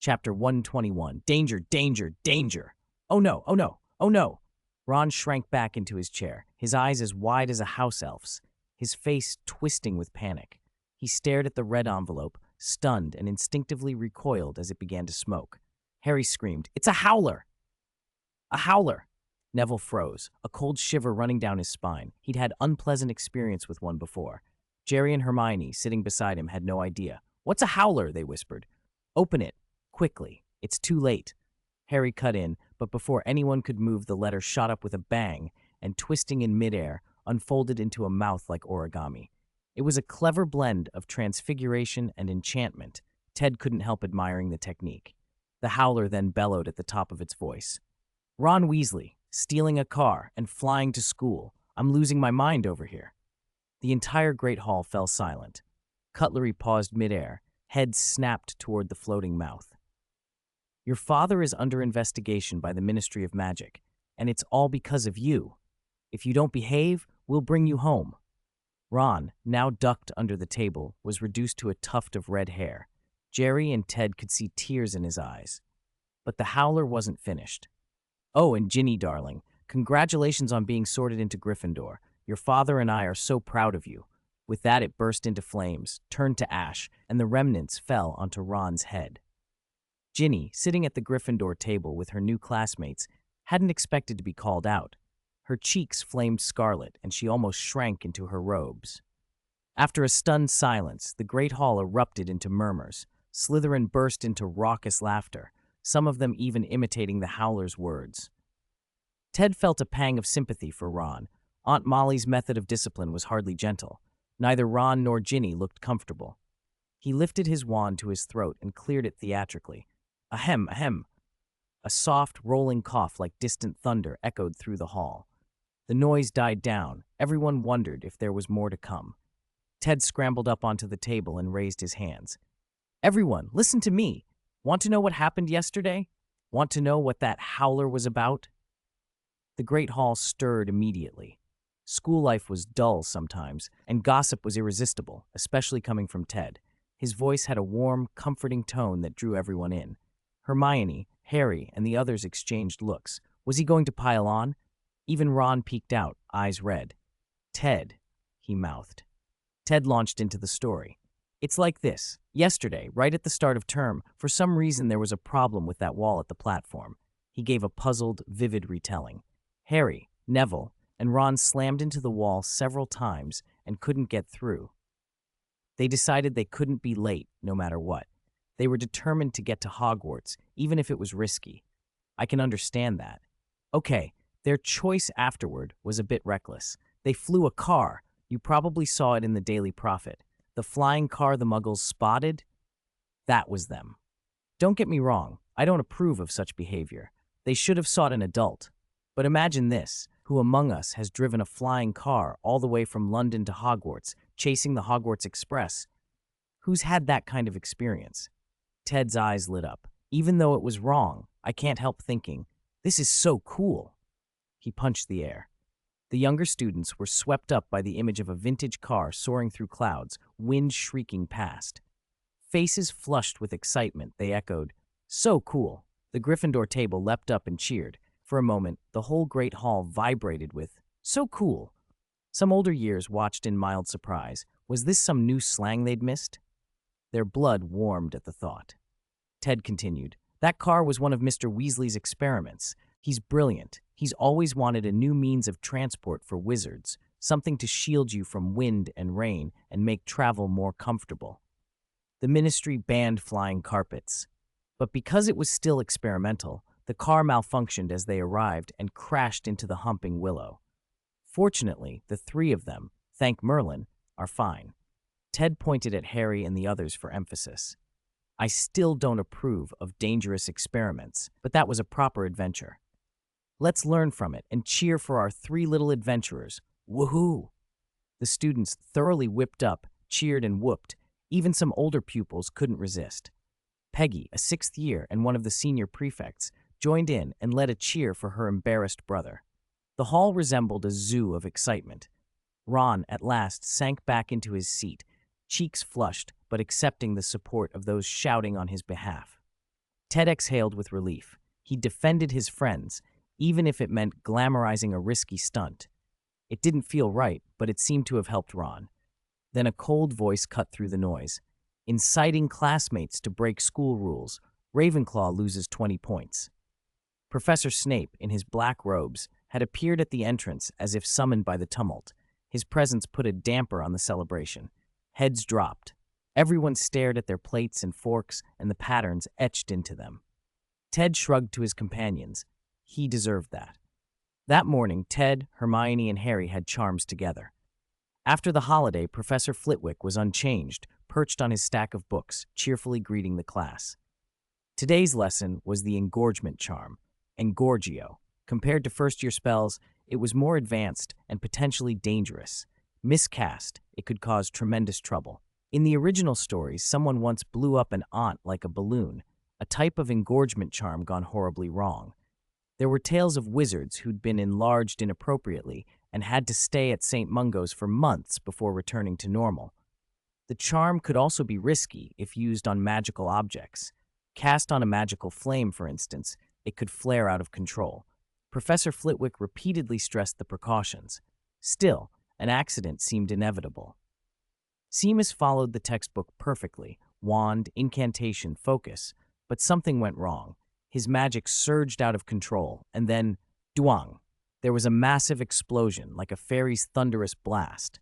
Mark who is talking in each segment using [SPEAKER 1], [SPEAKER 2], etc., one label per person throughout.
[SPEAKER 1] Chapter 121. Danger, danger, danger. Oh no, oh no, oh no. Ron shrank back into his chair, his eyes as wide as a house elf's, his face twisting with panic. He stared at the red envelope, stunned, and instinctively recoiled as it began to smoke. Harry screamed, "It's a howler!" A howler! Neville froze, a cold shiver running down his spine. He'd had unpleasant experience with one before. Jerry and Hermione, sitting beside him, had no idea. "What's a howler?" they whispered. "Open it. Quickly. It's too late." Harry cut in, but before anyone could move, the letter shot up with a bang and, twisting in midair, unfolded into a mouth like origami. It was a clever blend of transfiguration and enchantment. Ted couldn't help admiring the technique. The howler then bellowed at the top of its voice. "Ron Weasley, stealing a car and flying to school. I'm losing my mind over here." The entire Great Hall fell silent. Cutlery paused midair, heads snapped toward the floating mouth. "Your father is under investigation by the Ministry of Magic, and it's all because of you. If you don't behave, we'll bring you home." Ron, now ducked under the table, was reduced to a tuft of red hair. Jerry and Ted could see tears in his eyes. But the howler wasn't finished. "Oh, and Ginny, darling, congratulations on being sorted into Gryffindor. Your father and I are so proud of you." With that, it burst into flames, turned to ash, and the remnants fell onto Ron's head. Ginny, sitting at the Gryffindor table with her new classmates, hadn't expected to be called out. Her cheeks flamed scarlet, and she almost shrank into her robes. After a stunned silence, the Great Hall erupted into murmurs. Slytherin burst into raucous laughter, some of them even imitating the howler's words. Ted felt a pang of sympathy for Ron. Aunt Molly's method of discipline was hardly gentle. Neither Ron nor Ginny looked comfortable. He lifted his wand to his throat and cleared it theatrically. Ahem, ahem. A soft, rolling cough like distant thunder echoed through the hall. The noise died down. Everyone wondered if there was more to come. Ted scrambled up onto the table and raised his hands. "Everyone, listen to me. Want to know what happened yesterday? Want to know what that howler was about?" The Great Hall stirred immediately. School life was dull sometimes, and gossip was irresistible, especially coming from Ted. His voice had a warm, comforting tone that drew everyone in. Hermione, Harry, and the others exchanged looks. Was he going to pile on? Even Ron peeked out, eyes red. "Ted," he mouthed. Ted launched into the story. "It's like this. Yesterday, right at the start of term, for some reason there was a problem with that wall at the platform." He gave a puzzled, vivid retelling. Harry, Neville, and Ron slammed into the wall several times and couldn't get through. They decided they couldn't be late, no matter what. They were determined to get to Hogwarts, even if it was risky. I can understand that. Okay, their choice afterward was a bit reckless. They flew a car. You probably saw it in the Daily Prophet. The flying car the Muggles spotted? That was them. Don't get me wrong, I don't approve of such behavior. They should have sought an adult. But imagine this. Who among us has driven a flying car all the way from London to Hogwarts, chasing the Hogwarts Express? Who's had that kind of experience? Ted's eyes lit up. Even though it was wrong, I can't help thinking, this is so cool. He punched the air. The younger students were swept up by the image of a vintage car soaring through clouds, wind shrieking past. Faces flushed with excitement, they echoed, "So cool." The Gryffindor table leapt up and cheered. For a moment, the whole Great Hall vibrated with, "So cool." Some older years watched in mild surprise. Was this some new slang they'd missed? Their blood warmed at the thought. Ted continued, "That car was one of Mr. Weasley's experiments. He's brilliant. He's always wanted a new means of transport for wizards, something to shield you from wind and rain and make travel more comfortable. The Ministry banned flying carpets. But because it was still experimental, the car malfunctioned as they arrived and crashed into the humping willow. Fortunately, the three of them, thank Merlin, are fine." Ted pointed at Harry and the others for emphasis. "I still don't approve of dangerous experiments, but that was a proper adventure. Let's learn from it and cheer for our three little adventurers. Woohoo!" The students, thoroughly whipped up, cheered and whooped. Even some older pupils couldn't resist. Peggy, a sixth year and one of the senior prefects, joined in and led a cheer for her embarrassed brother. The hall resembled a zoo of excitement. Ron, at last, sank back into his seat, cheeks flushed, but accepting the support of those shouting on his behalf. Ted exhaled with relief. He defended his friends, even if it meant glamorizing a risky stunt. It didn't feel right, but it seemed to have helped Ron. Then a cold voice cut through the noise. Inciting classmates to break school rules, Ravenclaw loses 20 points. Professor Snape, in his black robes, had appeared at the entrance as if summoned by the tumult. His presence put a damper on the celebration. Heads dropped. Everyone stared at their plates and forks and the patterns etched into them. Ted shrugged to his companions. He deserved that. That morning, Ted, Hermione, and Harry had charms together. After the holiday, Professor Flitwick was unchanged, perched on his stack of books, cheerfully greeting the class. Today's lesson was the engorgement charm, Engorgio. Compared to first-year spells, it was more advanced and potentially dangerous. Miscast, it could cause tremendous trouble. In the original stories, someone once blew up an aunt like a balloon, a type of engorgement charm gone horribly wrong. There were tales of wizards who'd been enlarged inappropriately and had to stay at St. Mungo's for months before returning to normal. The charm could also be risky if used on magical objects. Cast on a magical flame, for instance, it could flare out of control. Professor Flitwick repeatedly stressed the precautions. Still, an accident seemed inevitable. Seamus followed the textbook perfectly, wand, incantation, focus, but something went wrong. His magic surged out of control, and then, duang! There was a massive explosion, like a fairy's thunderous blast.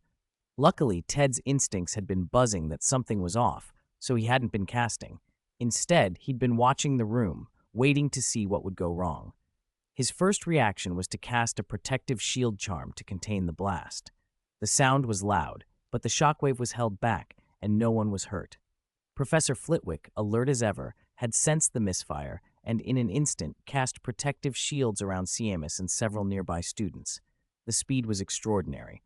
[SPEAKER 1] Luckily, Ted's instincts had been buzzing that something was off, so he hadn't been casting. Instead, he'd been watching the room, waiting to see what would go wrong. His first reaction was to cast a protective shield charm to contain the blast. The sound was loud, but the shockwave was held back, and no one was hurt. Professor Flitwick, alert as ever, had sensed the misfire, and in an instant cast protective shields around Seamus and several nearby students. The speed was extraordinary.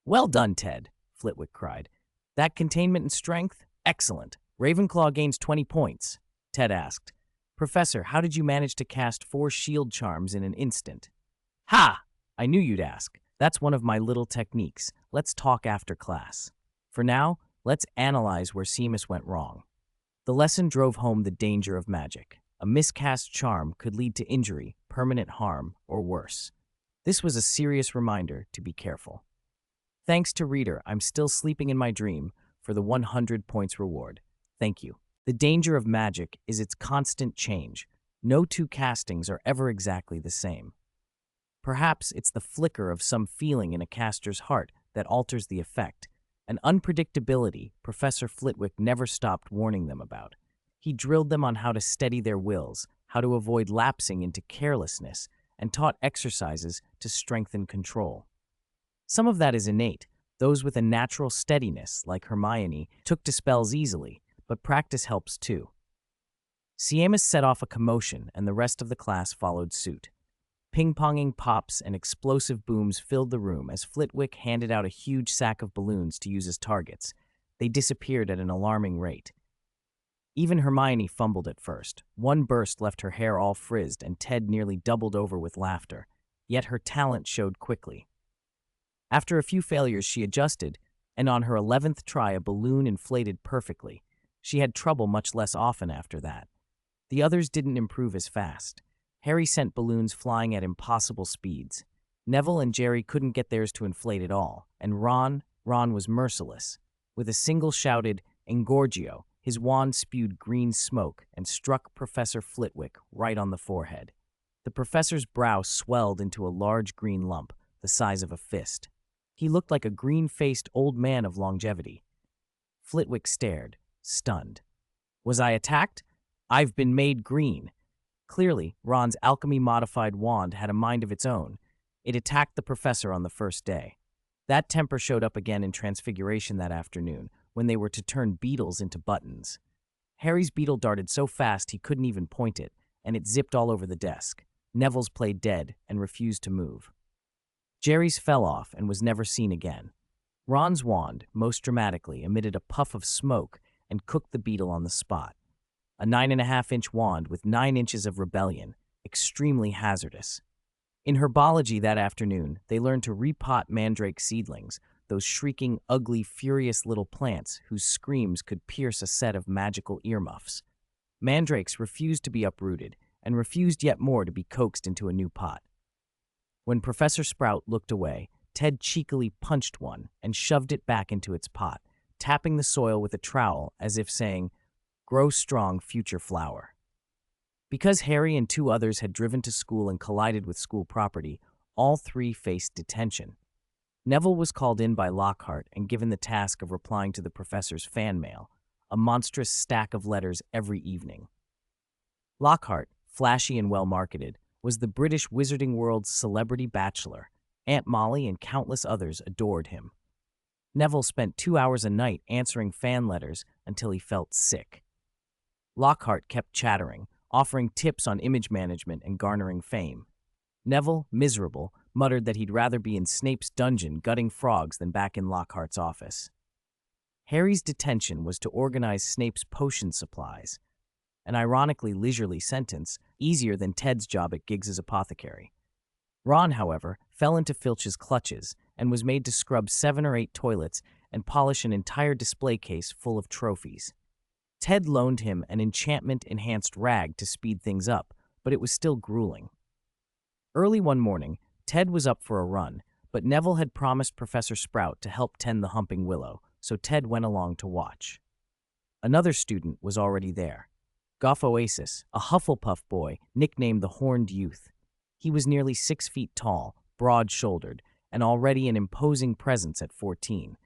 [SPEAKER 1] "Well done, Ted," Flitwick cried. "That containment and strength? Excellent. Ravenclaw gains 20 points." Ted asked, "Professor, how did you manage to cast 4 shield charms in an instant?" "Ha! I knew you'd ask. That's one of my little techniques. Let's talk after class. For now, let's analyze where Seamus went wrong." The lesson drove home the danger of magic. A miscast charm could lead to injury, permanent harm, or worse. This was a serious reminder to be careful. Thanks to Reader, I'm still sleeping in my dream for the 100 points reward. Thank you. The danger of magic is its constant change. No two castings are ever exactly the same. Perhaps it's the flicker of some feeling in a caster's heart that alters the effect, an unpredictability Professor Flitwick never stopped warning them about. He drilled them on how to steady their wills, how to avoid lapsing into carelessness, and taught exercises to strengthen control. Some of that is innate. Those with a natural steadiness, like Hermione, took to spells easily, but practice helps too. Seamus set off a commotion, and the rest of the class followed suit. Ping-ponging pops and explosive booms filled the room as Flitwick handed out a huge sack of balloons to use as targets. They disappeared at an alarming rate. Even Hermione fumbled at first. One burst left her hair all frizzed, and Ted nearly doubled over with laughter. Yet her talent showed quickly. After a few failures, she adjusted, and on her 11th try, a balloon inflated perfectly. She had trouble much less often after that. The others didn't improve as fast. Harry sent balloons flying at impossible speeds. Neville and Jerry couldn't get theirs to inflate at all, and Ron was merciless. With a single shouted, "Engorgio," his wand spewed green smoke and struck Professor Flitwick right on the forehead. The professor's brow swelled into a large green lump, the size of a fist. He looked like a green-faced old man of longevity. Flitwick stared, stunned. "Was I attacked? I've been made green." Clearly, Ron's alchemy-modified wand had a mind of its own. It attacked the professor on the first day. That temper showed up again in Transfiguration that afternoon, when they were to turn beetles into buttons. Harry's beetle darted so fast he couldn't even point it, and it zipped all over the desk. Neville's played dead and refused to move. Jerry's fell off and was never seen again. Ron's wand, most dramatically, emitted a puff of smoke and cooked the beetle on the spot. A 9.5-inch wand with 9 inches of rebellion, extremely hazardous. In herbology that afternoon, they learned to repot mandrake seedlings, those shrieking, ugly, furious little plants whose screams could pierce a set of magical earmuffs. Mandrakes refused to be uprooted, and refused yet more to be coaxed into a new pot. When Professor Sprout looked away, Ted cheekily punched one and shoved it back into its pot, tapping the soil with a trowel as if saying, "Grow strong, future flower." Because Harry and two others had driven to school and collided with school property, all three faced detention. Neville was called in by Lockhart and given the task of replying to the professor's fan mail, a monstrous stack of letters every evening. Lockhart, flashy and well-marketed, was the British wizarding world's celebrity bachelor. Aunt Molly and countless others adored him. Neville spent 2 hours a night answering fan letters until he felt sick. Lockhart kept chattering, offering tips on image management and garnering fame. Neville, miserable, muttered that he'd rather be in Snape's dungeon gutting frogs than back in Lockhart's office. Harry's detention was to organize Snape's potion supplies, an ironically leisurely sentence, easier than Ted's job at Giggs's apothecary. Ron, however, fell into Filch's clutches and was made to scrub 7 or 8 toilets and polish an entire display case full of trophies. Ted loaned him an enchantment-enhanced rag to speed things up, but it was still grueling. Early one morning, Ted was up for a run, but Neville had promised Professor Sprout to help tend the humping willow, so Ted went along to watch. Another student was already there. Gough Oasis, a Hufflepuff boy nicknamed the Horned Youth. He was nearly 6 feet tall, broad-shouldered, and already an imposing presence at 14.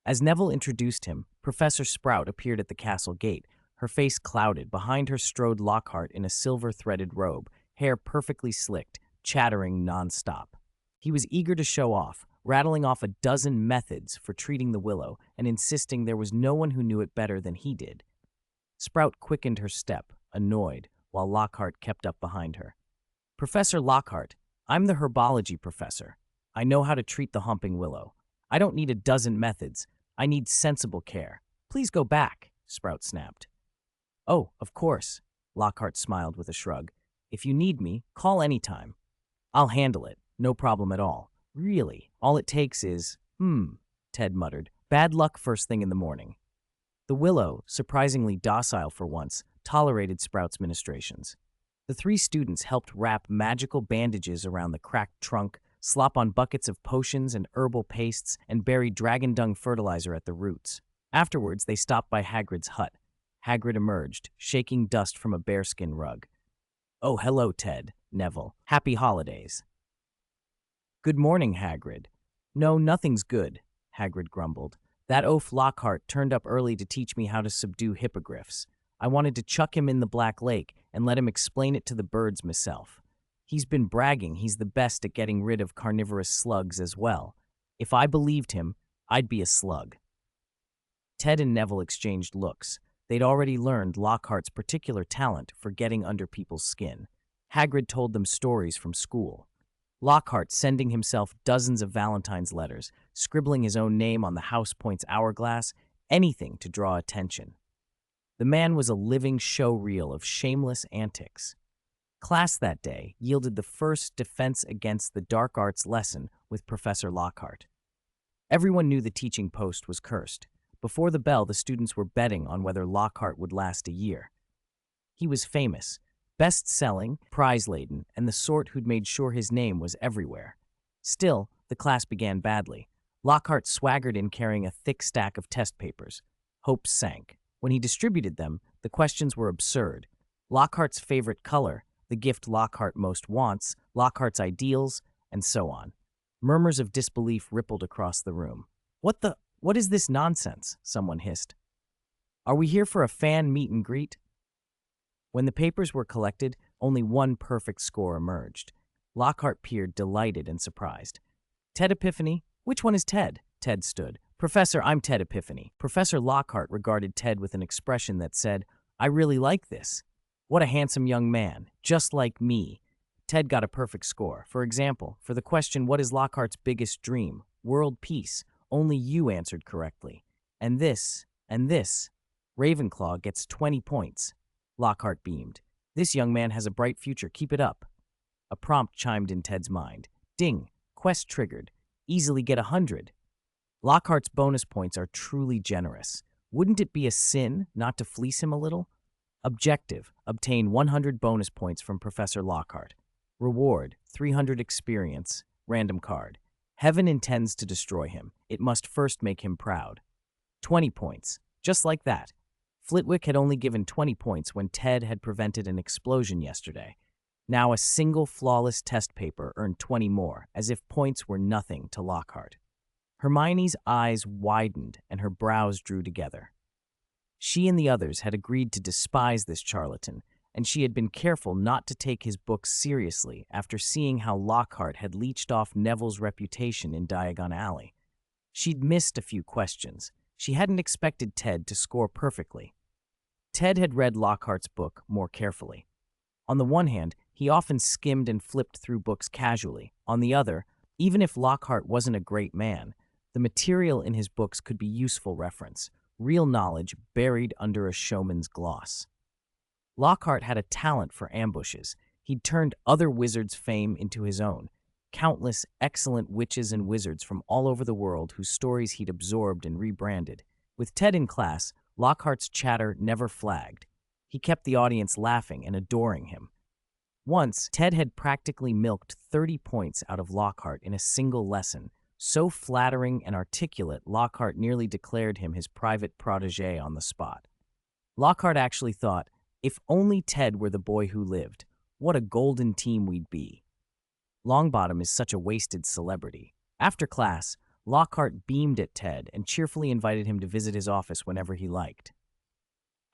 [SPEAKER 1] As Neville introduced him, Professor Sprout appeared at the castle gate, her face clouded. Behind her strode Lockhart in a silver-threaded robe, hair perfectly slicked, chattering non-stop. He was eager to show off, rattling off a dozen methods for treating the willow and insisting there was no one who knew it better than he did. Sprout quickened her step, annoyed, while Lockhart kept up behind her. "Professor Lockhart, I'm the herbology professor. I know how to treat the humping willow. I don't need a dozen methods. I need sensible care. Please go back," Sprout snapped. "Oh, of course," Lockhart smiled with a shrug. "If you need me, call anytime. I'll handle it, no problem at all. Really, all it takes is, Ted muttered. "Bad luck first thing in the morning." The willow, surprisingly docile for once, tolerated Sprout's ministrations. The 3 students helped wrap magical bandages around the cracked trunk, slop on buckets of potions and herbal pastes, and bury dragon dung fertilizer at the roots. Afterwards, they stopped by Hagrid's hut. Hagrid emerged, shaking dust from a bearskin rug. "Oh, hello, Ted, Neville. Happy holidays." "Good morning, Hagrid." "No, nothing's good," Hagrid grumbled. "That oaf Lockhart turned up early to teach me how to subdue hippogriffs. I wanted to chuck him in the Black Lake and let him explain it to the birds myself. He's been bragging he's the best at getting rid of carnivorous slugs as well. If I believed him, I'd be a slug." Ted and Neville exchanged looks. They'd already learned Lockhart's particular talent for getting under people's skin. Hagrid told them stories from school. Lockhart sending himself dozens of Valentine's letters, scribbling his own name on the house point's hourglass, anything to draw attention. The man was a living show reel of shameless antics. Class that day yielded the first defense against the dark arts lesson with Professor Lockhart. Everyone knew the teaching post was cursed. Before the bell, the students were betting on whether Lockhart would last a year. He was famous, best-selling, prize-laden, and the sort who'd made sure his name was everywhere. Still, the class began badly. Lockhart swaggered in carrying a thick stack of test papers. Hopes sank. When he distributed them, the questions were absurd. Lockhart's favorite color, the gift Lockhart most wants, Lockhart's ideals, and so on. Murmurs of disbelief rippled across the room. What is this nonsense?" someone hissed. "Are we here for a fan meet and greet?" When the papers were collected, only one perfect score emerged. Lockhart peered, delighted and surprised. "Ted Epiphany? Which one is Ted?" Ted stood. "Professor, I'm Ted Epiphany." Professor Lockhart regarded Ted with an expression that said, "I really like this. What a handsome young man, just like me." Ted got a perfect score. For example, for the question, "What is Lockhart's biggest dream?" "World peace." Only you answered correctly. And this. Ravenclaw gets 20 points. Lockhart beamed. "This young man has a bright future. Keep it up." A prompt chimed in Ted's mind. Ding. Quest triggered. Easily get 100. Lockhart's bonus points are truly generous. Wouldn't it be a sin not to fleece him a little? Objective: obtain 100 bonus points from Professor Lockhart. Reward: 300 experience, random card. Heaven intends to destroy him. It must first make him proud. 20 points. Just like that. Flitwick had only given 20 points when Ted had prevented an explosion yesterday. Now a single flawless test paper earned 20 more, as if points were nothing to Lockhart. Hermione's eyes widened and her brows drew together. She and the others had agreed to despise this charlatan, and she had been careful not to take his books seriously after seeing how Lockhart had leached off Neville's reputation in Diagon Alley. She'd missed a few questions. She hadn't expected Ted to score perfectly. Ted had read Lockhart's book more carefully. On the one hand, he often skimmed and flipped through books casually. On the other, even if Lockhart wasn't a great man, the material in his books could be useful reference, real knowledge buried under a showman's gloss. Lockhart had a talent for ambushes. He'd turned other wizards' fame into his own. Countless excellent witches and wizards from all over the world whose stories he'd absorbed and rebranded. With Ted in class, Lockhart's chatter never flagged. He kept the audience laughing and adoring him. Once, Ted had practically milked 30 points out of Lockhart in a single lesson. So flattering and articulate, Lockhart nearly declared him his private protégé on the spot. Lockhart actually thought, if only Ted were the boy who lived, what a golden team we'd be. Longbottom is such a wasted celebrity. After class, Lockhart beamed at Ted and cheerfully invited him to visit his office whenever he liked.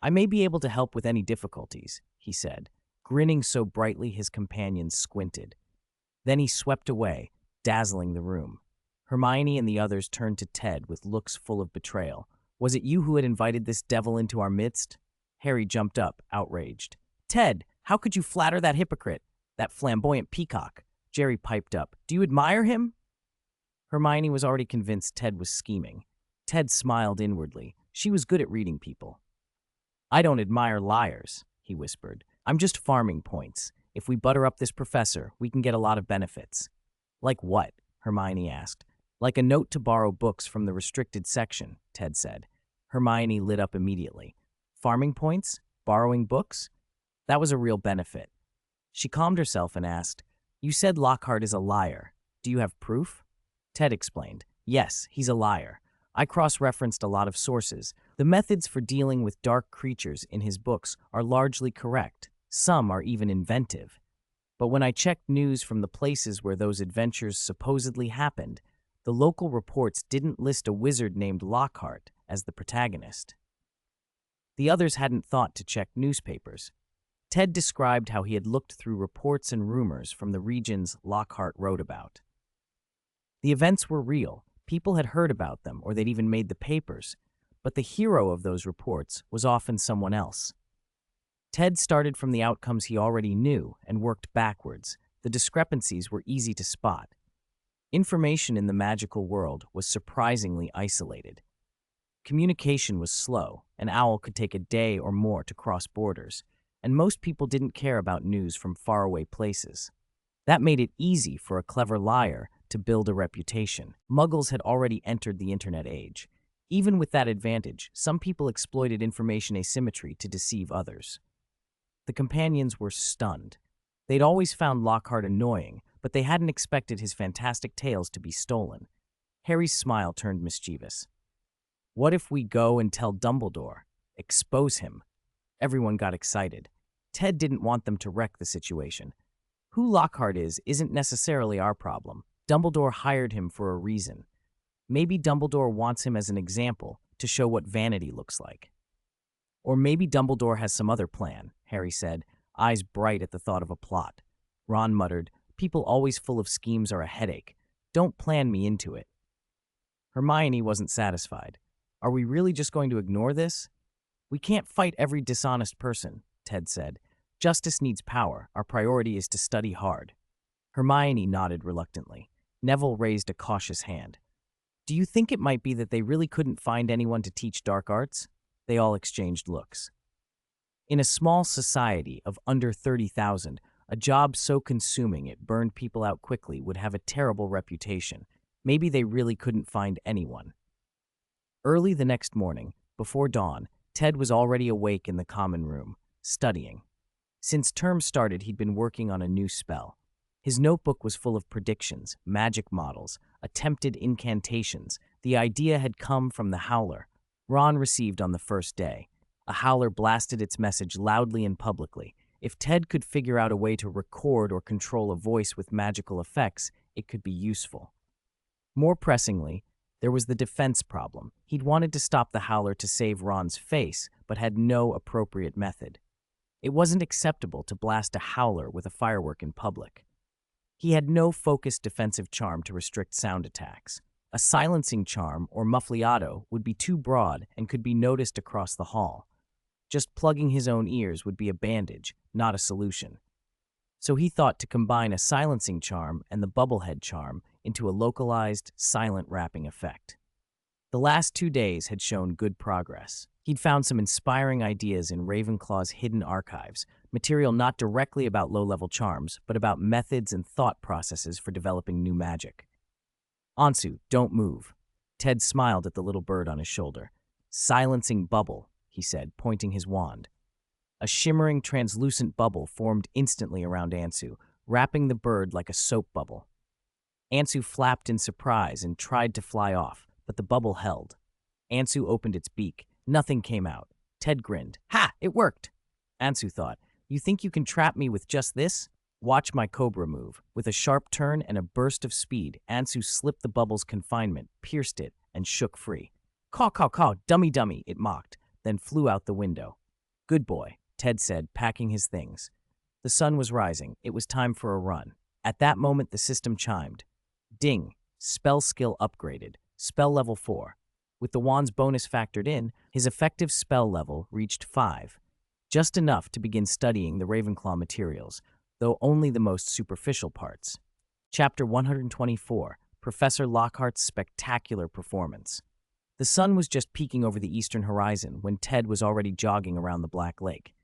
[SPEAKER 1] "I may be able to help with any difficulties," he said, grinning so brightly his companions squinted. Then he swept away, dazzling the room. Hermione and the others turned to Ted with looks full of betrayal. "Was it you who had invited this devil into our midst?" Harry jumped up, outraged. "Ted, how could you flatter that hypocrite, that flamboyant peacock?" Jerry piped up. "Do you admire him?" Hermione was already convinced Ted was scheming. Ted smiled inwardly. She was good at reading people. "I don't admire liars," he whispered. "I'm just farming points. If we butter up this professor, we can get a lot of benefits." "Like what?" Hermione asked. "Like a note to borrow books from the restricted section," Ted said. Hermione lit up immediately. Farming points? Borrowing books? That was a real benefit. She calmed herself and asked, "You said Lockhart is a liar. Do you have proof?" Ted explained, "Yes, he's a liar. I cross-referenced a lot of sources. The methods for dealing with dark creatures in his books are largely correct. Some are even inventive. But when I checked news from the places where those adventures supposedly happened, the local reports didn't list a wizard named Lockhart as the protagonist." The others hadn't thought to check newspapers. Ted described how he had looked through reports and rumors from the regions Lockhart wrote about. The events were real. People had heard about them, or they'd even made the papers. But the hero of those reports was often someone else. Ted started from the outcomes he already knew and worked backwards. The discrepancies were easy to spot. Information in the magical world was surprisingly isolated. Communication was slow. An owl could take a day or more to cross borders, and most people didn't care about news from faraway places. That made it easy for a clever liar to build a reputation. Muggles had already entered the internet age. Even with that advantage, some people exploited information asymmetry to deceive others. The companions were stunned. They'd always found Lockhart annoying, but they hadn't expected his fantastic tales to be stolen. Harry's smile turned mischievous. "What if we go and tell Dumbledore? Expose him?" Everyone got excited. Ted didn't want them to wreck the situation. Who Lockhart is isn't necessarily our problem. Dumbledore hired him for a reason. Maybe Dumbledore wants him as an example to show what vanity looks like. Or maybe Dumbledore has some other plan, Harry said, eyes bright at the thought of a plot. Ron muttered, "People always full of schemes are a headache. Don't plan me into it." Hermione wasn't satisfied. "Are we really just going to ignore this?" "We can't fight every dishonest person," Ted said. "Justice needs power. Our priority is to study hard." Hermione nodded reluctantly. Neville raised a cautious hand. "Do you think it might be that they really couldn't find anyone to teach dark arts?" They all exchanged looks. In a small society of under 30,000, a job so consuming it burned people out quickly would have a terrible reputation. Maybe they really couldn't find anyone. Early the next morning, before dawn, Ted was already awake in the common room. studying. Since term started, he'd been working on a new spell. His notebook was full of predictions, magic models, attempted incantations. The idea had come from the Howler. Ron received on the first day. A Howler blasted its message loudly and publicly. If Ted could figure out a way to record or control a voice with magical effects, it could be useful. More pressingly, there was the defense problem. He'd wanted to stop the Howler to save Ron's face, but had no appropriate method. It wasn't acceptable to blast a Howler with a firework in public. He had no focused defensive charm to restrict sound attacks. A silencing charm or muffliato would be too broad and could be noticed across the hall. Just plugging his own ears would be a bandage, not a solution. So he thought to combine a silencing charm and the bubblehead charm into a localized, silent rapping effect. The last 2 days had shown good progress. He'd found some inspiring ideas in Ravenclaw's hidden archives, material not directly about low-level charms, but about methods and thought processes for developing new magic. Ansu, don't move. Ted smiled at the little bird on his shoulder. Silencing bubble, he said, pointing his wand. A shimmering, translucent bubble formed instantly around Ansu, wrapping the bird like a soap bubble. Ansu flapped in surprise and tried to fly off, but the bubble held. Ansu opened its beak. Nothing came out. Ted grinned. Ha! It worked! Ansu thought, you think you can trap me with just this? Watch my cobra move. With a sharp turn and a burst of speed, Ansu slipped the bubble's confinement, pierced it, and shook free. Caw, caw, caw, dummy, dummy, it mocked, then flew out the window. Good boy, Ted said, packing his things. The sun was rising. It was time for a run. At that moment, the system chimed. Ding! Spell skill upgraded. Spell level 4. With the wand's bonus factored in, his effective spell level reached 5. Just enough to begin studying the Ravenclaw materials, though only the most superficial parts. Chapter 124, Professor Lockhart's Spectacular Performance. The sun was just peeking over the eastern horizon when Ted was already jogging around the Black Lake.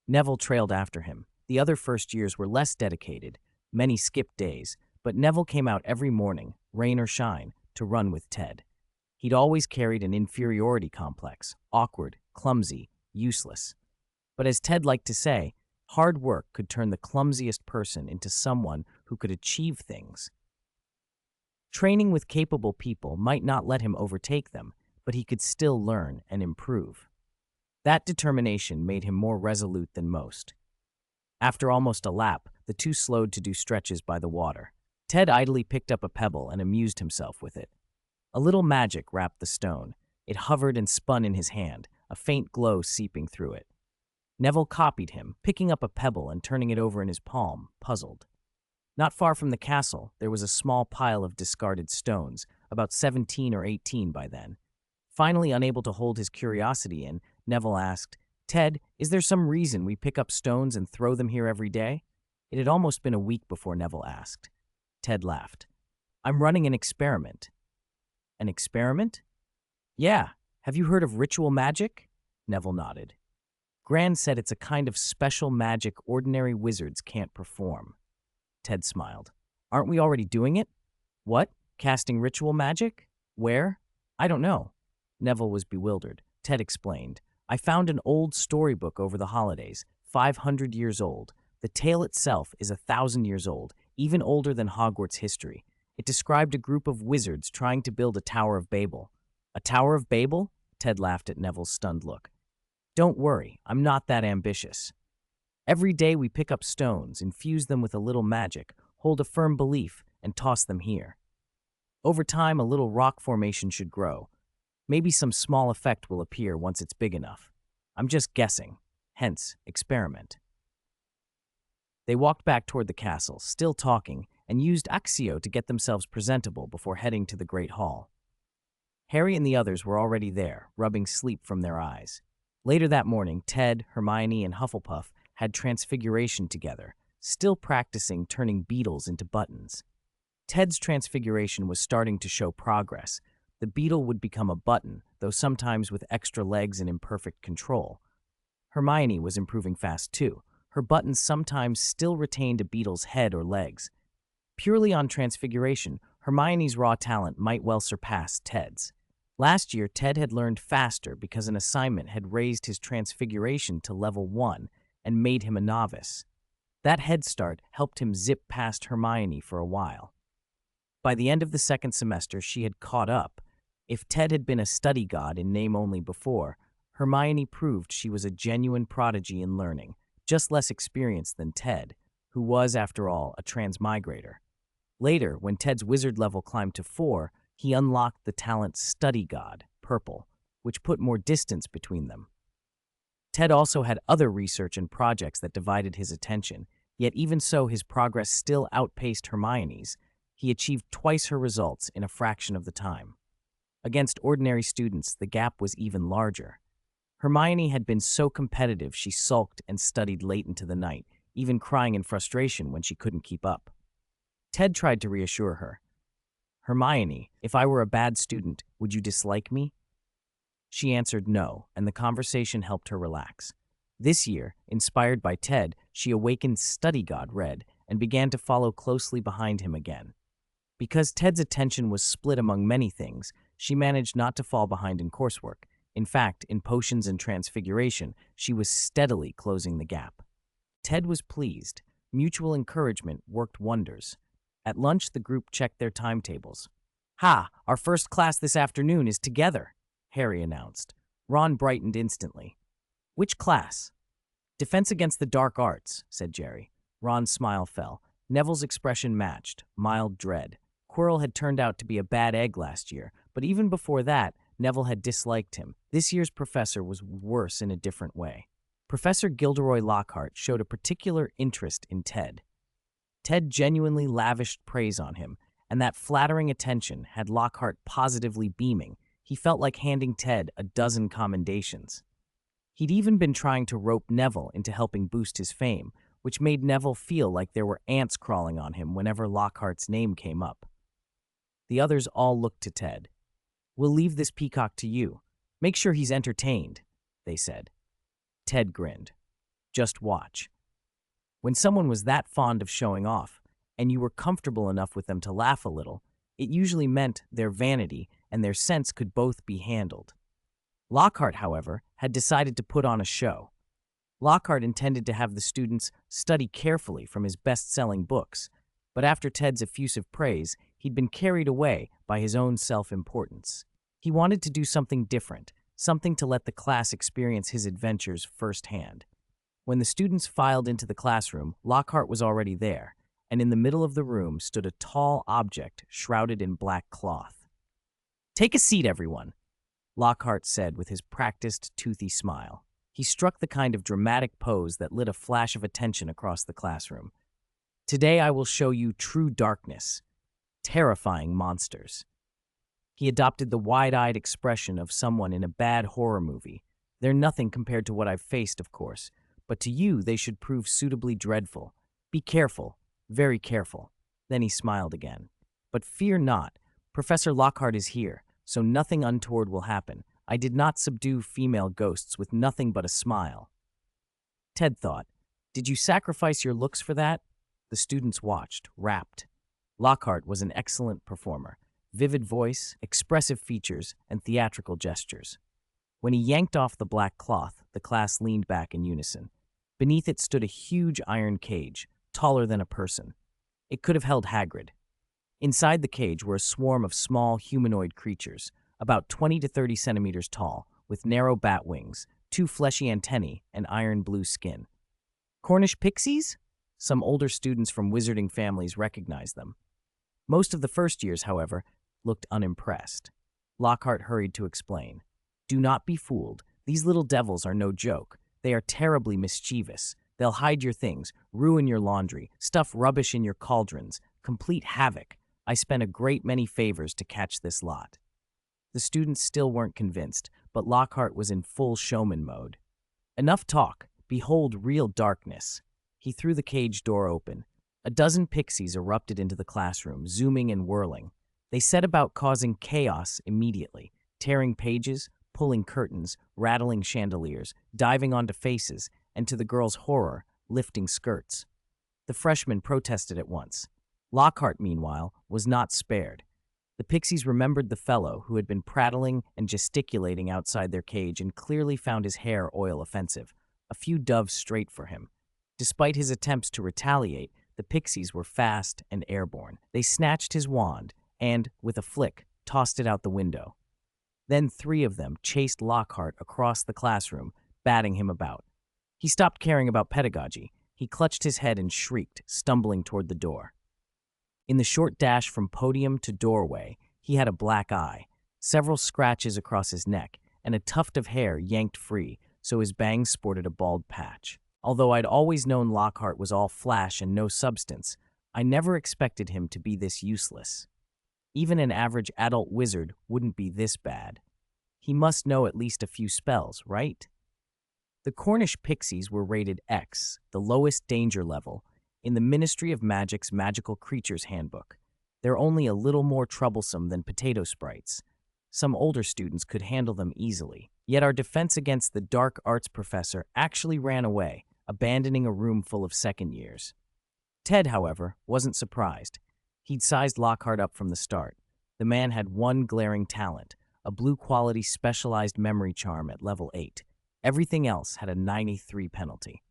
[SPEAKER 1] Neville trailed after him. The other first years were less dedicated. Many skipped days, but Neville came out every morning, rain or shine, to run with Ted. He'd always carried an inferiority complex, awkward, clumsy, useless. But as Ted liked to say, hard work could turn the clumsiest person into someone who could achieve things. Training with capable people might not let him overtake them, but he could still learn and improve. That determination made him more resolute than most. After almost a lap, the two slowed to do stretches by the water. Ted idly picked up a pebble and amused himself with it. A little magic wrapped the stone. It hovered and spun in his hand, a faint glow seeping through it. Neville copied him, picking up a pebble and turning it over in his palm, puzzled. Not far from the castle, there was a small pile of discarded stones, about 17 or 18 by then. Finally unable to hold his curiosity in, Neville asked, Ted, is there some reason we pick up stones and throw them here every day? It had almost been a week before Neville asked. Ted laughed. I'm running an experiment. An experiment? Yeah. Have you heard of ritual magic? Neville nodded. Gran said it's a kind of special magic ordinary wizards can't perform. Ted smiled. Aren't we already doing it? What? Casting ritual magic? Where? I don't know. Neville was bewildered. Ted explained. I found an old storybook over the holidays, 500 years old. The tale itself is 1,000 years old, even older than Hogwarts history. It described a group of wizards trying to build a Tower of Babel. A Tower of Babel? Ted laughed at Neville's stunned look. Don't worry, I'm not that ambitious. Every day we pick up stones, infuse them with a little magic, hold a firm belief, and toss them here. Over time, a little rock formation should grow. Maybe some small effect will appear once it's big enough. I'm just guessing, hence, experiment. They walked back toward the castle, still talking, and used Accio to get themselves presentable before heading to the Great Hall. Harry and the others were already there, rubbing sleep from their eyes. Later that morning, Ted, Hermione, and Hufflepuff had transfiguration together, still practicing turning beetles into buttons. Ted's transfiguration was starting to show progress. The beetle would become a button, though sometimes with extra legs and imperfect control. Hermione was improving fast too. Her buttons sometimes still retained a beetle's head or legs. Purely on transfiguration, Hermione's raw talent might well surpass Ted's. Last year, Ted had learned faster because an assignment had raised his transfiguration to level 1, and made him a novice. That head start helped him zip past Hermione for a while. By the end of the second semester, she had caught up. If Ted had been a study god in name only before, Hermione proved she was a genuine prodigy in learning, just less experienced than Ted, who was, after all, a transmigrator. Later, when Ted's wizard level climbed to 4, he unlocked the talent study god, Purple, which put more distance between them. Ted also had other research and projects that divided his attention, yet even so his progress still outpaced Hermione's. He achieved twice her results in a fraction of the time. Against ordinary students, the gap was even larger. Hermione had been so competitive she sulked and studied late into the night, even crying in frustration when she couldn't keep up. Ted tried to reassure her. "Hermione, if I were a bad student, would you dislike me?" She answered no, and the conversation helped her relax. This year, inspired by Ted, she awakened Study God Red and began to follow closely behind him again. Because Ted's attention was split among many things, she managed not to fall behind in coursework. In fact, in potions and transfiguration, she was steadily closing the gap. Ted was pleased. Mutual encouragement worked wonders. At lunch, the group checked their timetables. "Ha! Our first class this afternoon is together," Harry announced. Ron brightened instantly. "Which class?" "Defense Against the Dark Arts," said Jerry. Ron's smile fell. Neville's expression matched, mild dread. Quirrell had turned out to be a bad egg last year, but even before that, Neville had disliked him. This year's professor was worse in a different way. Professor Gilderoy Lockhart showed a particular interest in Ted. Ted genuinely lavished praise on him, and that flattering attention had Lockhart positively beaming. He felt like handing Ted a dozen commendations. He'd even been trying to rope Neville into helping boost his fame, which made Neville feel like there were ants crawling on him whenever Lockhart's name came up. The others all looked to Ted. "We'll leave this peacock to you. Make sure he's entertained," they said. Ted grinned. "Just watch." When someone was that fond of showing off, and you were comfortable enough with them to laugh a little, it usually meant their vanity and their sense could both be handled. Lockhart, however, had decided to put on a show. Lockhart intended to have the students study carefully from his best-selling books, but after Ted's effusive praise, he'd been carried away by his own self-importance. He wanted to do something different, something to let the class experience his adventures firsthand. When the students filed into the classroom, Lockhart was already there, and in the middle of the room stood a tall object shrouded in black cloth. "Take a seat, everyone," Lockhart said with his practiced, toothy smile. He struck the kind of dramatic pose that lit a flash of attention across the classroom. "Today I will show you true darkness, terrifying monsters." He adopted the wide-eyed expression of someone in a bad horror movie. "They're nothing compared to what I've faced, of course, but to you they should prove suitably dreadful. Be careful, very careful." Then he smiled again. "But fear not. Professor Lockhart is here, so nothing untoward will happen. I did not subdue female ghosts with nothing but a smile." Ted thought, "Did you sacrifice your looks for that?" The students watched, rapt. Lockhart was an excellent performer. Vivid voice, expressive features, and theatrical gestures. When he yanked off the black cloth, the class leaned back in unison. Beneath it stood a huge iron cage, taller than a person. It could have held Hagrid. Inside the cage were a swarm of small humanoid creatures, about 20 to 30 centimeters tall, with narrow bat wings, 2 fleshy antennae, and iron blue skin. Cornish pixies? Some older students from wizarding families recognized them. Most of the first years, however, looked unimpressed. Lockhart hurried to explain. "Do not be fooled. These little devils are no joke. They are terribly mischievous. They'll hide your things, ruin your laundry, stuff rubbish in your cauldrons, complete havoc. I spent a great many favors to catch this lot." The students still weren't convinced, but Lockhart was in full showman mode. "Enough talk. Behold real darkness." He threw the cage door open. A dozen pixies erupted into the classroom, zooming and whirling. They set about causing chaos immediately, tearing pages, pulling curtains, rattling chandeliers, diving onto faces, and to the girls' horror, lifting skirts. The freshmen protested at once. Lockhart, meanwhile, was not spared. The pixies remembered the fellow who had been prattling and gesticulating outside their cage and clearly found his hair oil offensive. a few doves straight for him. Despite his attempts to retaliate, the pixies were fast and airborne. They snatched his wand and, with a flick, tossed it out the window. Then 3 of them chased Lockhart across the classroom, batting him about. He stopped caring about pedagogy. He clutched his head and shrieked, stumbling toward the door. In the short dash from podium to doorway, he had a black eye, several scratches across his neck, and a tuft of hair yanked free so his bangs sported a bald patch. Although I'd always known Lockhart was all flash and no substance, I never expected him to be this useless. Even an average adult wizard wouldn't be this bad. He must know at least a few spells, right? The Cornish pixies were rated X, the lowest danger level, in the Ministry of Magic's Magical Creatures Handbook. They're only a little more troublesome than potato sprites. Some older students could handle them easily. Yet our defense against the dark arts professor actually ran away, abandoning a room full of second years. Ted, however, wasn't surprised. He'd sized Lockhart up from the start. The man had one glaring talent, a blue-quality specialized memory charm at level 8. Everything else had a 93 penalty.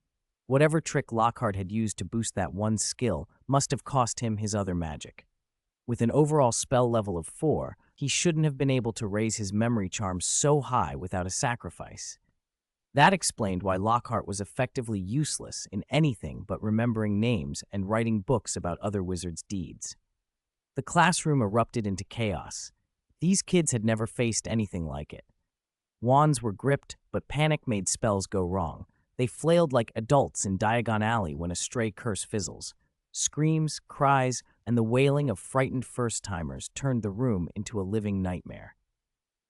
[SPEAKER 1] Whatever trick Lockhart had used to boost that one skill must have cost him his other magic. With an overall spell level of 4, he shouldn't have been able to raise his memory charm so high without a sacrifice. That explained why Lockhart was effectively useless in anything but remembering names and writing books about other wizards' deeds. The classroom erupted into chaos. These kids had never faced anything like it. Wands were gripped, but panic made spells go wrong. They flailed like adults in Diagon Alley when a stray curse fizzles. Screams, cries, and the wailing of frightened first-timers turned the room into a living nightmare.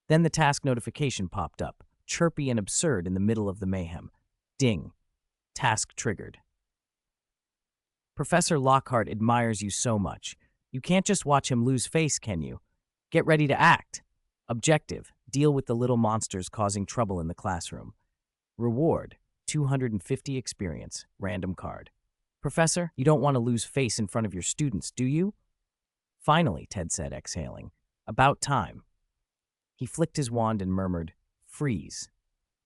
[SPEAKER 1] Then the task notification popped up, chirpy and absurd in the middle of the mayhem. Ding. Task triggered. Professor Lockhart admires you so much. You can't just watch him lose face, can you? Get ready to act. Objective: deal with the little monsters causing trouble in the classroom. Reward: 250 experience, random card. Professor, you don't want to lose face in front of your students, do you? Finally, Ted said, exhaling. About time. He flicked his wand and murmured, freeze.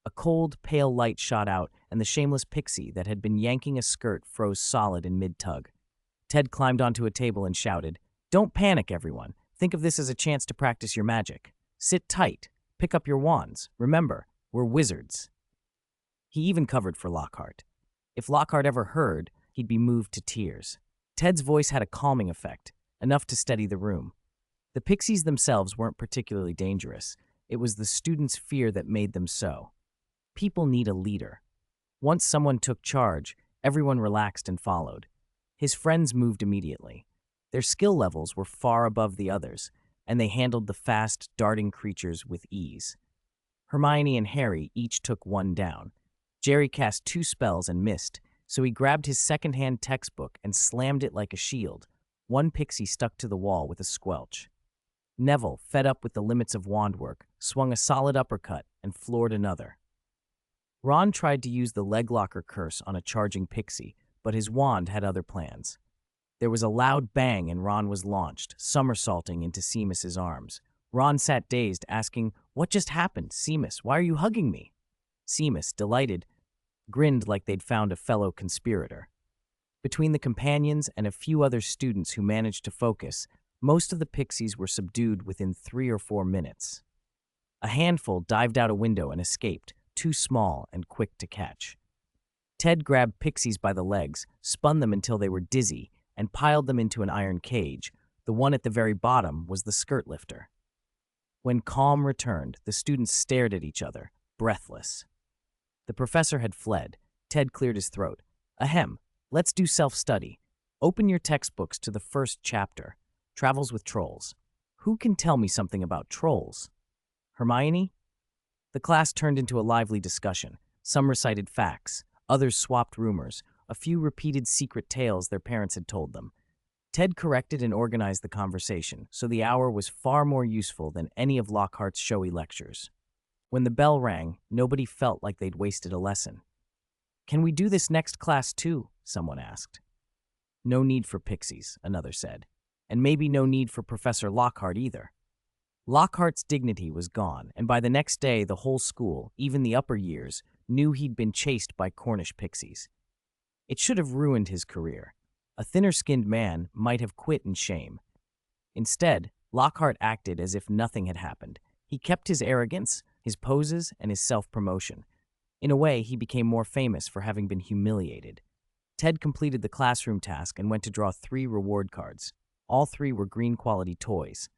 [SPEAKER 1] A cold, pale light shot out, and the shameless pixie that had been yanking a skirt froze solid in mid-tug. Ted climbed onto a table and shouted, don't panic, everyone. Think of this as a chance to practice your magic. Sit tight. Pick up your wands. Remember, we're wizards. He even covered for Lockhart. If Lockhart ever heard, he'd be moved to tears. Ted's voice had a calming effect, enough to steady the room. The pixies themselves weren't particularly dangerous. It was the students' fear that made them so. People need a leader. Once someone took charge, everyone relaxed and followed. His friends moved immediately. Their skill levels were far above the others, and they handled the fast, darting creatures with ease. Hermione and Harry each took one down. Jerry cast 2 spells and missed, so he grabbed his second-hand textbook and slammed it like a shield. One pixie stuck to the wall with a squelch. Neville, fed up with the limits of wand work, swung a solid uppercut and floored another. Ron tried to use the leglocker curse on a charging pixie, but his wand had other plans. There was a loud bang and Ron was launched, somersaulting into Seamus's arms. Ron sat dazed, asking, what just happened? Seamus, why are you hugging me? Seamus, delighted, grinned like they'd found a fellow conspirator. Between the companions and a few other students who managed to focus, most of the pixies were subdued within 3 or 4 minutes. A handful dived out a window and escaped, too small and quick to catch. Ted grabbed pixies by the legs, spun them until they were dizzy, and piled them into an iron cage. The one at the very bottom was the skirt lifter. When calm returned, the students stared at each other, breathless. The professor had fled. Ted cleared his throat. Ahem, let's do self-study. Open your textbooks to the first chapter, Travels with Trolls. Who can tell me something about trolls? Hermione? The class turned into a lively discussion. Some recited facts, others swapped rumors, a few repeated secret tales their parents had told them. Ted corrected and organized the conversation, so the hour was far more useful than any of Lockhart's showy lectures. When the bell rang, nobody felt like they'd wasted a lesson. Can we do this next class too? Someone asked. No need for pixies, another said. And maybe no need for Professor Lockhart either. Lockhart's dignity was gone, and by the next day the whole school, even the upper years, knew he'd been chased by Cornish pixies. It should have ruined his career. A thinner-skinned man might have quit in shame. Instead, Lockhart acted as if nothing had happened. He kept his arrogance, his poses, and his self-promotion. In a way, he became more famous for having been humiliated. Ted completed the classroom task and went to draw 3 reward cards. All 3 were green-quality toys.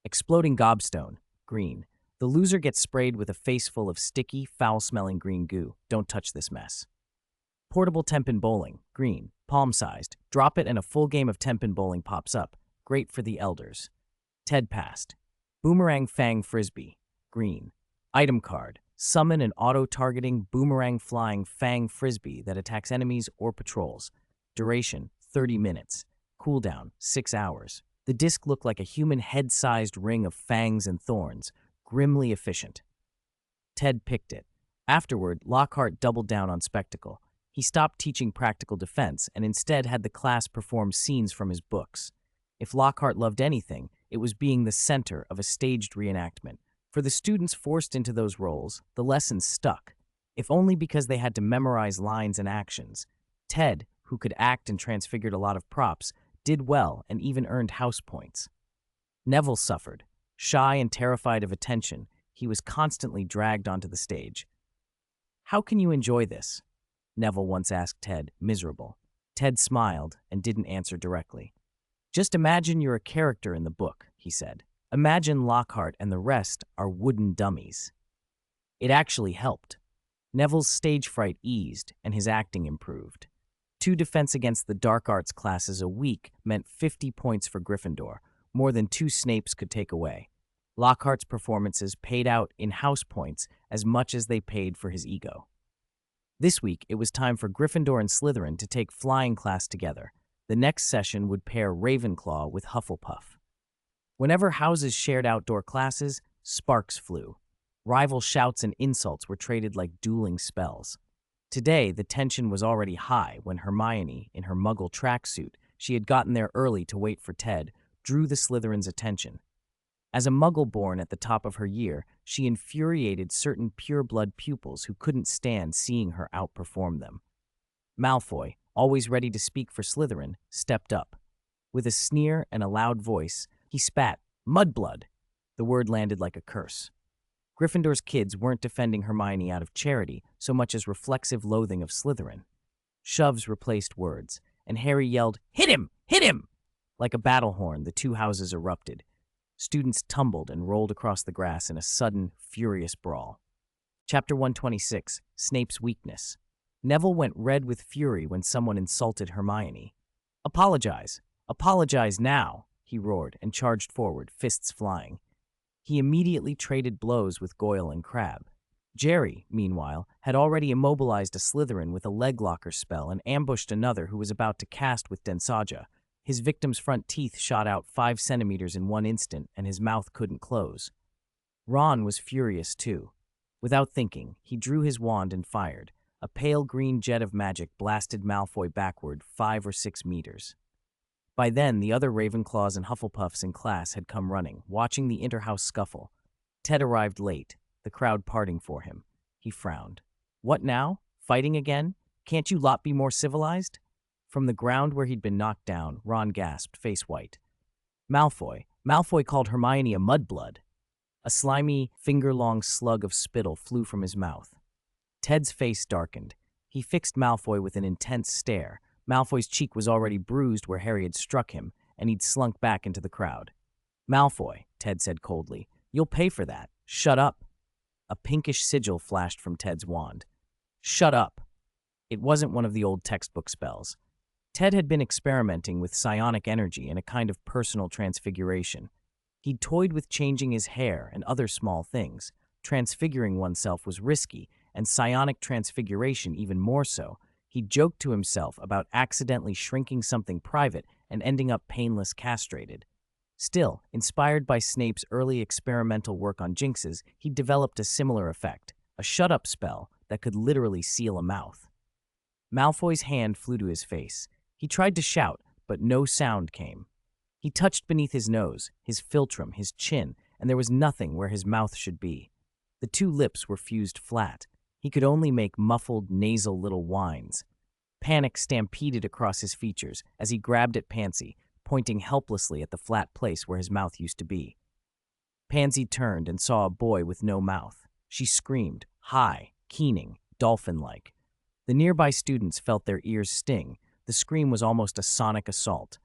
[SPEAKER 1] Exploding gobstone, green. The loser gets sprayed with a face full of sticky, foul-smelling green goo. Don't touch this mess. Portable tenpin bowling, green, palm-sized. Drop it and a full game of tenpin bowling pops up. Great for the elders. Ted passed. Boomerang fang frisbee, green. Item card. Summon an auto-targeting boomerang flying fang frisbee that attacks enemies or patrols. Duration, 30 minutes. Cooldown, 6 hours. The disc looked like a human head-sized ring of fangs and thorns, grimly efficient. Ted picked it. Afterward, Lockhart doubled down on spectacle. He stopped teaching practical defense and instead had the class perform scenes from his books. If Lockhart loved anything, it was being the center of a staged reenactment. For the students forced into those roles, the lessons stuck, if only because they had to memorize lines and actions. Ted, who could act and transfigured a lot of props, did well and even earned house points. Neville suffered. Shy and terrified of attention, he was constantly dragged onto the stage. "How can you enjoy this?" Neville once asked Ted, miserable. Ted smiled and didn't answer directly. "Just imagine you're a character in the book," he said. "Imagine Lockhart and the rest are wooden dummies." It actually helped. Neville's stage fright eased and his acting improved. 2 defense against the dark arts classes a week meant 50 points for Gryffindor, more than 2 Snapes could take away. Lockhart's performances paid out in house points as much as they paid for his ego. This week, it was time for Gryffindor and Slytherin to take flying class together. The next session would pair Ravenclaw with Hufflepuff. Whenever houses shared outdoor classes, sparks flew. Rival shouts and insults were traded like dueling spells. Today, the tension was already high when Hermione, in her muggle tracksuit, she had gotten there early to wait for Ted, drew the Slytherin's attention. As a muggle born at the top of her year, she infuriated certain pure-blood pupils who couldn't stand seeing her outperform them. Malfoy, always ready to speak for Slytherin, stepped up. With a sneer and a loud voice, he spat, "Mudblood!" The word landed like a curse. Gryffindor's kids weren't defending Hermione out of charity so much as reflexive loathing of Slytherin. Shoves replaced words, and Harry yelled, "Hit him! Hit him!" Like a battle horn, the 2 houses erupted. Students tumbled and rolled across the grass in a sudden, furious brawl. Chapter 126, Snape's Weakness. Neville went red with fury when someone insulted Hermione. "Apologize! Apologize now!" he roared and charged forward, fists flying. He immediately traded blows with Goyle and Crabbe. Jerry, meanwhile, had already immobilized a Slytherin with a leg-locker spell and ambushed another who was about to cast with Densaja. His victim's front teeth shot out 5 centimeters in one instant, and his mouth couldn't close. Ron was furious, too. Without thinking, he drew his wand and fired. A pale green jet of magic blasted Malfoy backward 5 or 6 meters. By then, the other Ravenclaws and Hufflepuffs in class had come running, watching the inter-house scuffle. Ted arrived late, the crowd parting for him. He frowned. "What now? Fighting again? Can't you lot be more civilized?" From the ground where he'd been knocked down, Ron gasped, face white. Malfoy called Hermione a mudblood." A slimy, finger-long slug of spittle flew from his mouth. Ted's face darkened. He fixed Malfoy with an intense stare. Malfoy's cheek was already bruised where Harry had struck him, and he'd slunk back into the crowd. "Malfoy," Ted said coldly, "you'll pay for that. Shut up." A pinkish sigil flashed from Ted's wand. "Shut up." It wasn't one of the old textbook spells. Ted had been experimenting with psionic energy and a kind of personal transfiguration. He'd toyed with changing his hair and other small things. Transfiguring oneself was risky, and psionic transfiguration even more so. He joked to himself about accidentally shrinking something private and ending up painless castrated. Still, inspired by Snape's early experimental work on jinxes, he'd developed a similar effect, a shut-up spell that could literally seal a mouth. Malfoy's hand flew to his face. He tried to shout, but no sound came. He touched beneath his nose, his philtrum, his chin, and there was nothing where his mouth should be. The 2 lips were fused flat. He could only make muffled, nasal little whines. Panic stampeded across his features as he grabbed at Pansy, pointing helplessly at the flat place where his mouth used to be. Pansy turned and saw a boy with no mouth. She screamed, high, keening, dolphin-like. The nearby students felt their ears sting. The scream was almost a sonic assault.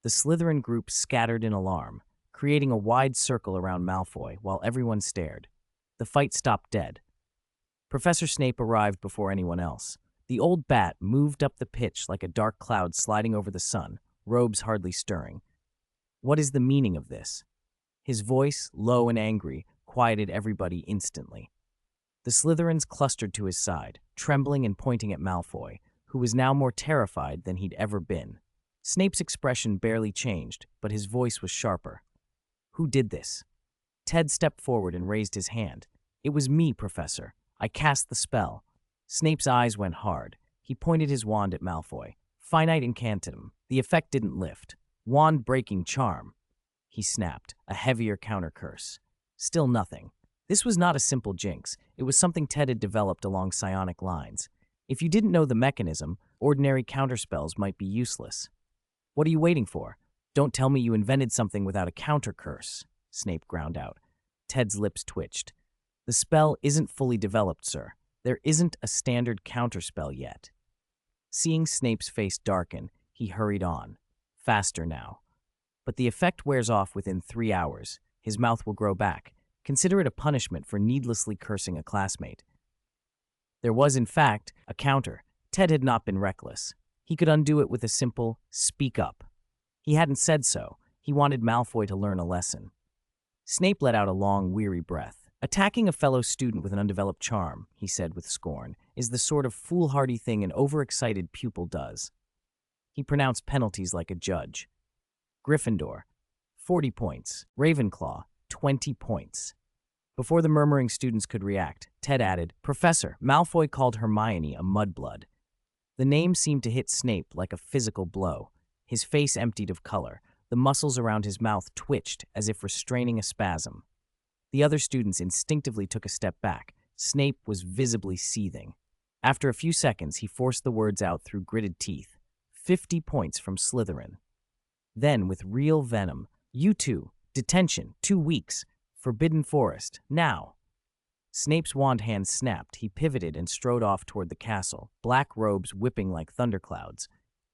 [SPEAKER 1] The Slytherin group scattered in alarm, creating a wide circle around Malfoy while everyone stared. The fight stopped dead. Professor Snape arrived before anyone else. The old bat moved up the pitch like a dark cloud sliding over the sun, robes hardly stirring. What is the meaning of this? His voice, low and angry, quieted everybody instantly. The Slytherins clustered to his side, trembling and pointing at Malfoy, who was now more terrified than he'd ever been. Snape's expression barely changed, but his voice was sharper. Who did this? Ted stepped forward and raised his hand. It was me, Professor. I cast the spell. Snape's eyes went hard. He pointed his wand at Malfoy. Finite incantum. The effect didn't lift. Wand-breaking charm. He snapped, a heavier counter-curse. Still nothing. This was not a simple jinx. It was something Ted had developed along psionic lines. If you didn't know the mechanism, ordinary counterspells might be useless. What are you waiting for? Don't tell me you invented something without a counter-curse, Snape ground out. Ted's lips twitched. The spell isn't fully developed, sir. There isn't a standard counterspell yet. Seeing Snape's face darken, he hurried on. Faster now. But the effect wears off within 3 hours. His mouth will grow back. Consider it a punishment for needlessly cursing a classmate. There was, in fact, a counter. Ted had not been reckless. He could undo it with a simple, speak up. He hadn't said so. He wanted Malfoy to learn a lesson. Snape let out a long, weary breath. Attacking a fellow student with an undeveloped charm, he said with scorn, is the sort of foolhardy thing an overexcited pupil does. He pronounced penalties like a judge. Gryffindor, 40 points. Ravenclaw, 20 points. Before the murmuring students could react, Ted added, Professor, Malfoy called Hermione a mudblood. The name seemed to hit Snape like a physical blow. His face emptied of color. The muscles around his mouth twitched as if restraining a spasm. The other students instinctively took a step back. Snape was visibly seething. After a few seconds, he forced the words out through gritted teeth. 50 points from Slytherin. Then, with real venom, you two, detention, 2 weeks, Forbidden Forest, now. Snape's wand hand snapped. He pivoted and strode off toward the castle, black robes whipping like thunderclouds.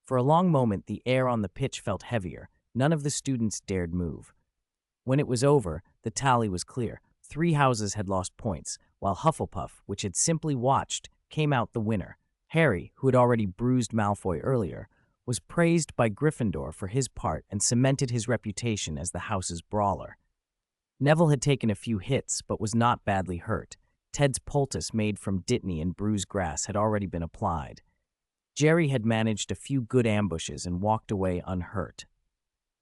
[SPEAKER 1] For a long moment, the air on the pitch felt heavier. None of the students dared move. When it was over, the tally was clear. 3 houses had lost points, while Hufflepuff, which had simply watched, came out the winner. Harry, who had already bruised Malfoy earlier, was praised by Gryffindor for his part and cemented his reputation as the house's brawler. Neville had taken a few hits, but was not badly hurt. Ted's poultice made from Dittany and bruised grass had already been applied. Jerry had managed a few good ambushes and walked away unhurt.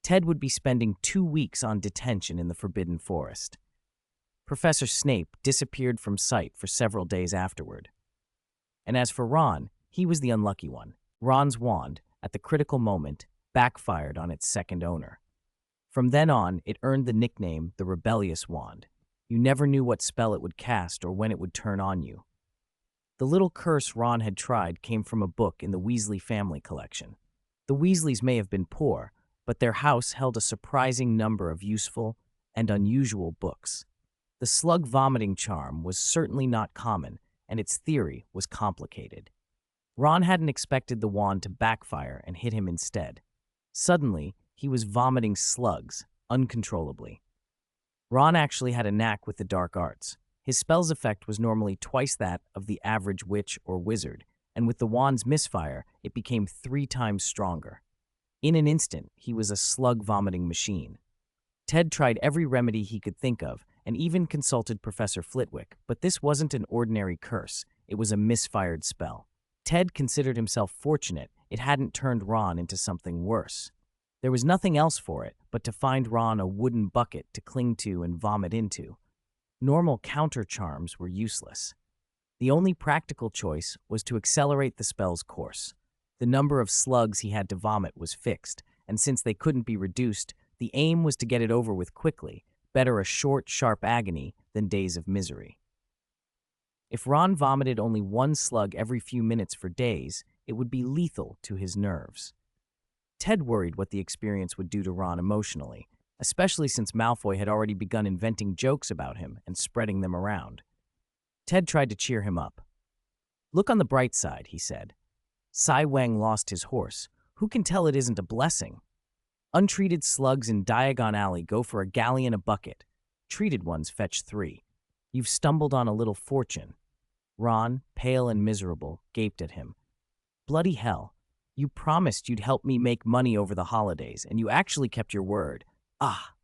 [SPEAKER 1] Ted would be spending 2 weeks on detention in the Forbidden Forest. Professor Snape disappeared from sight for several days afterward. And as for Ron, he was the unlucky one. Ron's wand, at the critical moment, backfired on its second owner. From then on, it earned the nickname the Rebellious Wand. You never knew what spell it would cast or when it would turn on you. The little curse Ron had tried came from a book in the Weasley family collection. The Weasleys may have been poor, but their house held a surprising number of useful and unusual books. The slug vomiting charm was certainly not common, and its theory was complicated. Ron hadn't expected the wand to backfire and hit him instead. Suddenly, he was vomiting slugs, uncontrollably. Ron actually had a knack with the dark arts. His spell's effect was normally twice that of the average witch or wizard, and with the wand's misfire, it became 3 times stronger. In an instant, he was a slug-vomiting machine. Ted tried every remedy he could think of, and even consulted Professor Flitwick, but this wasn't an ordinary curse. It was a misfired spell. Ted considered himself fortunate it hadn't turned Ron into something worse. There was nothing else for it but to find Ron a wooden bucket to cling to and vomit into. Normal counter charms were useless. The only practical choice was to accelerate the spell's course. The number of slugs he had to vomit was fixed, and since they couldn't be reduced, the aim was to get it over with quickly. Better a short, sharp agony than days of misery. If Ron vomited only one slug every few minutes for days, it would be lethal to his nerves. Ted worried what the experience would do to Ron emotionally, especially since Malfoy had already begun inventing jokes about him and spreading them around. Ted tried to cheer him up. "Look on the bright side," he said. "Sai Wang lost his horse. Who can tell it isn't a blessing? Untreated slugs in Diagon Alley go for a galleon a bucket. Treated ones fetch 3. You've stumbled on a little fortune." Ron, pale and miserable, gaped at him. "Bloody hell. You promised you'd help me make money over the holidays, and you actually kept your word. Ah!"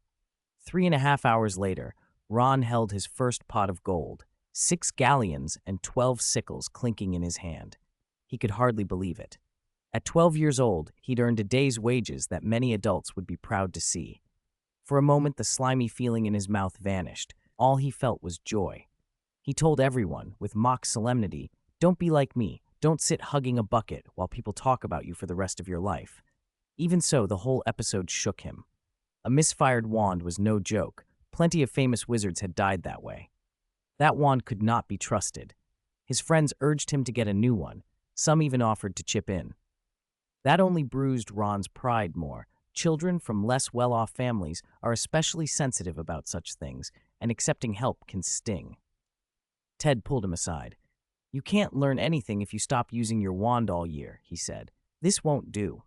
[SPEAKER 1] 3.5 hours later, Ron held his first pot of gold, 6 galleons and 12 sickles clinking in his hand. He could hardly believe it. At 12 years old, he'd earned a day's wages that many adults would be proud to see. For a moment, the slimy feeling in his mouth vanished. All he felt was joy. He told everyone, with mock solemnity, "Don't be like me. Don't sit hugging a bucket while people talk about you for the rest of your life." Even so, the whole episode shook him. A misfired wand was no joke. Plenty of famous wizards had died that way. That wand could not be trusted. His friends urged him to get a new one. Some even offered to chip in. That only bruised Ron's pride more. Children from less well-off families are especially sensitive about such things, and accepting help can sting. Ted pulled him aside. "You can't learn anything if you stop using your wand all year," he said. "This won't do."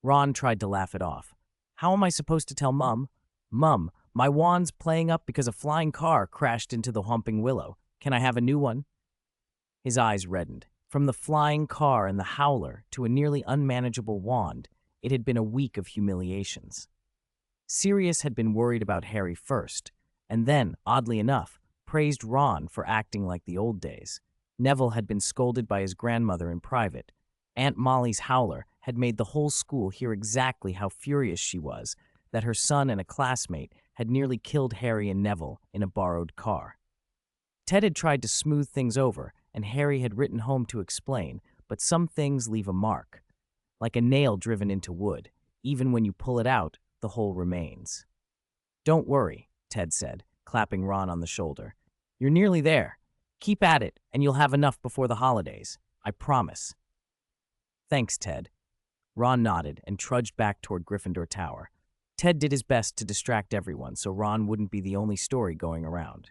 [SPEAKER 1] Ron tried to laugh it off. "How am I supposed to tell Mum? Mum, my wand's playing up because a flying car crashed into the Whomping Willow. Can I have a new one?" His eyes reddened. From the flying car and the howler to a nearly unmanageable wand, it had been a week of humiliations. Sirius had been worried about Harry first, and then, oddly enough, praised Ron for acting like the old days. Neville had been scolded by his grandmother in private. Aunt Molly's howler had made the whole school hear exactly how furious she was that her son and a classmate had nearly killed Harry and Neville in a borrowed car. Ted had tried to smooth things over, and Harry had written home to explain, but some things leave a mark. Like a nail driven into wood. Even when you pull it out, the hole remains. "Don't worry," Ted said, clapping Ron on the shoulder. "You're nearly there. Keep at it, and you'll have enough before the holidays. I promise." "Thanks, Ted." Ron nodded and trudged back toward Gryffindor Tower. Ted did his best to distract everyone so Ron wouldn't be the only story going around.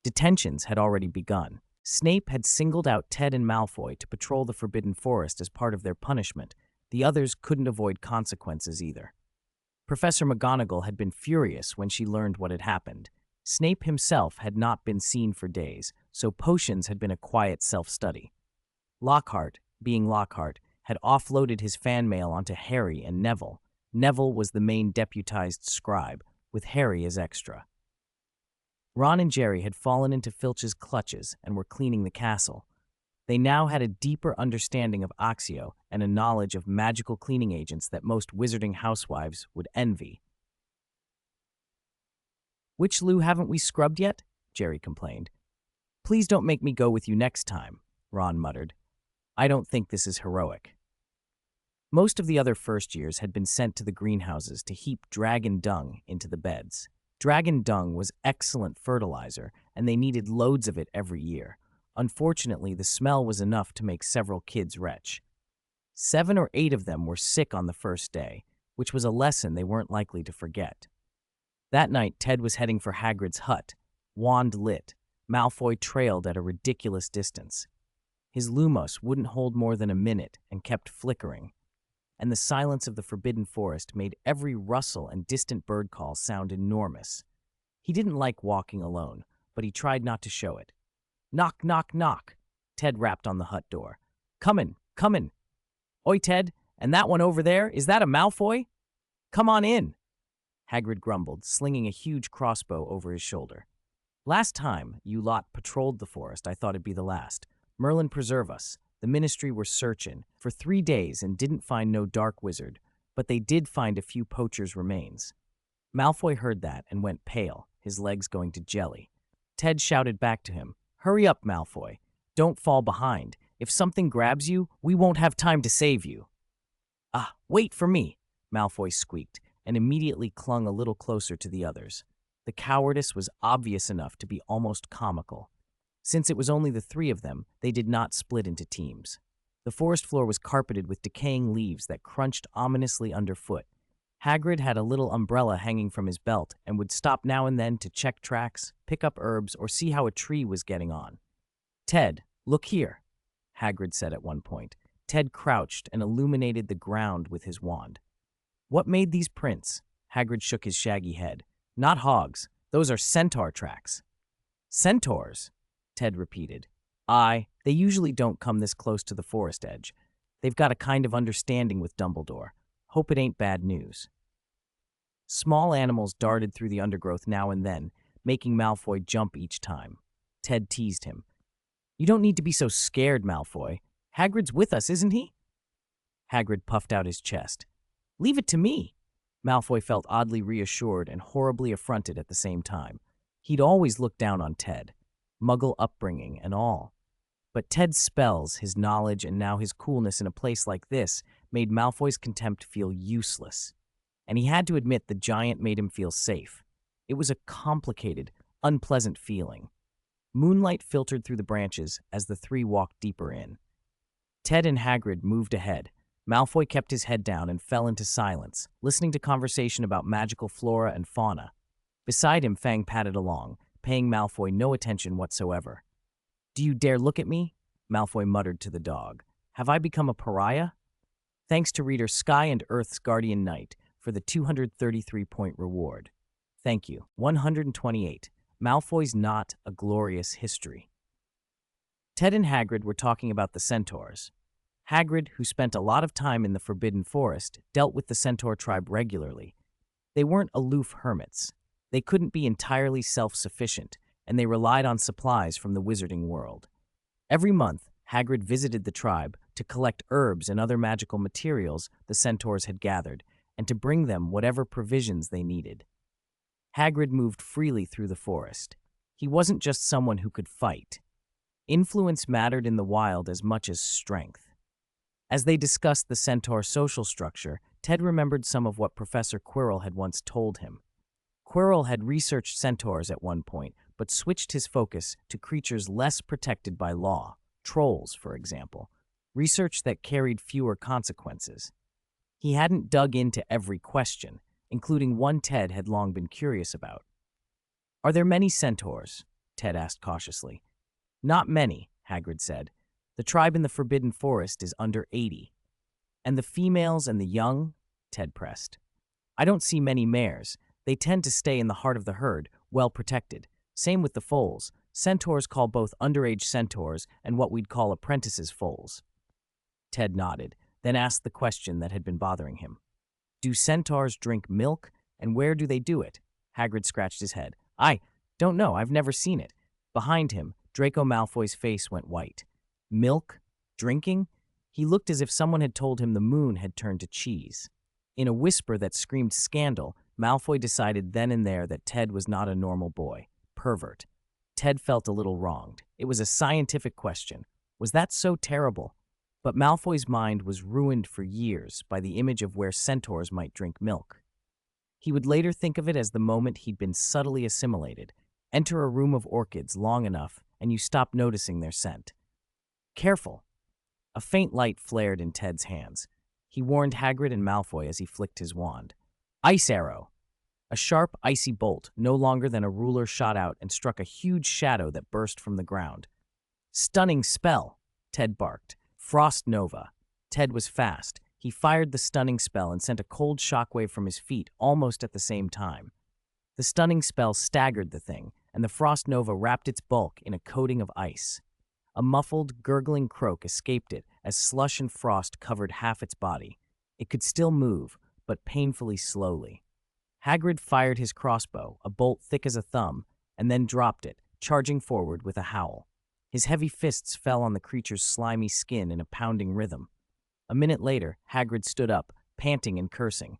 [SPEAKER 1] Detentions had already begun. Snape had singled out Ted and Malfoy to patrol the Forbidden Forest as part of their punishment. The others couldn't avoid consequences either. Professor McGonagall had been furious when she learned what had happened. Snape himself had not been seen for days, so potions had been a quiet self-study. Lockhart, being Lockhart, had offloaded his fan mail onto Harry and Neville. Neville was the main deputized scribe, with Harry as extra. Ron and Jerry had fallen into Filch's clutches and were cleaning the castle. They now had a deeper understanding of Accio and a knowledge of magical cleaning agents that most wizarding housewives would envy. "Which loo haven't we scrubbed yet?" Jerry complained. "Please don't make me go with you next time," Ron muttered. "I don't think this is heroic." Most of the other first years had been sent to the greenhouses to heap dragon dung into the beds. Dragon dung was excellent fertilizer, and they needed loads of it every year. Unfortunately, the smell was enough to make several kids retch. 7 or 8 of them were sick on the first day, which was a lesson they weren't likely to forget. That night, Ted was heading for Hagrid's hut. Wand lit, Malfoy trailed at a ridiculous distance. His lumos wouldn't hold more than a minute and kept flickering, and the silence of the Forbidden Forest made every rustle and distant bird call sound enormous. He didn't like walking alone, but he tried not to show it. "Knock, knock, knock." Ted rapped on the hut door. "Comin', comin'." "Oi, Ted, and that one over there, is that a Malfoy? Come on in." Hagrid grumbled, slinging a huge crossbow over his shoulder. "Last time you lot patrolled the forest, I thought it'd be the last. Merlin preserve us. The Ministry were searchin' for 3 days and didn't find no dark wizard, but they did find a few poachers' remains." Malfoy heard that and went pale, his legs going to jelly. Ted shouted back to him, "Hurry up, Malfoy. Don't fall behind. If something grabs you, we won't have time to save you." "Ah, wait for me," Malfoy squeaked, and immediately clung a little closer to the others. The cowardice was obvious enough to be almost comical. Since it was only the three of them, they did not split into teams. The forest floor was carpeted with decaying leaves that crunched ominously underfoot. Hagrid had a little umbrella hanging from his belt and would stop now and then to check tracks, pick up herbs, or see how a tree was getting on. "Ted, look here," Hagrid said at one point. Ted crouched and illuminated the ground with his wand. "What made these prints?" Hagrid shook his shaggy head. "Not hogs. Those are centaur tracks." "Centaurs?" Ted repeated. They usually don't come this close to the forest edge. They've got a kind of understanding with Dumbledore. Hope it ain't bad news." Small animals darted through the undergrowth now and then, making Malfoy jump each time. Ted teased him. "You don't need to be so scared, Malfoy. Hagrid's with us, isn't he?" Hagrid puffed out his chest. "Leave it to me." Malfoy felt oddly reassured and horribly affronted at the same time. He'd always looked down on Ted, Muggle upbringing and all. But Ted's spells, his knowledge, and now his coolness in a place like this made Malfoy's contempt feel useless. And he had to admit the giant made him feel safe. It was a complicated, unpleasant feeling. Moonlight filtered through the branches as the three walked deeper in. Ted and Hagrid moved ahead. Malfoy kept his head down and fell into silence, listening to conversation about magical flora and fauna. Beside him, Fang padded along, paying Malfoy no attention whatsoever. "Do you dare look at me?" Malfoy muttered to the dog. "Have I become a pariah?" Thanks to reader Sky and Earth's Guardian Knight for the 233-point reward. Thank you. 128. Malfoy's Not a Glorious History. Ted and Hagrid were talking about the centaurs. Hagrid, who spent a lot of time in the Forbidden Forest, dealt with the centaur tribe regularly. They weren't aloof hermits. They couldn't be entirely self-sufficient, and they relied on supplies from the wizarding world. Every month, Hagrid visited the tribe to collect herbs and other magical materials the centaurs had gathered, and to bring them whatever provisions they needed. Hagrid moved freely through the forest. He wasn't just someone who could fight. Influence mattered in the wild as much as strength. As they discussed the centaur social structure, Ted remembered some of what Professor Quirrell had once told him. Quirrell had researched centaurs at one point, but switched his focus to creatures less protected by law, trolls, for example, research that carried fewer consequences. He hadn't dug into every question, including one Ted had long been curious about. "Are there many centaurs?" Ted asked cautiously. "Not many," Hagrid said. "The tribe in the Forbidden Forest is under 80. "And the females and the young?" Ted pressed. "I don't see many mares. They tend to stay in the heart of the herd, well protected. Same with the foals. Centaurs call both underage centaurs and what we'd call apprentices foals." Ted nodded, then asked the question that had been bothering him. "Do centaurs drink milk, and where do they do it?" Hagrid scratched his head. "I don't know. I've never seen it." Behind him, Draco Malfoy's face went white. Milk? Drinking? He looked as if someone had told him the moon had turned to cheese. In a whisper that screamed scandal, Malfoy decided then and there that Ted was not a normal boy. Pervert. Ted felt a little wronged. It was a scientific question. Was that so terrible? But Malfoy's mind was ruined for years by the image of where centaurs might drink milk. He would later think of it as the moment he'd been subtly assimilated. Enter a room of orchids long enough, and you stop noticing their scent. "Careful!" A faint light flared in Ted's hands. He warned Hagrid and Malfoy as he flicked his wand. "Ice arrow!" A sharp, icy bolt, no longer than a ruler, shot out and struck a huge shadow that burst from the ground. "Stunning spell!" Ted barked. "Frost Nova." Ted was fast. He fired the stunning spell and sent a cold shockwave from his feet almost at the same time. The stunning spell staggered the thing, and the Frost Nova wrapped its bulk in a coating of ice. A muffled, gurgling croak escaped it as slush and frost covered half its body. It could still move, but painfully slowly. Hagrid fired his crossbow, a bolt thick as a thumb, and then dropped it, charging forward with a howl. His heavy fists fell on the creature's slimy skin in a pounding rhythm. A minute later, Hagrid stood up, panting and cursing.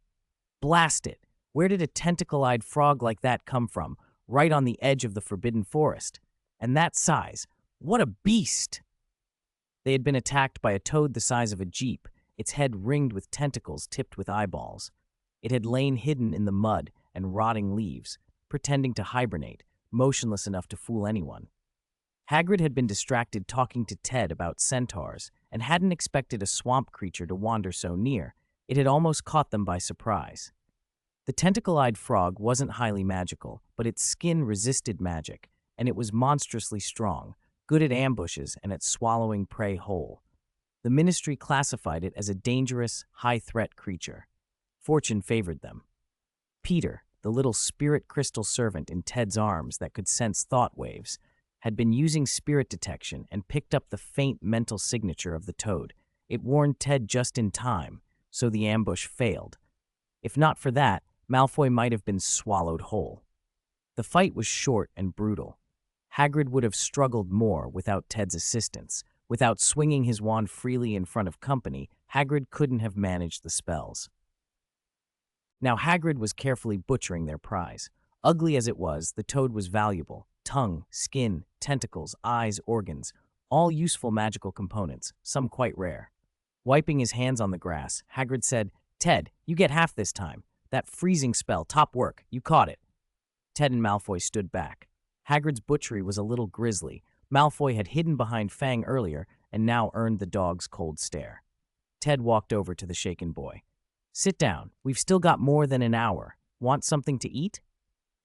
[SPEAKER 1] "Blast it! Where did a tentacle-eyed frog like that come from? Right on the edge of the Forbidden Forest. And that size! What a beast!" They had been attacked by a toad the size of a jeep, its head ringed with tentacles tipped with eyeballs. It had lain hidden in the mud and rotting leaves, pretending to hibernate, motionless enough to fool anyone. Hagrid had been distracted talking to Ted about centaurs and hadn't expected a swamp creature to wander so near. It had almost caught them by surprise. The tentacle-eyed frog wasn't highly magical, but its skin resisted magic, and it was monstrously strong, good at ambushes and at swallowing prey whole. The Ministry classified it as a dangerous, high-threat creature. Fortune favored them. Peter, the little spirit crystal servant in Ted's arms that could sense thought waves, had been using spirit detection and picked up the faint mental signature of the toad. It warned Ted just in time, so the ambush failed. If not for that, Malfoy might have been swallowed whole. The fight was short and brutal. Hagrid would have struggled more without Ted's assistance. Without swinging his wand freely in front of company, Hagrid couldn't have managed the spells. Now Hagrid was carefully butchering their prize. Ugly as it was, the toad was valuable. Tongue, skin, tentacles, eyes, organs, all useful magical components, some quite rare. Wiping his hands on the grass, Hagrid said, "Ted, you get half this time. That freezing spell, top work, you caught it." Ted and Malfoy stood back. Hagrid's butchery was a little grisly. Malfoy had hidden behind Fang earlier and now earned the dog's cold stare. Ted walked over to the shaken boy. "Sit down. We've still got more than an hour. Want something to eat?"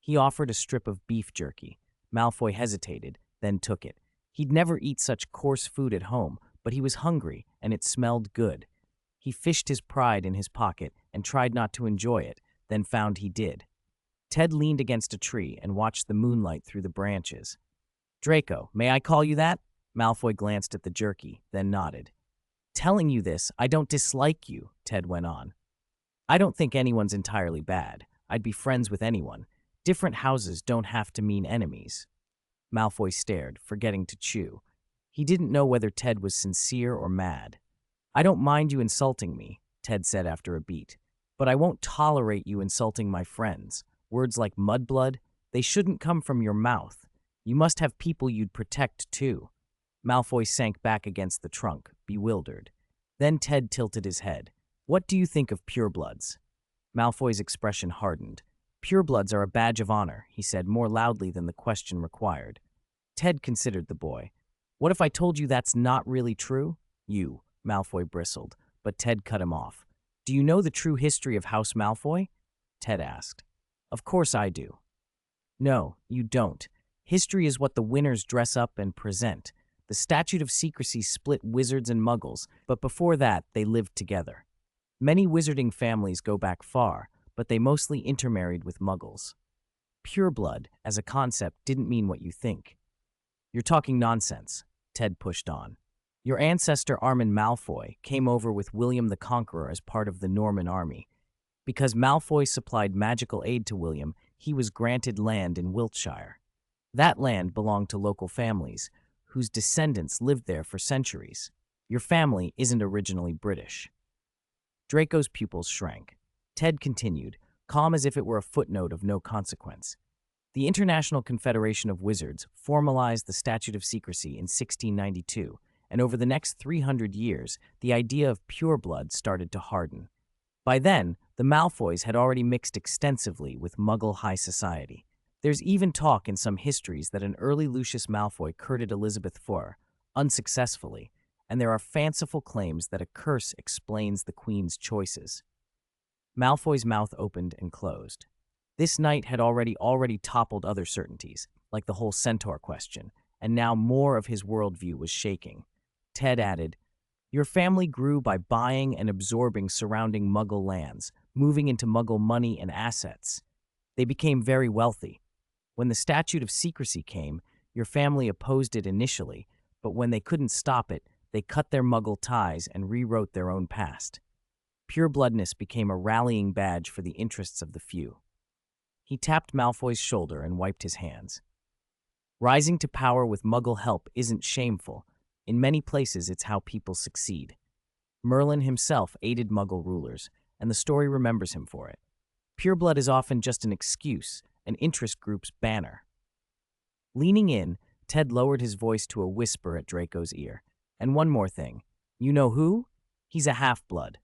[SPEAKER 1] He offered a strip of beef jerky. Malfoy hesitated, then took it. He'd never eat such coarse food at home, but he was hungry, and it smelled good. He fished his pride in his pocket and tried not to enjoy it, then found he did. Ted leaned against a tree and watched the moonlight through the branches. "Draco, may I call you that?" Malfoy glanced at the jerky, then nodded. "Telling you this, I don't dislike you," Ted went on. "I don't think anyone's entirely bad. I'd be friends with anyone. Different houses don't have to mean enemies." Malfoy stared, forgetting to chew. He didn't know whether Ted was sincere or mad. "I don't mind you insulting me," Ted said after a beat, "but I won't tolerate you insulting my friends. Words like mudblood, they shouldn't come from your mouth. You must have people you'd protect, too." Malfoy sank back against the trunk, bewildered. Then Ted tilted his head. "What do you think of purebloods?" Malfoy's expression hardened. "Purebloods are a badge of honor," he said more loudly than the question required. Ted considered the boy. "What if I told you that's not really true?" "You," Malfoy bristled, but Ted cut him off. "Do you know the true history of House Malfoy?" Ted asked. "Of course I do." "No, you don't. History is what the winners dress up and present. The statute of secrecy split wizards and muggles, but before that, they lived together. Many wizarding families go back far, but they mostly intermarried with muggles. Pureblood, as a concept, didn't mean what you think." "You're talking nonsense," Ted pushed on. "Your ancestor Armin Malfoy came over with William the Conqueror as part of the Norman army. Because Malfoy supplied magical aid to William, he was granted land in Wiltshire. That land belonged to local families, whose descendants lived there for centuries. Your family isn't originally British." Draco's pupils shrank. Ted continued, calm as if it were a footnote of no consequence. "The International Confederation of Wizards formalized the Statute of Secrecy in 1692, and over the next 300 years, the idea of pureblood started to harden. By then, the Malfoys had already mixed extensively with Muggle high society. There's even talk in some histories that an early Lucius Malfoy courted Elizabeth Furr, unsuccessfully, and there are fanciful claims that a curse explains the Queen's choices." Malfoy's mouth opened and closed. This night had already toppled other certainties, like the whole centaur question, and now more of his worldview was shaking. Ted added, "Your family grew by buying and absorbing surrounding Muggle lands, moving into Muggle money and assets. They became very wealthy. When the Statute of Secrecy came, your family opposed it initially, but when they couldn't stop it, they cut their Muggle ties and rewrote their own past. Purebloodness became a rallying badge for the interests of the few." He tapped Malfoy's shoulder and wiped his hands. "Rising to power with Muggle help isn't shameful. In many places, it's how people succeed. Merlin himself aided Muggle rulers, and the story remembers him for it. Pureblood is often just an excuse, an interest group's banner." Leaning in, Ted lowered his voice to a whisper at Draco's ear. "And one more thing. You know who? He's a half-blood."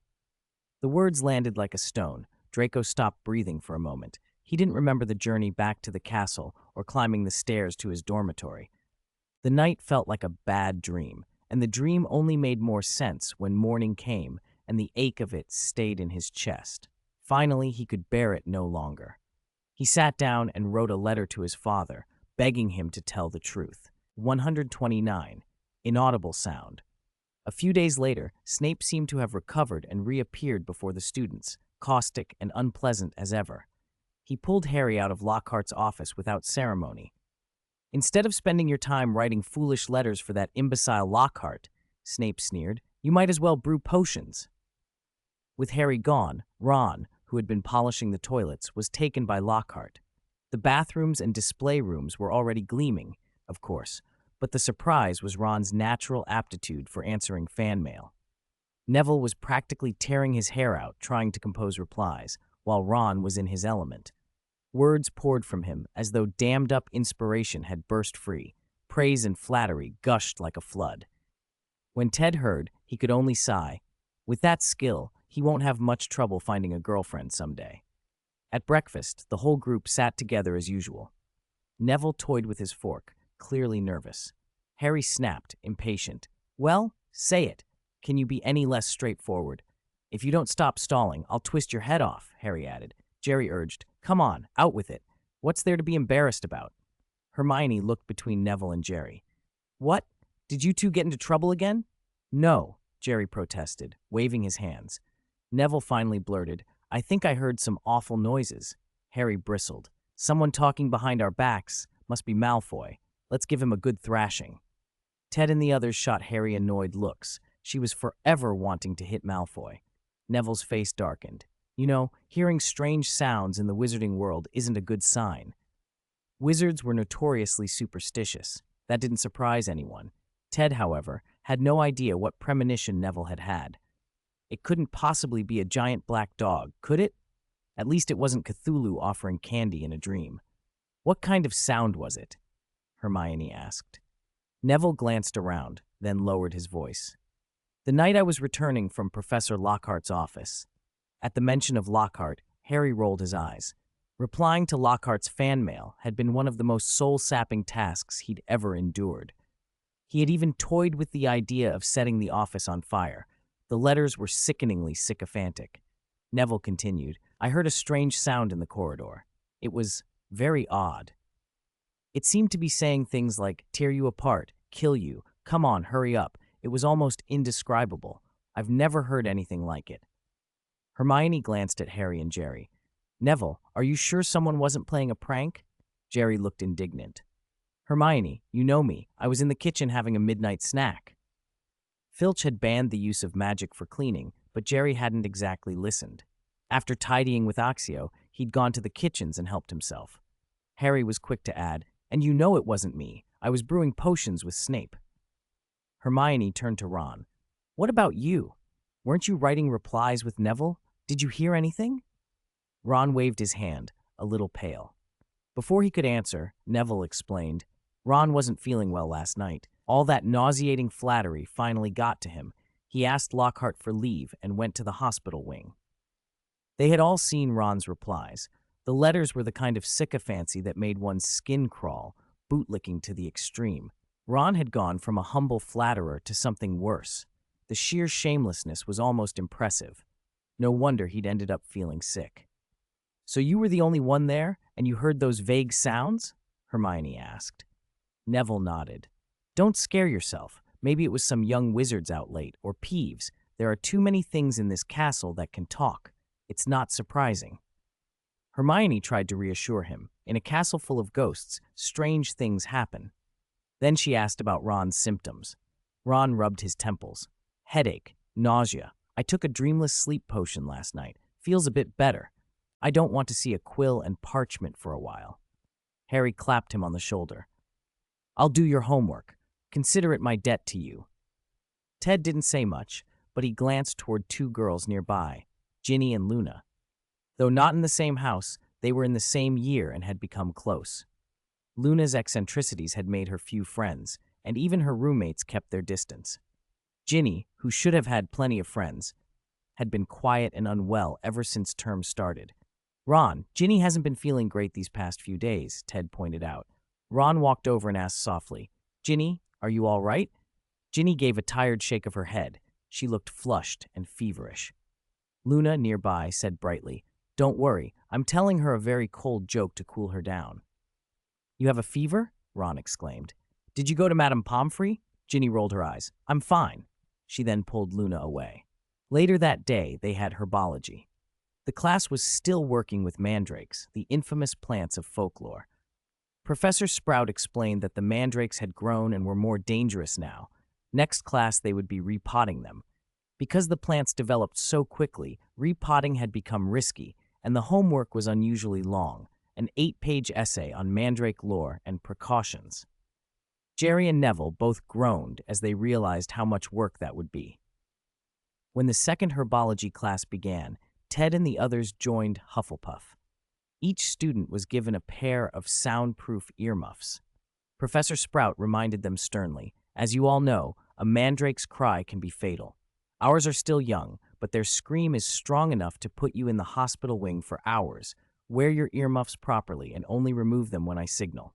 [SPEAKER 1] The words landed like a stone. Draco stopped breathing for a moment. He didn't remember the journey back to the castle or climbing the stairs to his dormitory. The night felt like a bad dream, and the dream only made more sense when morning came and the ache of it stayed in his chest. Finally, he could bear it no longer. He sat down and wrote a letter to his father, begging him to tell the truth. 129. Inaudible sound. A few days later, Snape seemed to have recovered and reappeared before the students, caustic and unpleasant as ever. He pulled Harry out of Lockhart's office without ceremony. "Instead of spending your time writing foolish letters for that imbecile Lockhart," Snape sneered, "you might as well brew potions." With Harry gone, Ron, who had been polishing the toilets, was taken by Lockhart. The bathrooms and display rooms were already gleaming, of course, but the surprise was Ron's natural aptitude for answering fan mail. Neville was practically tearing his hair out trying to compose replies, while Ron was in his element. Words poured from him as though dammed-up inspiration had burst free. Praise and flattery gushed like a flood. When Ted heard, he could only sigh. With that skill, he won't have much trouble finding a girlfriend someday. At breakfast, the whole group sat together as usual. Neville toyed with his fork, clearly nervous. Harry snapped, impatient. "Well, say it. Can you be any less straightforward? If you don't stop stalling, I'll twist your head off," Harry added. Jerry urged, "Come on, out with it. What's there to be embarrassed about?" Hermione looked between Neville and Jerry. "What? Did you two get into trouble again?" "No," Jerry protested, waving his hands. Neville finally blurted, "I think I heard some awful noises." Harry bristled. "Someone talking behind our backs. Must be Malfoy. Let's give him a good thrashing." Ted and the others shot Harry annoyed looks. She was forever wanting to hit Malfoy. Neville's face darkened. You know, hearing strange sounds in the wizarding world isn't a good sign. Wizards were notoriously superstitious. That didn't surprise anyone. Ted, however, had no idea what premonition Neville had had. It couldn't possibly be a giant black dog, could it? At least it wasn't Cthulhu offering candy in a dream. "What kind of sound was it?" Hermione asked. Neville glanced around, then lowered his voice. "The night I was returning from Professor Lockhart's office." At the mention of Lockhart, Harry rolled his eyes. Replying to Lockhart's fan mail had been one of the most soul-sapping tasks he'd ever endured. He had even toyed with the idea of setting the office on fire. The letters were sickeningly sycophantic. Neville continued, "I heard a strange sound in the corridor. It was very odd. It seemed to be saying things like, 'Tear you apart, kill you, come on, hurry up.' It was almost indescribable. I've never heard anything like it." Hermione glanced at Harry and Jerry. "Neville, are you sure someone wasn't playing a prank?" Jerry looked indignant. "Hermione, you know me. I was in the kitchen having a midnight snack." Filch had banned the use of magic for cleaning, but Jerry hadn't exactly listened. After tidying with Accio, he'd gone to the kitchens and helped himself. Harry was quick to add, "And you know it wasn't me. I was brewing potions with Snape." Hermione turned to Ron. "What about you? Weren't you writing replies with Neville? Did you hear anything?" Ron waved his hand, a little pale. Before he could answer, Neville explained, "Ron wasn't feeling well last night. All that nauseating flattery finally got to him. He asked Lockhart for leave and went to the hospital wing." They had all seen Ron's replies. The letters were the kind of sycophancy that made one's skin crawl, bootlicking to the extreme. Ron had gone from a humble flatterer to something worse. The sheer shamelessness was almost impressive. No wonder he'd ended up feeling sick. "So you were the only one there, and you heard those vague sounds?" Hermione asked. Neville nodded. "Don't scare yourself. Maybe it was some young wizards out late, or Peeves. There are too many things in this castle that can talk. It's not surprising." Hermione tried to reassure him. In a castle full of ghosts, strange things happen. Then she asked about Ron's symptoms. Ron rubbed his temples. "Headache, nausea. I took a dreamless sleep potion last night. Feels a bit better. I don't want to see a quill and parchment for a while." Harry clapped him on the shoulder. "I'll do your homework. Consider it my debt to you." Ted didn't say much, but he glanced toward two girls nearby, Ginny and Luna. Though not in the same house, they were in the same year and had become close. Luna's eccentricities had made her few friends, and even her roommates kept their distance. Ginny, who should have had plenty of friends, had been quiet and unwell ever since term started. "Ron, Ginny hasn't been feeling great these past few days," Ted pointed out. Ron walked over and asked softly, Ginny, are you all right? Ginny gave a tired shake of her head. She looked flushed and feverish. Luna, nearby, said brightly, Don't worry, I'm telling her a very cold joke to cool her down. You have a fever? Ron exclaimed. Did you go to Madame Pomfrey? Ginny rolled her eyes. I'm fine. She then pulled Luna away. Later that day, they had herbology. The class was still working with mandrakes, the infamous plants of folklore. Professor Sprout explained that the mandrakes had grown and were more dangerous now. Next class, they would be repotting them. Because the plants developed so quickly, repotting had become risky, and the homework was unusually long, an 8-page essay on mandrake lore and precautions. Jerry and Neville both groaned as they realized how much work that would be. When the second herbology class began, Ted and the others joined Hufflepuff. Each student was given a pair of soundproof earmuffs. Professor Sprout reminded them sternly, As you all know, a mandrake's cry can be fatal. Ours are still young, but their scream is strong enough to put you in the hospital wing for hours. Wear your earmuffs properly and only remove them when I signal.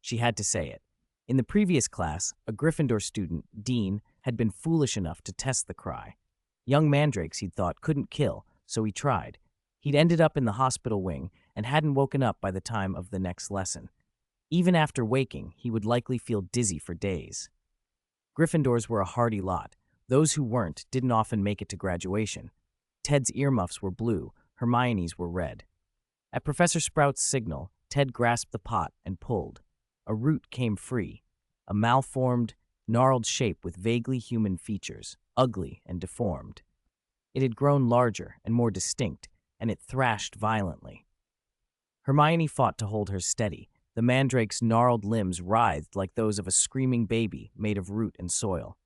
[SPEAKER 1] She had to say it. In the previous class, a Gryffindor student, Dean, had been foolish enough to test the cry. Young mandrakes, he'd thought, couldn't kill, so he tried. He'd ended up in the hospital wing and hadn't woken up by the time of the next lesson. Even after waking, he would likely feel dizzy for days. Gryffindors were a hardy lot. Those who weren't didn't often make it to graduation. Ted's earmuffs were blue, Hermione's were red. At Professor Sprout's signal, Ted grasped the pot and pulled. A root came free, a malformed, gnarled shape with vaguely human features, ugly and deformed. It had grown larger and more distinct, and it thrashed violently. Hermione fought to hold her steady. The mandrake's gnarled limbs writhed like those of a screaming baby made of root and soil.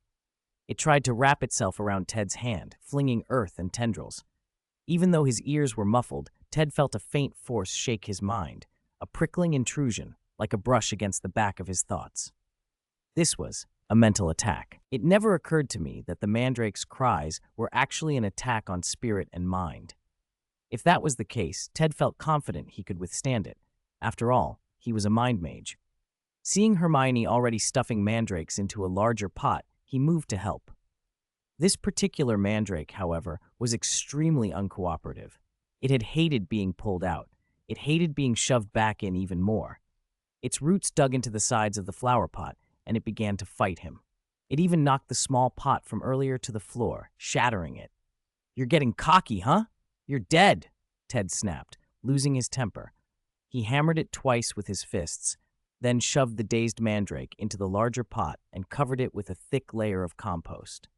[SPEAKER 1] It tried to wrap itself around Ted's hand, flinging earth and tendrils. Even though his ears were muffled, Ted felt a faint force shake his mind, a prickling intrusion, like a brush against the back of his thoughts. This was a mental attack. It never occurred to me that the mandrake's cries were actually an attack on spirit and mind. If that was the case, Ted felt confident he could withstand it. After all, he was a mind mage. Seeing Hermione already stuffing mandrakes into a larger pot, he moved to help. This particular mandrake, however, was extremely uncooperative. It had hated being pulled out. It hated being shoved back in even more. Its roots dug into the sides of the flower pot, and it began to fight him. It even knocked the small pot from earlier to the floor, shattering it. You're getting cocky, huh? You're dead, Ted snapped, losing his temper. He hammered it twice with his fists, then shoved the dazed mandrake into the larger pot and covered it with a thick layer of compost.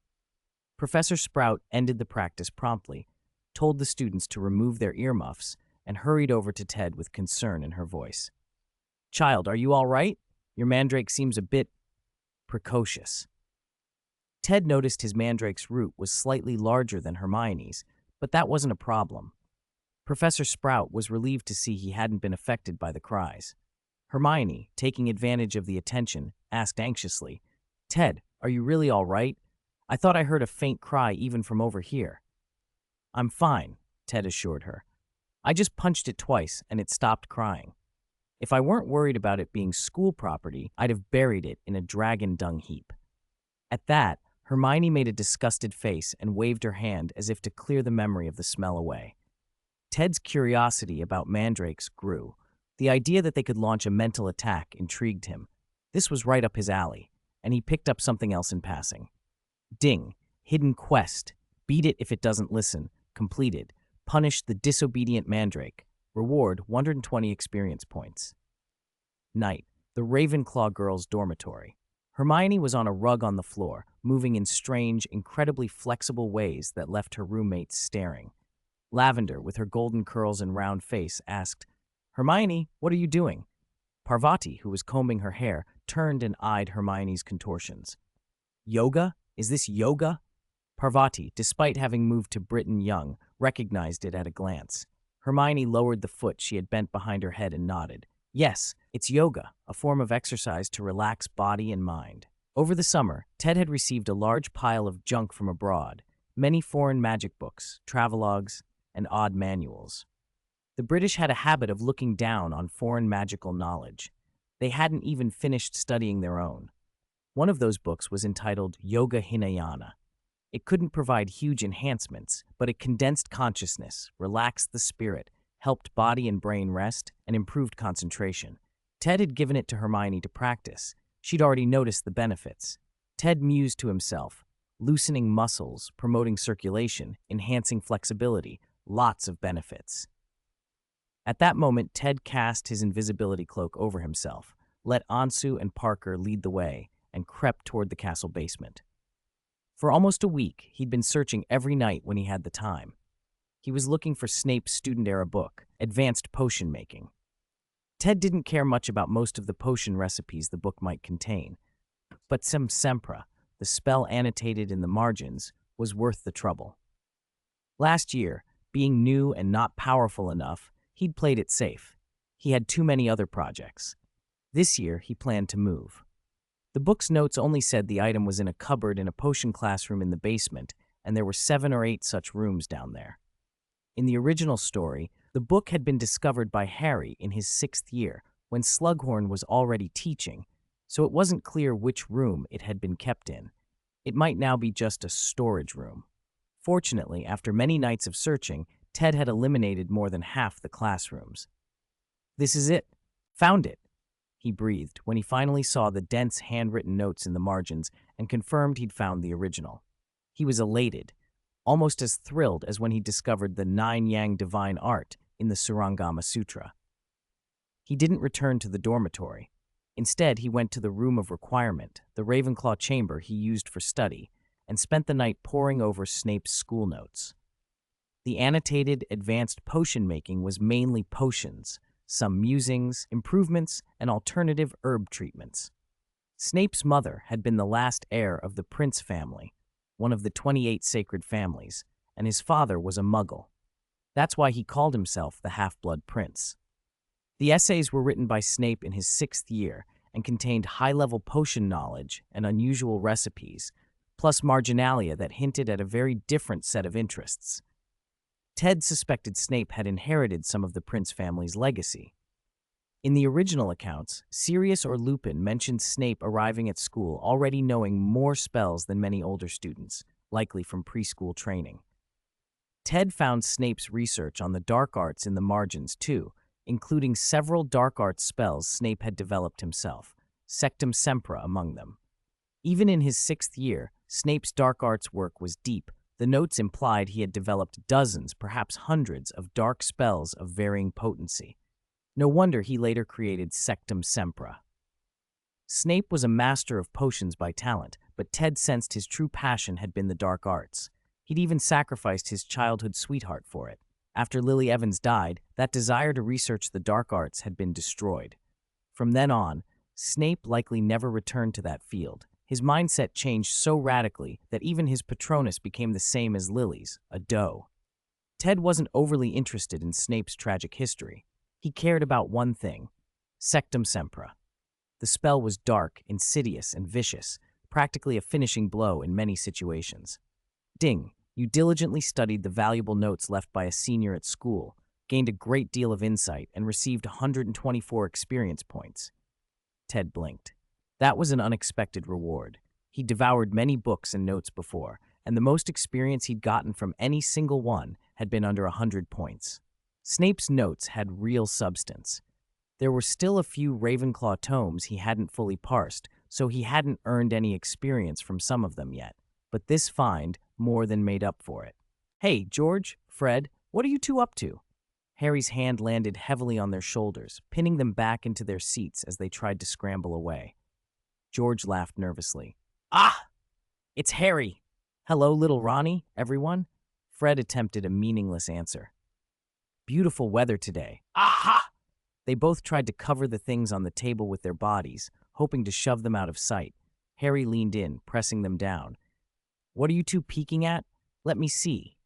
[SPEAKER 1] Professor Sprout ended the practice promptly, told the students to remove their earmuffs, and hurried over to Ted with concern in her voice. Child, are you all right? Your mandrake seems a bit precocious. Ted noticed his mandrake's root was slightly larger than Hermione's, but that wasn't a problem. Professor Sprout was relieved to see he hadn't been affected by the cries. Hermione, taking advantage of the attention, asked anxiously, Ted, are you really all right? I thought I heard a faint cry even from over here. I'm fine, Ted assured her. I just punched it twice and it stopped crying. If I weren't worried about it being school property, I'd have buried it in a dragon dung heap. At that, Hermione made a disgusted face and waved her hand as if to clear the memory of the smell away. Ted's curiosity about mandrakes grew. The idea that they could launch a mental attack intrigued him. This was right up his alley, and he picked up something else in passing. Ding, hidden quest. Beat it if it doesn't listen. Completed. Punish the disobedient mandrake. Reward 120 experience points. Night. The Ravenclaw girls' dormitory. Hermione was on a rug on the floor, moving in strange, incredibly flexible ways that left her roommates staring. Lavender, with her golden curls and round face, asked, Hermione, what are you doing? Parvati, who was combing her hair, turned and eyed Hermione's contortions. Yoga? Is this yoga? Parvati, despite having moved to Britain young, recognized it at a glance. Hermione lowered the foot she had bent behind her head and nodded. Yes, it's yoga, a form of exercise to relax body and mind. Over the summer, Ted had received a large pile of junk from abroad, many foreign magic books, travelogues, and odd manuals. The British had a habit of looking down on foreign magical knowledge. They hadn't even finished studying their own. One of those books was entitled Yoga Hinayana. It couldn't provide huge enhancements, but it condensed consciousness, relaxed the spirit, helped body and brain rest, and improved concentration. Ted had given it to Hermione to practice. She'd already noticed the benefits. Ted mused to himself, loosening muscles, promoting circulation, enhancing flexibility, lots of benefits. At that moment, Ted cast his invisibility cloak over himself, let Ansu and Parker lead the way, and crept toward the castle basement. For almost a week, he'd been searching every night when he had the time. He was looking for Snape's student-era book, Advanced Potion Making. Ted didn't care much about most of the potion recipes the book might contain, but Sempra, the spell annotated in the margins, was worth the trouble. Last year, being new and not powerful enough, he'd played it safe. He had too many other projects. This year, he planned to move. The book's notes only said the item was in a cupboard in a potion classroom in the basement, and there were 7 or 8 such rooms down there. In the original story, the book had been discovered by Harry in his 6th year, when Slughorn was already teaching, so it wasn't clear which room it had been kept in. It might now be just a storage room. Fortunately, after many nights of searching, Ted had eliminated more than half the classrooms. "This is it. Found it," he breathed when he finally saw the dense handwritten notes in the margins and confirmed he'd found the original. He was elated, almost as thrilled as when he discovered the 9-yang divine art in the Surangama Sutra. He didn't return to the dormitory. Instead, he went to the room of requirement, the Ravenclaw chamber he used for study, and spent the night poring over Snape's school notes. The annotated advanced potion making was mainly potions, some musings, improvements, and alternative herb treatments. Snape's mother had been the last heir of the Prince family, one of the 28 sacred families, and his father was a Muggle. That's why he called himself the Half-Blood Prince. The essays were written by Snape in his 6th year and contained high-level potion knowledge and unusual recipes, plus marginalia that hinted at a very different set of interests. Ted suspected Snape had inherited some of the Prince family's legacy. In the original accounts, Sirius or Lupin mentioned Snape arriving at school already knowing more spells than many older students, likely from preschool training. Ted found Snape's research on the dark arts in the margins too, including several dark arts spells Snape had developed himself, Sectum Sempra among them. Even in his 6th year, Snape's dark arts work was deep. The notes implied he had developed dozens, perhaps hundreds, of dark spells of varying potency. No wonder he later created Sectum Sempra. Snape was a master of potions by talent, but Ted sensed his true passion had been the dark arts. He'd even sacrificed his childhood sweetheart for it. After Lily Evans died, that desire to research the dark arts had been destroyed. From then on, Snape likely never returned to that field. His mindset changed so radically that even his Patronus became the same as Lily's, a doe. Ted wasn't overly interested in Snape's tragic history. He cared about one thing, Sectum Sempra. The spell was dark, insidious, and vicious, practically a finishing blow in many situations. Ding, you diligently studied the valuable notes left by a senior at school, gained a great deal of insight, and received 124 experience points. Ted blinked. That was an unexpected reward. He'd devoured many books and notes before, and the most experience he'd gotten from any single one had been under 100 points. Snape's notes had real substance. There were still a few Ravenclaw tomes he hadn't fully parsed, so he hadn't earned any experience from some of them yet, but this find more than made up for it. "Hey, George, Fred, what are you two up to?" Harry's hand landed heavily on their shoulders, pinning them back into their seats as they tried to scramble away. George laughed nervously. "Ah! It's Harry! Hello, little Ronnie, everyone?" Fred attempted a meaningless answer. "Beautiful weather today. Aha!" They both tried to cover the things on the table with their bodies, hoping to shove them out of sight. Harry leaned in, pressing them down. "What are you two peeking at? Let me see."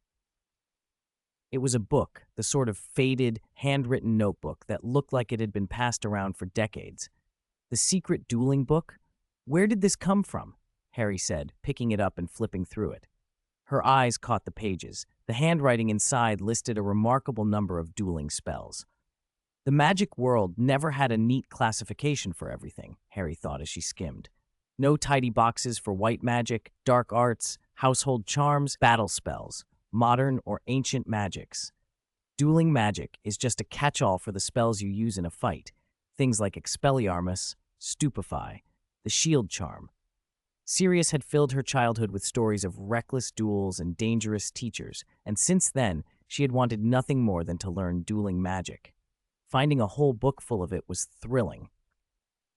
[SPEAKER 1] It was a book, the sort of faded, handwritten notebook that looked like it had been passed around for decades. The secret dueling book? "Where did this come from?" Harry said, picking it up and flipping through it. Her eyes caught the pages. The handwriting inside listed a remarkable number of dueling spells. The magic world never had a neat classification for everything, Harry thought as she skimmed. No tidy boxes for white magic, dark arts, household charms, battle spells, modern or ancient magics. Dueling magic is just a catch-all for the spells you use in a fight, things like Expelliarmus, Stupefy, the shield charm. Sirius had filled her childhood with stories of reckless duels and dangerous teachers, and since then, she had wanted nothing more than to learn dueling magic. Finding a whole book full of it was thrilling.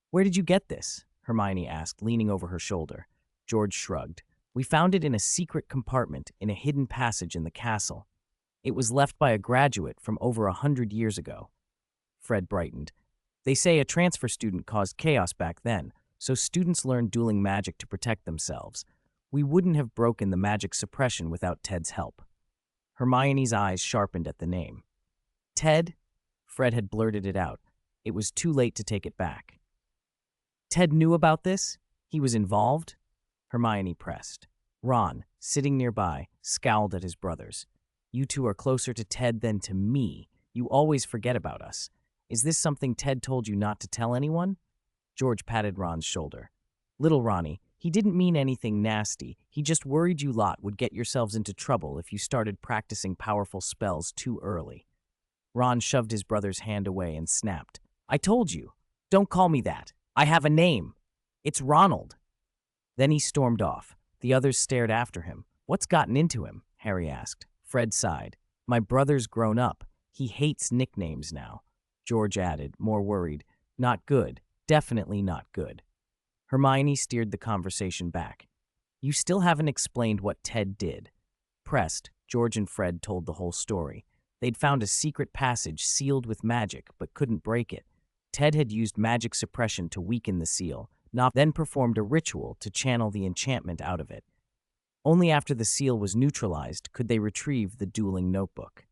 [SPEAKER 1] "Where did you get this?" Hermione asked, leaning over her shoulder. George shrugged. "We found it in a secret compartment in a hidden passage in the castle. It was left by a graduate from over 100 years ago." Fred brightened. "They say a transfer student caused chaos back then, so students learned dueling magic to protect themselves. We wouldn't have broken the magic suppression without Ted's help." Hermione's eyes sharpened at the name. "Ted?" Fred had blurted it out. It was too late to take it back. "Ted knew about this? He was involved?" Hermione pressed. Ron, sitting nearby, scowled at his brothers. "You two are closer to Ted than to me. You always forget about us. Is this something Ted told you not to tell anyone?" George patted Ron's shoulder. "Little Ronnie, he didn't mean anything nasty. He just worried you lot would get yourselves into trouble if you started practicing powerful spells too early." Ron shoved his brother's hand away and snapped. "I told you. Don't call me that. I have a name. It's Ronald." Then he stormed off. The others stared after him. "What's gotten into him?" Harry asked. Fred sighed. "My brother's grown up. He hates nicknames now." George added, more worried. "Not good. Definitely not good." Hermione steered the conversation back. "You still haven't explained what Ted did." Pressed, George and Fred told the whole story. They'd found a secret passage sealed with magic, but couldn't break it. Ted had used magic suppression to weaken the seal, then performed a ritual to channel the enchantment out of it. Only after the seal was neutralized could they retrieve the dueling notebook.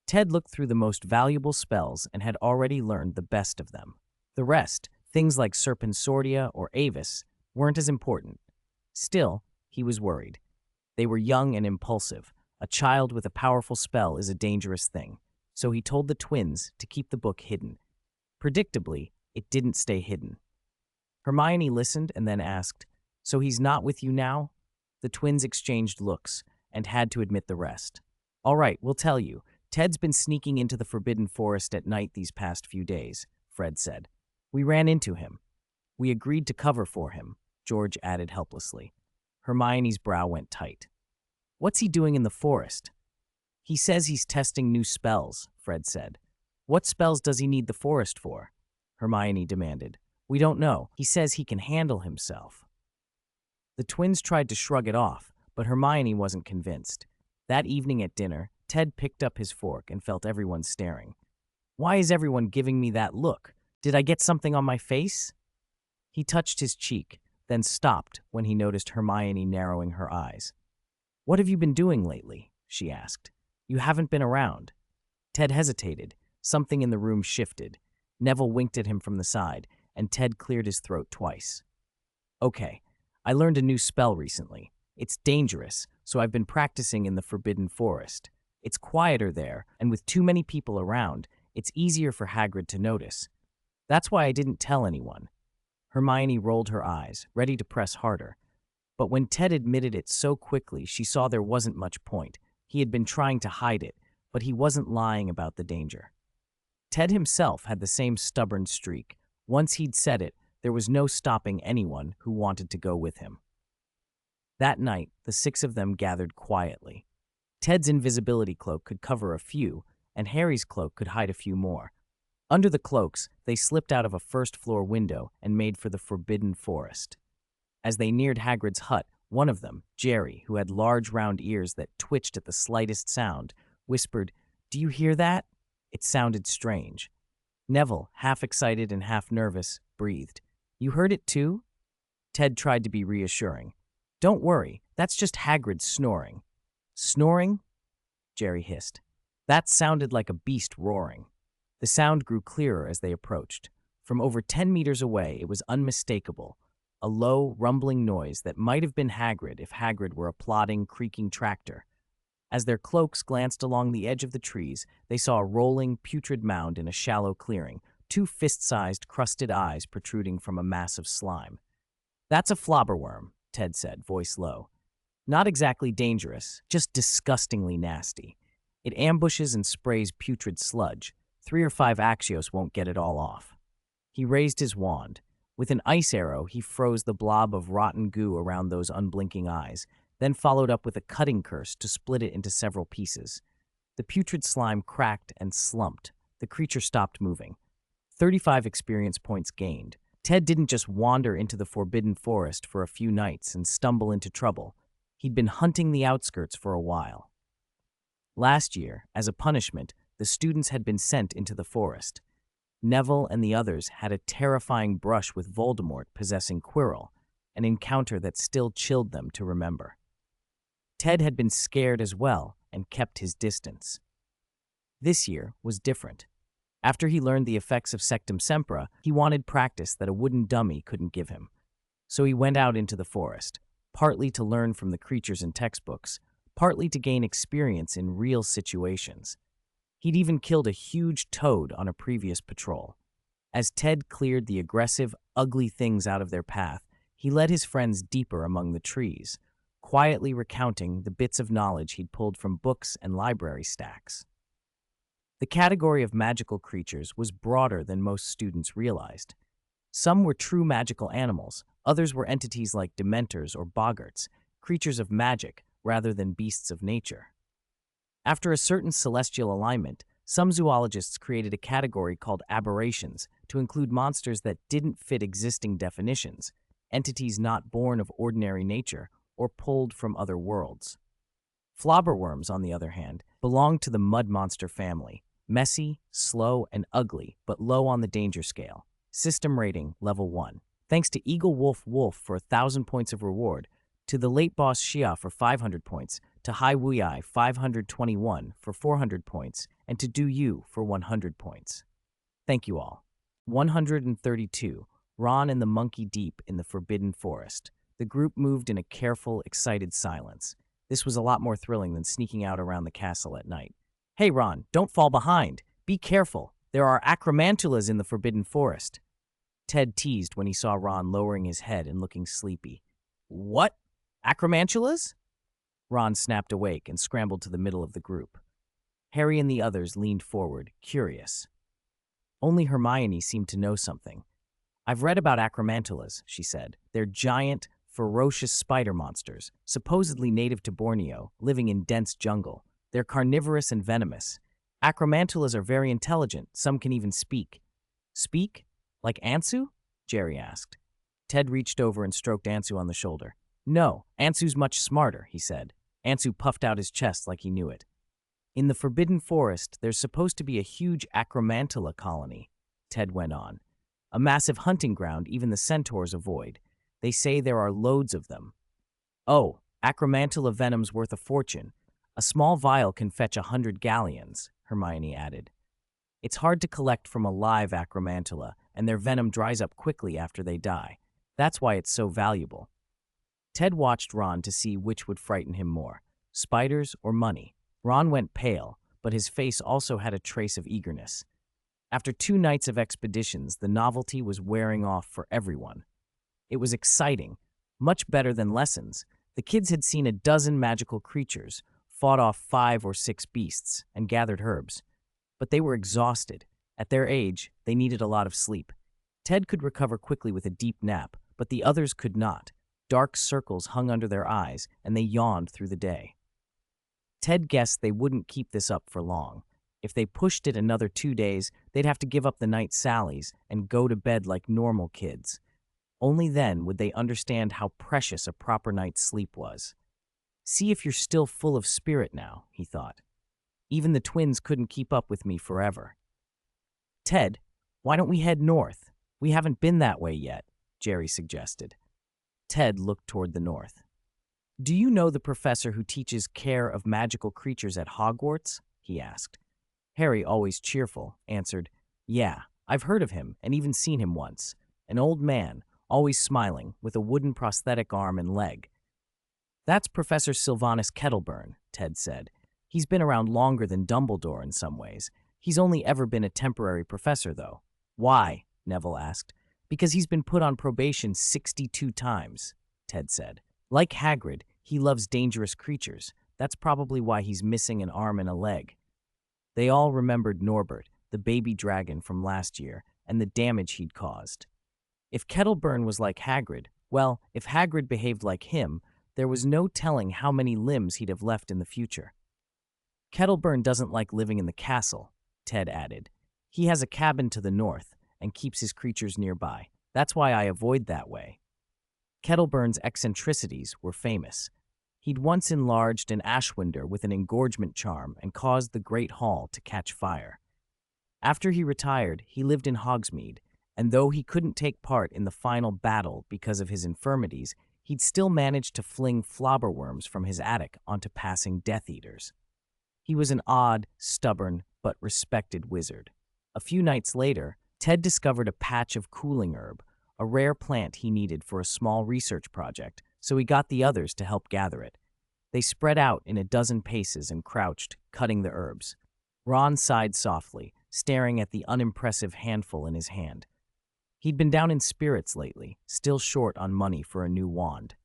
[SPEAKER 1] Ted looked through the most valuable spells and had already learned the best of them. The rest, things like Serpensortia or Avis, weren't as important. Still, he was worried. They were young and impulsive. A child with a powerful spell is a dangerous thing, so he told the twins to keep the book hidden. Predictably, it didn't stay hidden. Hermione listened and then asked, "So he's not with you now?" The twins exchanged looks and had to admit the rest. "All right, we'll tell you. Ted's been sneaking into the Forbidden Forest at night these past few days," Fred said. "We ran into him. We agreed to cover for him," George added helplessly. Hermione's brow went tight. "What's he doing in the forest?" "He says he's testing new spells," Fred said. "What spells does he need the forest for?" Hermione demanded. "We don't know. He says he can handle himself." The twins tried to shrug it off, but Hermione wasn't convinced. That evening at dinner, Ted picked up his fork and felt everyone staring. "Why is everyone giving me that look? Did I get something on my face?" He touched his cheek, then stopped when he noticed Hermione narrowing her eyes. "What have you been doing lately?" she asked. "You haven't been around." Ted hesitated. Something in the room shifted. Neville winked at him from the side, and Ted cleared his throat twice. "Okay, I learned a new spell recently. It's dangerous, so I've been practicing in the Forbidden Forest. It's quieter there, and with too many people around, it's easier for Hagrid to notice. That's why I didn't tell anyone." Hermione rolled her eyes, ready to press harder. But when Ted admitted it so quickly, she saw there wasn't much point. He had been trying to hide it, but he wasn't lying about the danger. Ted himself had the same stubborn streak. Once he'd said it, there was no stopping anyone who wanted to go with him. That night, the six of them gathered quietly. Ted's invisibility cloak could cover a few, and Harry's cloak could hide a few more. Under the cloaks, they slipped out of a first-floor window and made for the Forbidden Forest. As they neared Hagrid's hut, one of them, Jerry, who had large round ears that twitched at the slightest sound, whispered, "Do you hear that?" It sounded strange. Neville, half excited and half nervous, breathed. "You heard it too?" Ted tried to be reassuring. "Don't worry, that's just Hagrid snoring." "Snoring?" Jerry hissed. That sounded like a beast roaring. The sound grew clearer as they approached. From over 10 meters away, it was unmistakable, a low, rumbling noise that might have been Hagrid if Hagrid were a plodding, creaking tractor. As their cloaks glanced along the edge of the trees, they saw a rolling, putrid mound in a shallow clearing, two fist-sized, crusted eyes protruding from a mass of slime. "That's a flobberworm," Ted said, voice low. "Not exactly dangerous, just disgustingly nasty. It ambushes and sprays putrid sludge. 3 or 5 Axios won't get it all off." He raised his wand. With an ice arrow, he froze the blob of rotten goo around those unblinking eyes, then followed up with a cutting curse to split it into several pieces. The putrid slime cracked and slumped. The creature stopped moving. 35 experience points gained. Ted didn't just wander into the forbidden forest for a few nights and stumble into trouble. He'd been hunting the outskirts for a while. Last year, as a punishment, the students had been sent into the forest. Neville and the others had a terrifying brush with Voldemort possessing Quirrell, an encounter that still chilled them to remember. Ted had been scared as well and kept his distance. This year was different. After he learned the effects of Sectum Sempra, he wanted practice that a wooden dummy couldn't give him. So he went out into the forest, partly to learn from the creatures in textbooks, partly to gain experience in real situations. He'd even killed a huge toad on a previous patrol. As Ted cleared the aggressive, ugly things out of their path, he led his friends deeper among the trees, quietly recounting the bits of knowledge he'd pulled from books and library stacks. The category of magical creatures was broader than most students realized. Some were true magical animals, others were entities like dementors or boggarts, creatures of magic rather than beasts of nature. After a certain celestial alignment, some zoologists created a category called aberrations to include monsters that didn't fit existing definitions, entities not born of ordinary nature or pulled from other worlds. Flobberworms, on the other hand, belonged to the mud monster family, messy, slow, and ugly, but low on the danger scale. System rating, level 1. Thanks to Eagle Wolf Wolf for 1,000 points of reward, to the late boss Xia for 500 points, to Hai Wuyai 521 for 400 points, and to Du Yu for 100 points. Thank you all. 132. Ron and the Monkey Deep in the Forbidden Forest. The group moved in a careful, excited silence. This was a lot more thrilling than sneaking out around the castle at night. "Hey Ron, don't fall behind. Be careful. There are acromantulas in the Forbidden Forest." Ted teased when he saw Ron lowering his head and looking sleepy. "What? Acromantulas?" Ron snapped awake and scrambled to the middle of the group. Harry and the others leaned forward, curious. Only Hermione seemed to know something. "I've read about acromantulas," she said. "They're giant, ferocious spider monsters, supposedly native to Borneo, living in dense jungle. They're carnivorous and venomous. Acromantulas are very intelligent. Some can even speak." "Speak? Like Ansu?" Jerry asked. Ted reached over and stroked Ansu on the shoulder. "No, Ansu's much smarter," he said. Ansu puffed out his chest like he knew it. "In the Forbidden Forest, there's supposed to be a huge acromantula colony," Ted went on. "A massive hunting ground even the centaurs avoid. They say there are loads of them." "Oh, acromantula venom's worth a fortune. A small vial can fetch 100 galleons," Hermione added. "It's hard to collect from a live acromantula, and their venom dries up quickly after they die. That's why it's so valuable." Ted watched Ron to see which would frighten him more, spiders or money. Ron went pale, but his face also had a trace of eagerness. After 2 nights of expeditions, the novelty was wearing off for everyone. It was exciting, much better than lessons. The kids had seen a dozen magical creatures, fought off 5 or 6 beasts, and gathered herbs. But they were exhausted. At their age, they needed a lot of sleep. Ted could recover quickly with a deep nap, but the others could not. Dark circles hung under their eyes, and they yawned through the day. Ted guessed they wouldn't keep this up for long. If they pushed it another 2 days, they'd have to give up the night sallies and go to bed like normal kids. Only then would they understand how precious a proper night's sleep was. "See if you're still full of spirit now," he thought. "Even the twins couldn't keep up with me forever." "Ted, why don't we head north? We haven't been that way yet," Jerry suggested. Ted looked toward the north. "Do you know the professor who teaches care of magical creatures at Hogwarts?" he asked. Harry, always cheerful, answered, "Yeah, I've heard of him and even seen him once. An old man, always smiling, with a wooden prosthetic arm and leg." "That's Professor Sylvanus Kettleburn," Ted said. He's been around longer than Dumbledore in some ways. He's only ever been a temporary professor, though. Why? Neville asked. Because he's been put on probation 62 times, Ted said. Like Hagrid, he loves dangerous creatures. That's probably why he's missing an arm and a leg. They all remembered Norbert, the baby dragon from last year, and the damage he'd caused. If Kettleburn was like Hagrid, well, if Hagrid behaved like him, there was no telling how many limbs he'd have left in the future. Kettleburn doesn't like living in the castle, Ted added. He has a cabin to the north and keeps his creatures nearby. That's why I avoid that way. Kettleburn's eccentricities were famous. He'd once enlarged an ashwinder with an engorgement charm and caused the Great Hall to catch fire. After he retired, he lived in Hogsmeade, and though he couldn't take part in the final battle because of his infirmities, he'd still managed to fling flobberworms from his attic onto passing Death Eaters. He was an odd, stubborn, but respected wizard. A few nights later, Ted discovered a patch of cooling herb, a rare plant he needed for a small research project, so he got the others to help gather it. They spread out in a dozen paces and crouched, cutting the herbs. Ron sighed softly, staring at the unimpressive handful in his hand. He'd been down in spirits lately, still short on money for a new wand.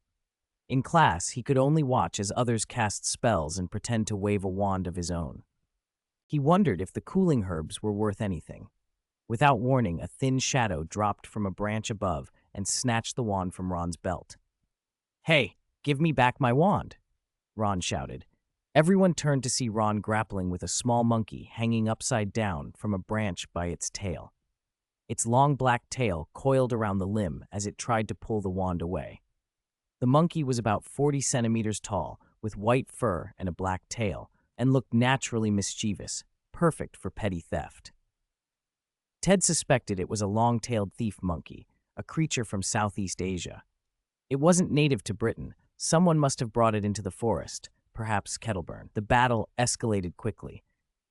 [SPEAKER 1] In class, he could only watch as others cast spells and pretend to wave a wand of his own. He wondered if the cooling herbs were worth anything. Without warning, a thin shadow dropped from a branch above and snatched the wand from Ron's belt. "Hey, give me back my wand," Ron shouted. Everyone turned to see Ron grappling with a small monkey hanging upside down from a branch by its tail. Its long black tail coiled around the limb as it tried to pull the wand away. The monkey was about 40 centimeters tall, with white fur and a black tail, and looked naturally mischievous, perfect for petty theft. Ted suspected it was a long-tailed thief monkey, a creature from Southeast Asia. It wasn't native to Britain. Someone must have brought it into the forest, perhaps Kettleburn. The battle escalated quickly.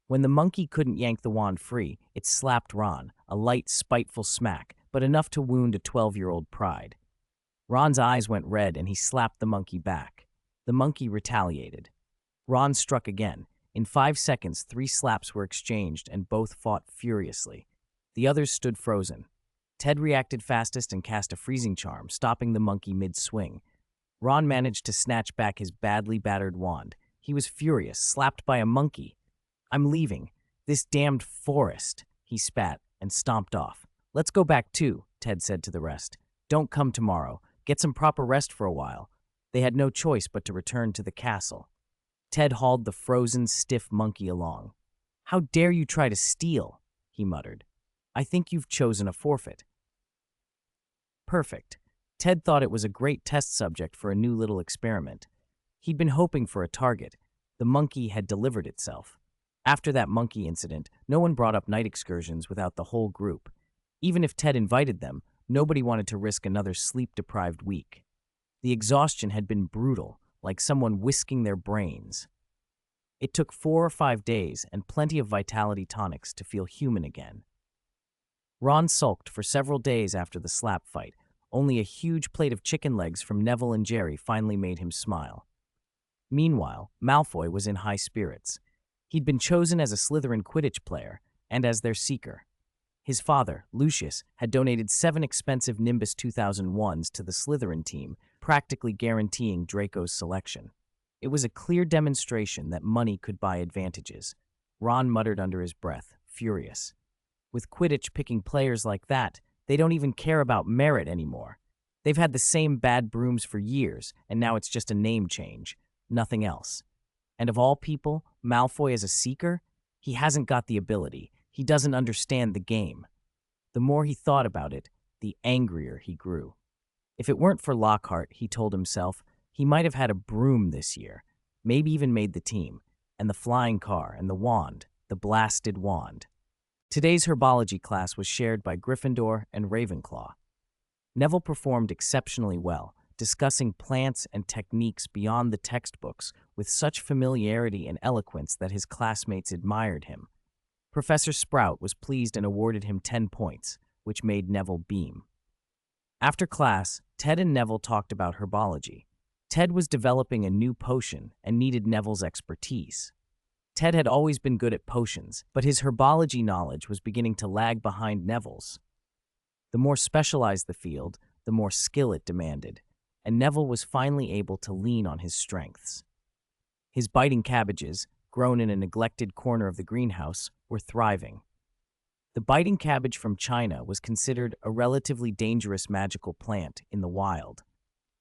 [SPEAKER 1] When the monkey couldn't yank the wand free, it slapped Ron, a light, spiteful smack, but enough to wound a 12-year-old pride. Ron's eyes went red and he slapped the monkey back. The monkey retaliated. Ron struck again. In 5 seconds, 3 slaps were exchanged and both fought furiously. The others stood frozen. Ted reacted fastest and cast a freezing charm, stopping the monkey mid-swing. Ron managed to snatch back his badly battered wand. He was furious, slapped by a monkey. "I'm leaving. This damned forest," he spat and stomped off. "Let's go back too," Ted said to the rest. "Don't come tomorrow. Get some proper rest for a while." They had no choice but to return to the castle. Ted hauled the frozen, stiff monkey along. "How dare you try to steal?" he muttered. "I think you've chosen a forfeit." Perfect. Ted thought it was a great test subject for a new little experiment. He'd been hoping for a target. The monkey had delivered itself. After that monkey incident, no one brought up night excursions without the whole group. Even if Ted invited them, nobody wanted to risk another sleep-deprived week. The exhaustion had been brutal, like someone whisking their brains. It took 4 or 5 days and plenty of vitality tonics to feel human again. Ron sulked for several days after the slap fight. Only a huge plate of chicken legs from Neville and Jerry finally made him smile. Meanwhile, Malfoy was in high spirits. He'd been chosen as a Slytherin Quidditch player and as their seeker. His father, Lucius, had donated 7 expensive Nimbus 2001s to the Slytherin team, practically guaranteeing Draco's selection. It was a clear demonstration that money could buy advantages. Ron muttered under his breath, furious. With Quidditch picking players like that, they don't even care about merit anymore. They've had the same bad brooms for years, and now it's just a name change, nothing else. And of all people, Malfoy as a seeker? He hasn't got the ability. He doesn't understand the game. The more he thought about it, the angrier he grew. If it weren't for Lockhart, he told himself, he might have had a broom this year, maybe even made the team, and the flying car and the wand, the blasted wand. Today's herbology class was shared by Gryffindor and Ravenclaw. Neville performed exceptionally well, discussing plants and techniques beyond the textbooks with such familiarity and eloquence that his classmates admired him. Professor Sprout was pleased and awarded him 10 points, which made Neville beam. After class, Ted and Neville talked about herbology. Ted was developing a new potion and needed Neville's expertise. Ted had always been good at potions, but his herbology knowledge was beginning to lag behind Neville's. The more specialized the field, the more skill it demanded, and Neville was finally able to lean on his strengths. His biting cabbages, grown in a neglected corner of the greenhouse, were thriving. The biting cabbage from China was considered a relatively dangerous magical plant in the wild.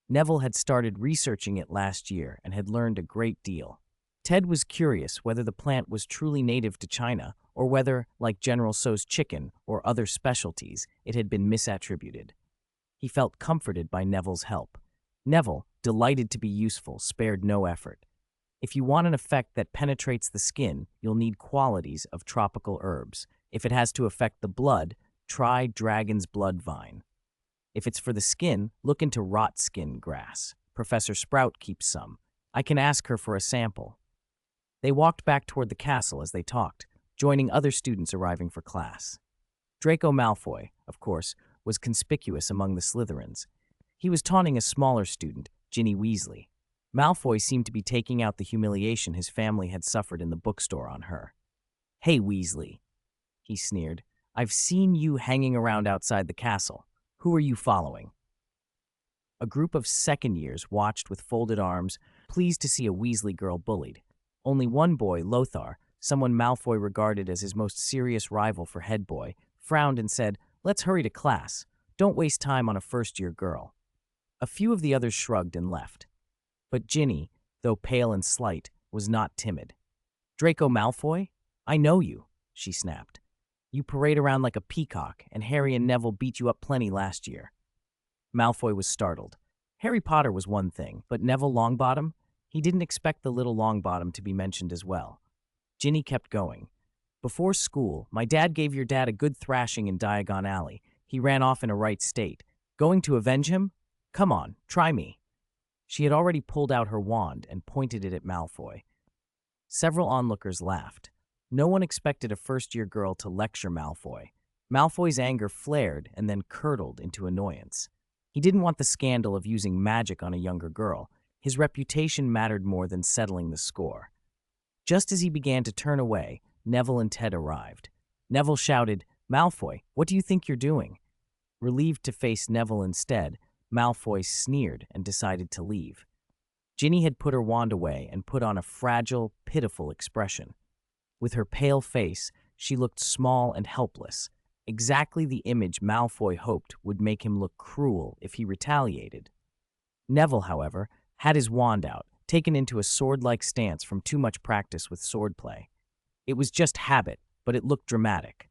[SPEAKER 1] Neville had started researching it last year and had learned a great deal. Ted was curious whether the plant was truly native to China or whether, like General Tso's chicken or other specialties, it had been misattributed. He felt comforted by Neville's help. Neville, delighted to be useful, spared no effort. If you want an effect that penetrates the skin, you'll need qualities of tropical herbs. If it has to affect the blood, try dragon's blood vine. If it's for the skin, look into rot skin grass. Professor Sprout keeps some. I can ask her for a sample. They walked back toward the castle as they talked, joining other students arriving for class. Draco Malfoy, of course, was conspicuous among the Slytherins. He was taunting a smaller student, Ginny Weasley. Malfoy seemed to be taking out the humiliation his family had suffered in the bookstore on her. "Hey, Weasley," he sneered. "I've seen you hanging around outside the castle. Who are you following?" A group of second years watched with folded arms, pleased to see a Weasley girl bullied. Only one boy, Lothar, someone Malfoy regarded as his most serious rival for head boy, frowned and said, "Let's hurry to class. Don't waste time on a first-year girl." A few of the others shrugged and left. But Ginny, though pale and slight, was not timid. "Draco Malfoy? I know you," she snapped. "You parade around like a peacock, and Harry and Neville beat you up plenty last year." Malfoy was startled. Harry Potter was one thing, but Neville Longbottom? He didn't expect the little Longbottom to be mentioned as well. Ginny kept going. "Before school, my dad gave your dad a good thrashing in Diagon Alley. He ran off in a right state. Going to avenge him? Come on, try me." She had already pulled out her wand and pointed it at Malfoy. Several onlookers laughed. No one expected a first-year girl to lecture Malfoy. Malfoy's anger flared and then curdled into annoyance. He didn't want the scandal of using magic on a younger girl. His reputation mattered more than settling the score. Just as he began to turn away, Neville and Ted arrived. Neville shouted, "Malfoy, what do you think you're doing?" Relieved to face Neville instead, Malfoy sneered and decided to leave. Ginny had put her wand away and put on a fragile, pitiful expression. With her pale face, she looked small and helpless, exactly the image Malfoy hoped would make him look cruel if he retaliated. Neville, however, had his wand out, taken into a sword-like stance from too much practice with swordplay. It was just habit, but it looked dramatic.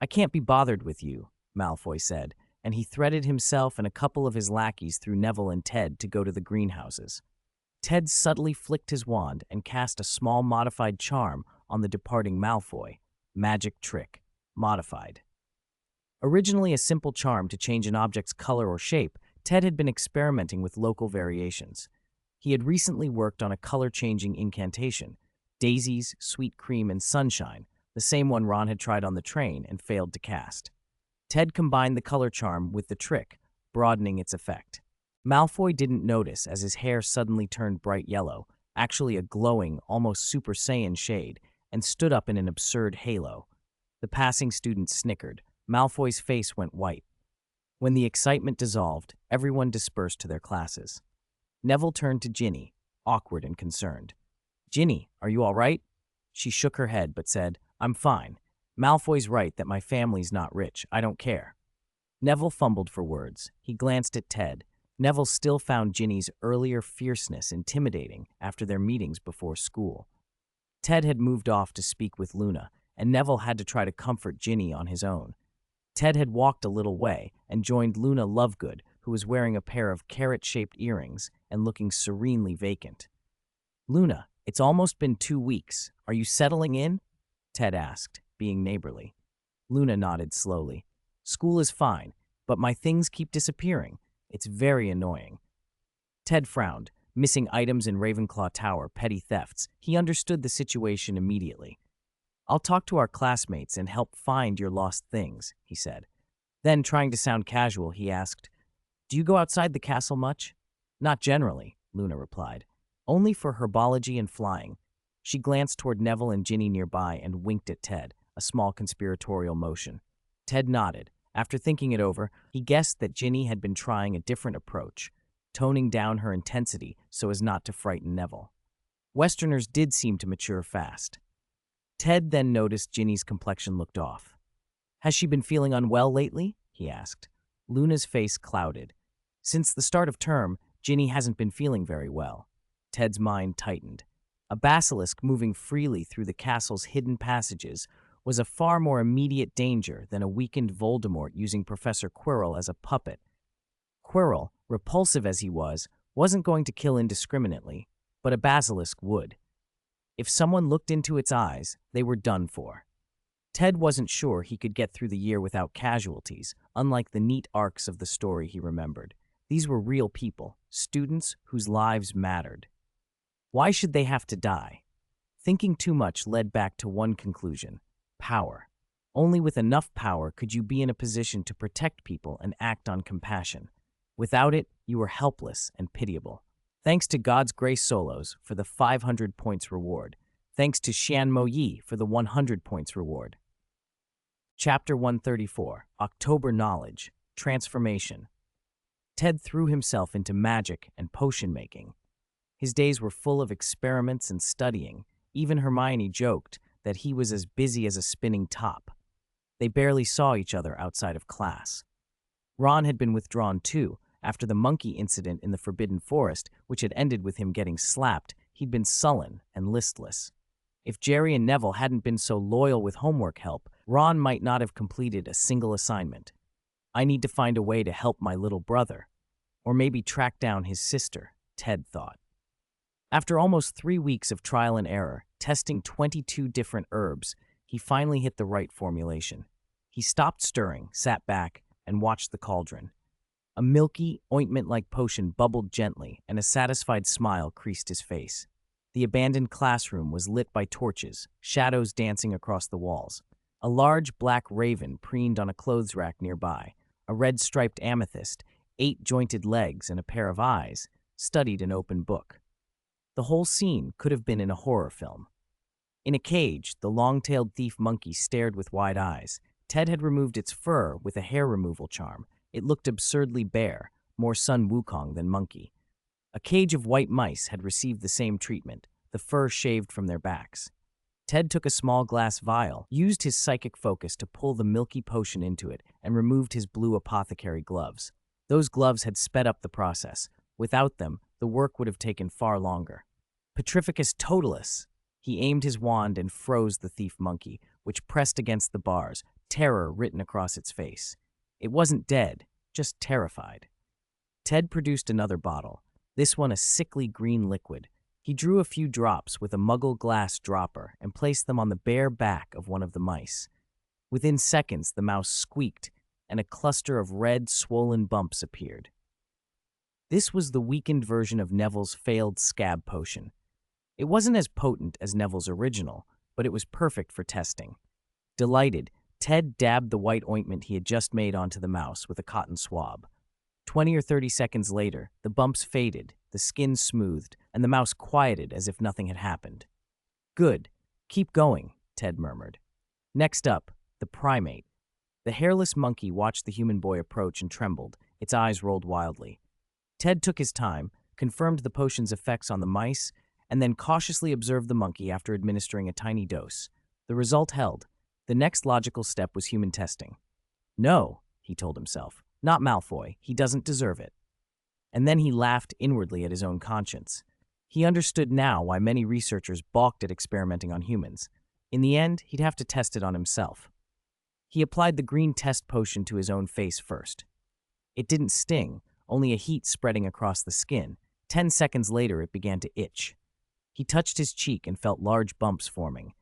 [SPEAKER 1] I can't be bothered with you," Malfoy said, and he threaded himself and a couple of his lackeys through Neville and Ted to go to the greenhouses. Ted subtly flicked his wand and cast a small modified charm on the departing Malfoy. Magic trick. Modified. Originally a simple charm to change an object's color or shape, Ted had been experimenting with local variations. He had recently worked on a color-changing incantation, Daisies, Sweet Cream, and Sunshine, the same one Ron had tried on the train and failed to cast. Ted combined the color charm with the trick, broadening its effect. Malfoy didn't notice as his hair suddenly turned bright yellow, actually a glowing, almost Super Saiyan shade, and stood up in an absurd halo. The passing students snickered. Malfoy's face went white. When the excitement dissolved, everyone dispersed to their classes. Neville turned to Ginny, awkward and concerned. "Ginny, are you all right?" She shook her head but said, "I'm fine. Malfoy's right that my family's not rich. I don't care." Neville fumbled for words. He glanced at Ted. Neville still found Ginny's earlier fierceness intimidating after their meetings before school. Ted had moved off to speak with Luna, and Neville had to try to comfort Ginny on his own. Ted had walked a little way and joined Luna Lovegood, who was wearing a pair of carrot-shaped earrings and looking serenely vacant. "Luna, it's almost been 2 weeks. Are you settling in?" Ted asked, being neighborly. Luna nodded slowly. "School is fine, but my things keep disappearing. It's very annoying." Ted frowned. Missing items in Ravenclaw Tower, petty thefts. He understood the situation immediately. "I'll talk to our classmates and help find your lost things," he said. Then, trying to sound casual, he asked, "Do you go outside the castle much?" "Not generally," Luna replied. "Only for herbology and flying. She glanced toward Neville and Ginny nearby and winked at Ted, a small conspiratorial motion. Ted nodded. After thinking it over, he guessed that Ginny had been trying a different approach, toning down her intensity so as not to frighten Neville. Westerners did seem to mature fast. Ted then noticed Ginny's complexion looked off. "Has she been feeling unwell lately?" he asked. Luna's face clouded. Since the start of term, Ginny hasn't been feeling very well. Ted's mind tightened. A basilisk moving freely through the castle's hidden passages was a far more immediate danger than a weakened Voldemort using Professor Quirrell as a puppet. Quirrell, repulsive as he was, wasn't going to kill indiscriminately, but a basilisk would. If someone looked into its eyes, they were done for. Ted wasn't sure he could get through the year without casualties, unlike the neat arcs of the story he remembered. These were real people, students whose lives mattered. Why should they have to die? Thinking too much led back to one conclusion: power. Only with enough power could you be in a position to protect people and act on compassion. Without it, you were helpless and pitiable. Thanks to God's Grace Solos for the 500 points reward. Thanks to Xian Mo Yi for the 100 points reward. Chapter 134, October Knowledge, Transformation. Ted threw himself into magic and potion making. His days were full of experiments and studying. Even Hermione joked that he was as busy as a spinning top. They barely saw each other outside of class. Ron had been withdrawn too. After the monkey incident in the Forbidden Forest, which had ended with him getting slapped, he'd been sullen and listless. If Jerry and Neville hadn't been so loyal with homework help, Ron might not have completed a single assignment. I need to find a way to help my little brother. Or maybe track down his sister, Ted thought. After almost 3 weeks of trial and error, testing 22 different herbs, he finally hit the right formulation. He stopped stirring, sat back, and watched the cauldron. A milky, ointment-like potion bubbled gently, and a satisfied smile creased his face. The abandoned classroom was lit by torches, shadows dancing across the walls. A large black raven preened on a clothes rack nearby. A red-striped amethyst, 8 jointed legs and a pair of eyes, studied an open book. The whole scene could have been in a horror film. In a cage, the long-tailed thief monkey stared with wide eyes. Ted had removed its fur with a hair removal charm. It looked absurdly bare, more Sun Wukong than monkey. A cage of white mice had received the same treatment, the fur shaved from their backs. Ted took a small glass vial, used his psychic focus to pull the milky potion into it, and removed his blue apothecary gloves. Those gloves had sped up the process. Without them, the work would have taken far longer. Petrificus totalis! He aimed his wand and froze the thief monkey, which pressed against the bars, terror written across its face. It wasn't dead, just terrified. Ted produced another bottle, this one a sickly green liquid. He drew a few drops with a muggle glass dropper and placed them on the bare back of one of the mice. Within seconds, the mouse squeaked, and a cluster of red, swollen bumps appeared. This was the weakened version of Neville's failed scab potion. It wasn't as potent as Neville's original, but it was perfect for testing. Delighted, Ted dabbed the white ointment he had just made onto the mouse with a cotton swab. 20 or 30 seconds later, the bumps faded, the skin smoothed, and the mouse quieted as if nothing had happened. "Good. Keep going," Ted murmured. Next up, the primate. The hairless monkey watched the human boy approach and trembled, its eyes rolled wildly. Ted took his time, confirmed the potion's effects on the mice, and then cautiously observed the monkey after administering a tiny dose. The result held. The next logical step was human testing. "No," he told himself, "not Malfoy. He doesn't deserve it." And then he laughed inwardly at his own conscience. He understood now why many researchers balked at experimenting on humans. In the end, he'd have to test it on himself. He applied the green test potion to his own face first. It didn't sting, only a heat spreading across the skin. 10 seconds later, it began to itch. He touched his cheek and felt large bumps forming.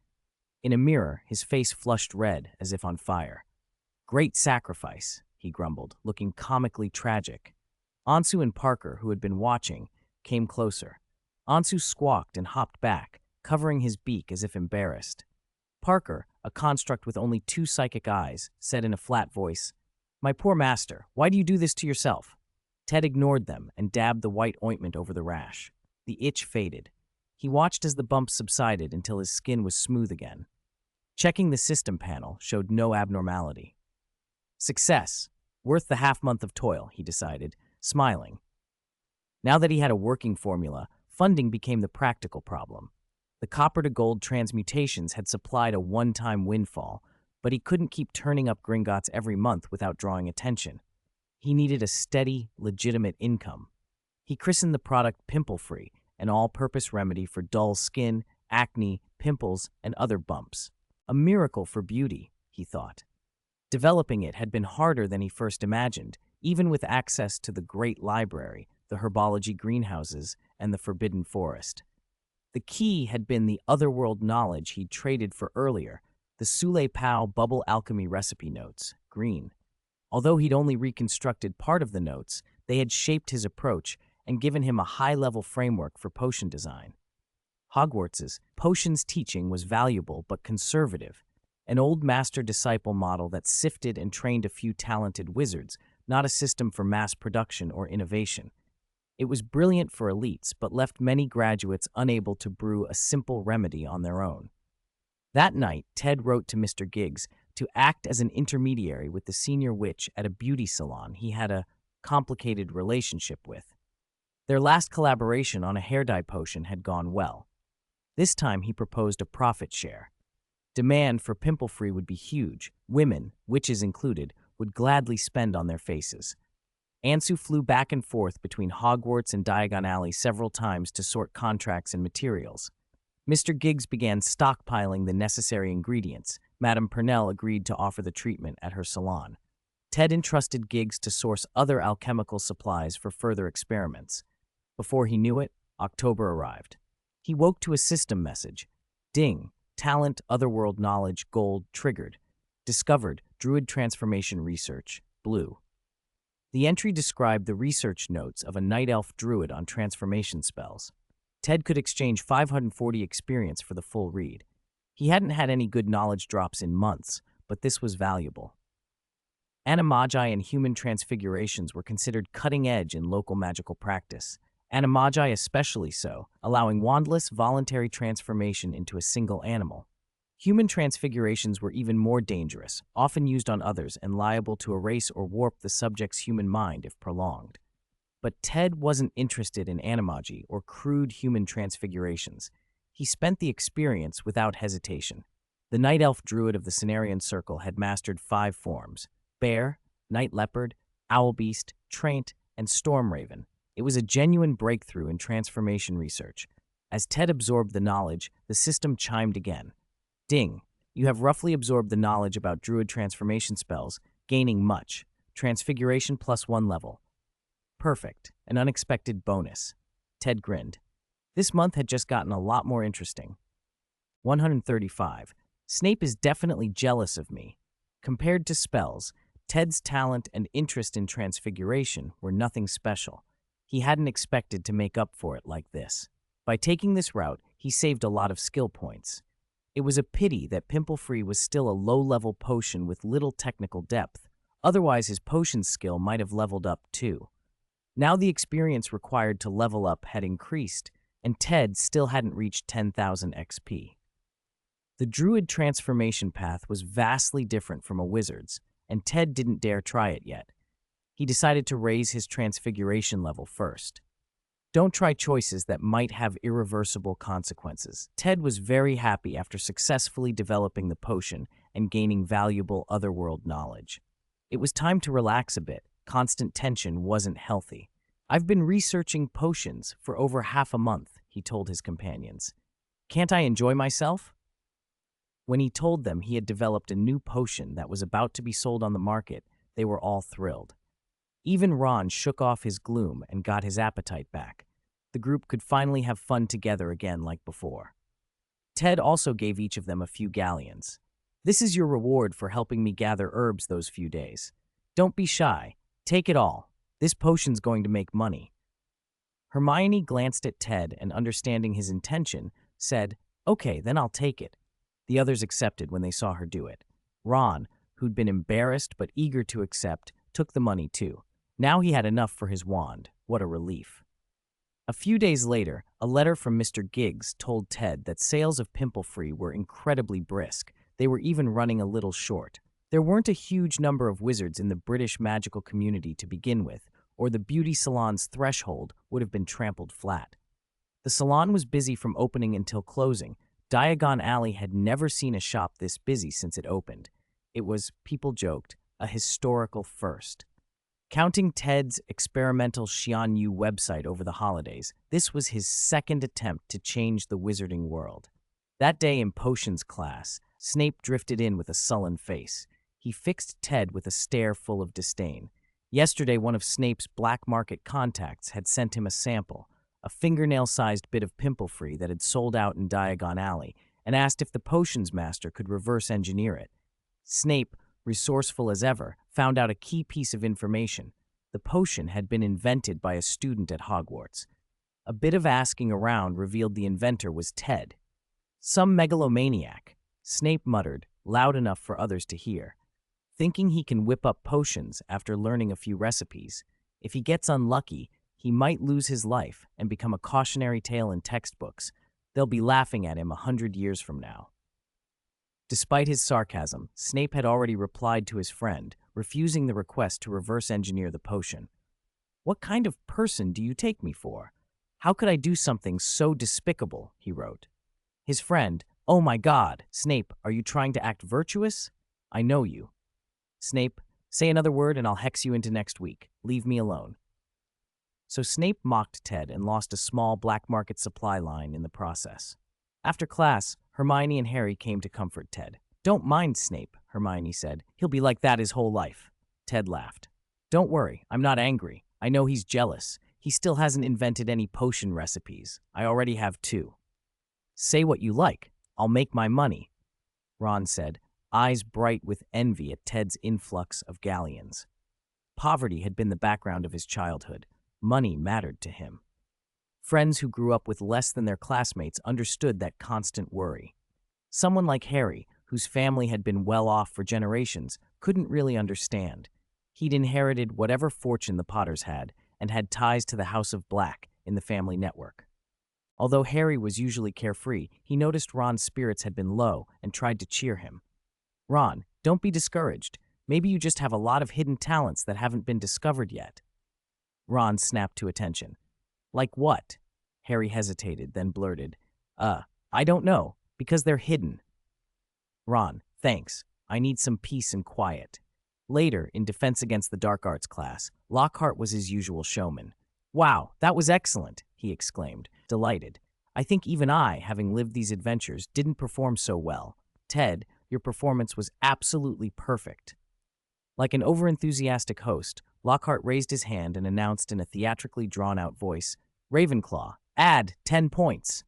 [SPEAKER 1] In a mirror, his face flushed red, as if on fire. "Great sacrifice," he grumbled, looking comically tragic. Ansu and Parker, who had been watching, came closer. Ansu squawked and hopped back, covering his beak as if embarrassed. Parker, a construct with only 2 psychic eyes, said in a flat voice, "My poor master, why do you do this to yourself?" Ted ignored them and dabbed the white ointment over the rash. The itch faded. He watched as the bumps subsided until his skin was smooth again. Checking the system panel showed no abnormality. Success. Worth the half-month of toil, he decided, smiling. Now that he had a working formula, funding became the practical problem. The copper-to-gold transmutations had supplied a one-time windfall, but he couldn't keep turning up Gringotts every month without drawing attention. He needed a steady, legitimate income. He christened the product Pimple-Free, an all-purpose remedy for dull skin, acne, pimples, and other bumps. A miracle for beauty, he thought. Developing it had been harder than he first imagined, even with access to the great library, the herbology greenhouses, and the forbidden forest. The key had been the otherworld knowledge he'd traded for earlier, the Sule Pao bubble alchemy recipe notes, green. Although he'd only reconstructed part of the notes, they had shaped his approach and given him a high-level framework for potion design. Hogwarts's potions teaching was valuable but conservative, an old master-disciple model that sifted and trained a few talented wizards, not a system for mass production or innovation. It was brilliant for elites, but left many graduates unable to brew a simple remedy on their own. That night, Ted wrote to Mr. Giggs to act as an intermediary with the senior witch at a beauty salon he had a complicated relationship with. Their last collaboration on a hair dye potion had gone well. This time he proposed a profit share. Demand for Pimple-Free would be huge. Women, witches included, would gladly spend on their faces. Ansu flew back and forth between Hogwarts and Diagon Alley several times to sort contracts and materials. Mr. Giggs began stockpiling the necessary ingredients. Madame Purnell agreed to offer the treatment at her salon. Ted entrusted Giggs to source other alchemical supplies for further experiments. Before he knew it, October arrived. He woke to a system message. Ding. Talent, otherworld knowledge, gold, triggered. Discovered, Druid transformation research, blue. The entry described the research notes of a night elf druid on transformation spells. Ted could exchange 540 experience for the full read. He hadn't had any good knowledge drops in months, but this was valuable. Animagi and human transfigurations were considered cutting-edge in local magical practice. Animagi especially so, allowing wandless voluntary transformation into a single animal. Human transfigurations were even more dangerous, often used on others and liable to erase or warp the subject's human mind if prolonged. But Ted wasn't interested in animagi or crude human transfigurations. He spent the experience without hesitation. The night elf druid of the Cenarian Circle had mastered 5 forms: bear, night leopard, owl beast, traint, and storm raven. It was a genuine breakthrough in transformation research. As Ted absorbed the knowledge, the system chimed again. Ding. You have roughly absorbed the knowledge about druid transformation spells, gaining much. Transfiguration +1 level. Perfect. An unexpected bonus. Ted grinned. This month had just gotten a lot more interesting. 135. Snape is definitely jealous of me. Compared to spells, Ted's talent and interest in transfiguration were nothing special. He hadn't expected to make up for it like this. By taking this route, he saved a lot of skill points. It was a pity that Pimple-Free was still a low-level potion with little technical depth. Otherwise, his potion skill might have leveled up too. Now the experience required to level up had increased, and Ted still hadn't reached 10,000 XP. The druid transformation path was vastly different from a wizard's, and Ted didn't dare try it yet. He decided to raise his transfiguration level first. Don't try choices that might have irreversible consequences. Ted was very happy after successfully developing the potion and gaining valuable otherworld knowledge. It was time to relax a bit. Constant tension wasn't healthy. I've been researching potions for over half a month, he told his companions. Can't I enjoy myself? When he told them he had developed a new potion that was about to be sold on the market, they were all thrilled. Even Ron shook off his gloom and got his appetite back. The group could finally have fun together again like before. Ted also gave each of them a few galleons. This is your reward for helping me gather herbs those few days. Don't be shy. Take it all. This potion's going to make money. Hermione glanced at Ted and, understanding his intention, said, Okay, then I'll take it. The others accepted when they saw her do it. Ron, who'd been embarrassed but eager to accept, took the money too. Now he had enough for his wand. What a relief. A few days later, A letter from Mr. Giggs told Ted that sales of pimple-free were incredibly brisk. They were even running a little short. There weren't a huge number of wizards in the British magical community to begin with, or the beauty salon's threshold would have been trampled flat. The salon was busy from opening until closing. Diagon Alley had never seen a shop this busy since it opened. It was, people joked, a historical first. Counting Ted's experimental Xianyu website over the holidays, this was his second attempt to change the wizarding world. That day in potions class, Snape drifted in with a sullen face. He fixed Ted with a stare full of disdain. Yesterday, one of Snape's black market contacts had sent him a sample, a fingernail-sized bit of pimple-free that had sold out in Diagon Alley, and asked if the potions master could reverse engineer it. Snape, resourceful as ever, found out a key piece of information. The potion had been invented by a student at Hogwarts. A bit of asking around revealed the inventor was Ted. Some megalomaniac, Snape muttered, loud enough for others to hear. Thinking he can whip up potions after learning a few recipes. If he gets unlucky, he might lose his life and become a cautionary tale in textbooks. They'll be laughing at him 100 years from now. Despite his sarcasm, Snape had already replied to his friend, refusing the request to reverse engineer the potion. "What kind of person do you take me for? How could I do something so despicable?" he wrote. His friend, "Oh my God, Snape, are you trying to act virtuous? I know you." Snape, "Say another word and I'll hex you into next week. Leave me alone." So Snape mocked Ted and lost a small black market supply line in the process. After class, Hermione and Harry came to comfort Ted. "Don't mind Snape," Hermione said. "He'll be like that his whole life." Ted laughed. "Don't worry, I'm not angry. I know he's jealous. He still hasn't invented any potion recipes. I already have 2. "Say what you like. I'll make my money," Ron said, eyes bright with envy at Ted's influx of galleons. Poverty had been the background of his childhood. Money mattered to him. Friends who grew up with less than their classmates understood that constant worry. Someone like Harry, whose family had been well off for generations, couldn't really understand. He'd inherited whatever fortune the Potters had and had ties to the House of Black in the family network. Although Harry was usually carefree, he noticed Ron's spirits had been low and tried to cheer him. "Ron, don't be discouraged. Maybe you just have a lot of hidden talents that haven't been discovered yet." Ron snapped to attention. "Like what?" Harry hesitated, then blurted, I don't know, because they're hidden." "Ron, thanks. I need some peace and quiet." Later, in Defense Against the Dark Arts class, Lockhart was his usual showman. "Wow, that was excellent," he exclaimed, delighted. "I think even I, having lived these adventures, didn't perform so well. Ted, your performance was absolutely perfect." Like an overenthusiastic host, Lockhart raised his hand and announced in a theatrically drawn-out voice, "Ravenclaw, add 10 points."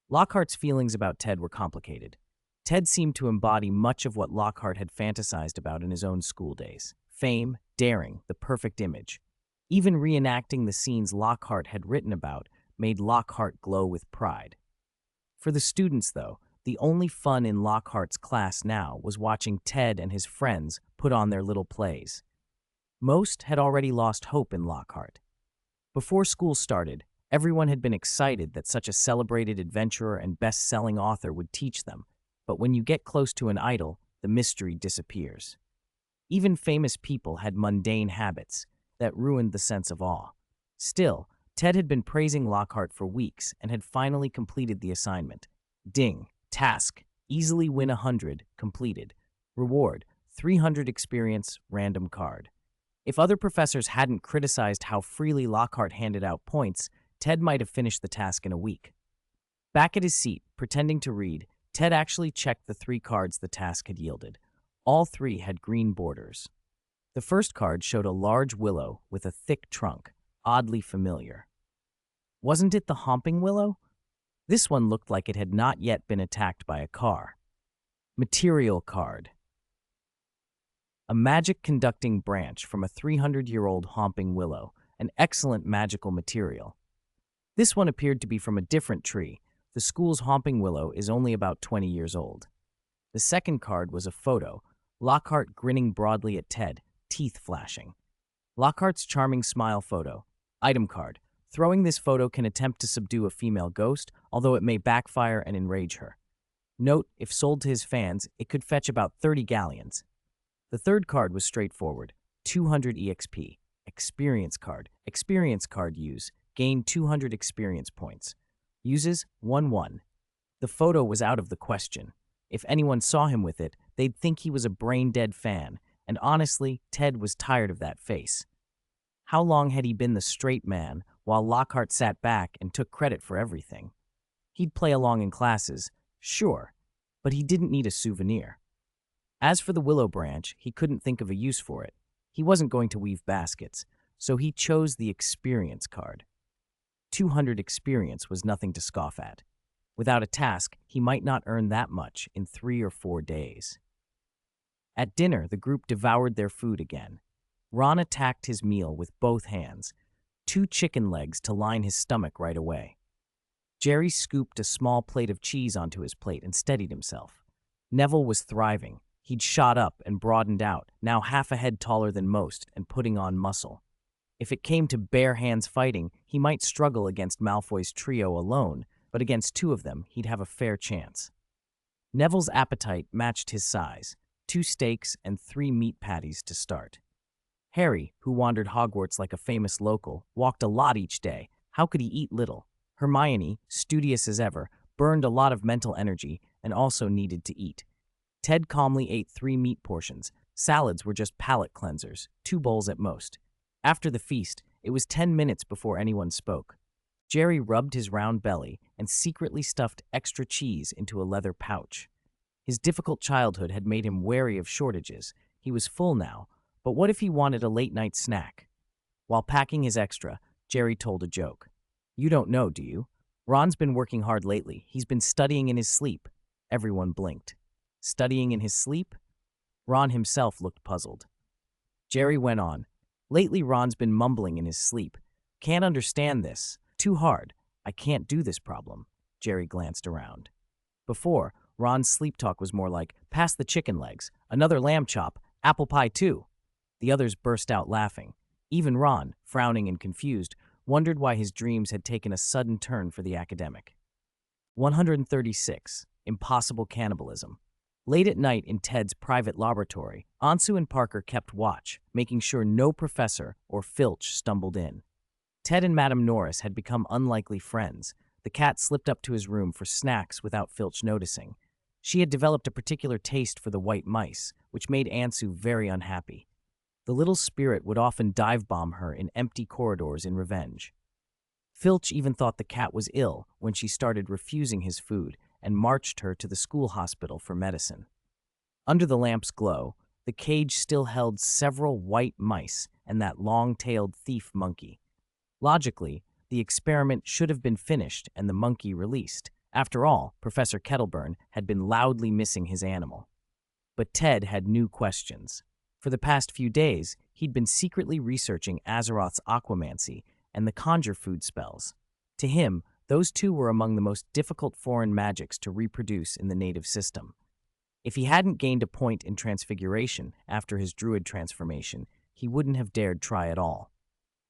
[SPEAKER 1] Lockhart's feelings about Ted were complicated. Ted seemed to embody much of what Lockhart had fantasized about in his own school days. Fame, daring, the perfect image. Even reenacting the scenes Lockhart had written about made Lockhart glow with pride. For the students, though, the only fun in Lockhart's class now was watching Ted and his friends put on their little plays. Most had already lost hope in Lockhart. Before school started, everyone had been excited that such a celebrated adventurer and best-selling author would teach them, but when you get close to an idol, the mystery disappears. Even famous people had mundane habits that ruined the sense of awe. Still, Ted had been praising Lockhart for weeks and had finally completed the assignment. Ding, task, easily win 100, completed. Reward, 300 experience, random card. If other professors hadn't criticized how freely Lockhart handed out points, Ted might have finished the task in a week. Back at his seat, pretending to read, Ted actually checked the 3 cards the task had yielded. All 3 had green borders. The first card showed a large willow with a thick trunk, oddly familiar. Wasn't it the Homping Willow? This one looked like it had not yet been attacked by a car. Material card. A magic-conducting branch from a 300-year-old Homping Willow, an excellent magical material. This one appeared to be from a different tree. The school's Homping Willow is only about 20 years old. The second card was a photo, Lockhart grinning broadly at Ted, teeth flashing. Lockhart's charming smile photo. Item card, Throwing this photo can attempt to subdue a female ghost, although it may backfire and enrage her. Note, if sold to his fans, it could fetch about 30 galleons. The third card was straightforward, 200 EXP, experience card. Experience card use, gain 200 experience points. Uses 1-1. The photo was out of the question. If anyone saw him with it, they'd think he was a brain-dead fan, and honestly, Ted was tired of that face. How long had he been the straight man, while Lockhart sat back and took credit for everything? He'd play along in classes, sure, but he didn't need a souvenir. As for the willow branch, he couldn't think of a use for it. He wasn't going to weave baskets, so he chose the experience card. 200 experience was nothing to scoff at. Without a task, he might not earn that much in 3 or 4 days. At dinner, the group devoured their food again. Ron attacked his meal with both hands, 2 chicken legs to line his stomach right away. Jerry scooped a small plate of cheese onto his plate and steadied himself. Neville was thriving. He'd shot up and broadened out, now half a head taller than most and putting on muscle. If it came to bare hands fighting, he might struggle against Malfoy's trio alone, but against 2 of them, he'd have a fair chance. Neville's appetite matched his size, 2 steaks and 3 meat patties to start. Harry, who wandered Hogwarts like a famous local, walked a lot each day. How could he eat little? Hermione, studious as ever, burned a lot of mental energy and also needed to eat. Ted calmly ate 3 meat portions. Salads were just palate cleansers, 2 bowls at most. After the feast, it was 10 minutes before anyone spoke. Jerry rubbed his round belly and secretly stuffed extra cheese into a leather pouch. His difficult childhood had made him wary of shortages. He was full now, but what if he wanted a late-night snack? While packing his extra, Jerry told a joke. "You don't know, do you? Ron's been working hard lately. He's been studying in his sleep." Everyone blinked. Studying in his sleep? Ron himself looked puzzled. Jerry went on. "Lately, Ron's been mumbling in his sleep. Can't understand this. Too hard. I can't do this problem." Jerry glanced around. Before, Ron's sleep talk was more like, "Pass the chicken legs, another lamb chop, apple pie too." The others burst out laughing. Even Ron, frowning and confused, wondered why his dreams had taken a sudden turn for the academic. 136. Impossible cannibalism. Late at night in Ted's private laboratory, Ansu and Parker kept watch, making sure no professor or Filch stumbled in. Ted and Madame Norris had become unlikely friends. The cat slipped up to his room for snacks without Filch noticing. She had developed a particular taste for the white mice, which made Ansu very unhappy. The little spirit would often dive-bomb her in empty corridors in revenge. Filch even thought the cat was ill when she started refusing his food and marched her to the school hospital for medicine. Under the lamp's glow, the cage still held several white mice and that long-tailed thief monkey. Logically, the experiment should have been finished and the monkey released. After all, Professor Kettleburn had been loudly missing his animal. But Ted had new questions. For the past few days, he'd been secretly researching Azeroth's aquamancy and the conjure food spells. To him, those 2 were among the most difficult foreign magics to reproduce in the native system. If he hadn't gained a point in transfiguration after his druid transformation, he wouldn't have dared try at all.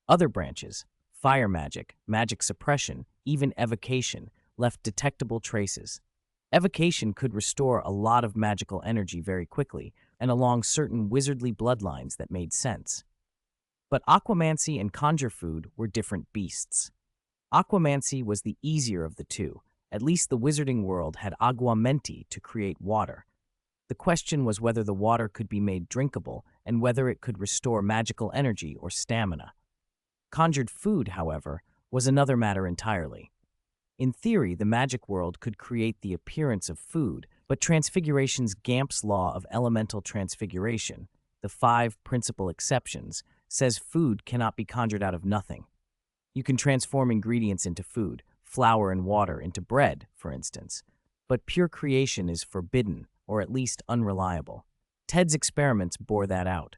[SPEAKER 1] Other branches, fire magic, magic suppression, even evocation, left detectable traces. Evocation could restore a lot of magical energy very quickly and along certain wizardly bloodlines that made sense. But aquamancy and conjure food were different beasts. Aquamancy was the easier of the 2. At least the wizarding world had aguamenti to create water. The question was whether the water could be made drinkable and whether it could restore magical energy or stamina. Conjured food, however, was another matter entirely. In theory, the magic world could create the appearance of food, but Transfiguration's Gamp's law of elemental transfiguration, the 5 principal exceptions, says food cannot be conjured out of nothing. You can transform ingredients into food, flour and water into bread, for instance, but pure creation is forbidden, or at least unreliable. Ted's experiments bore that out.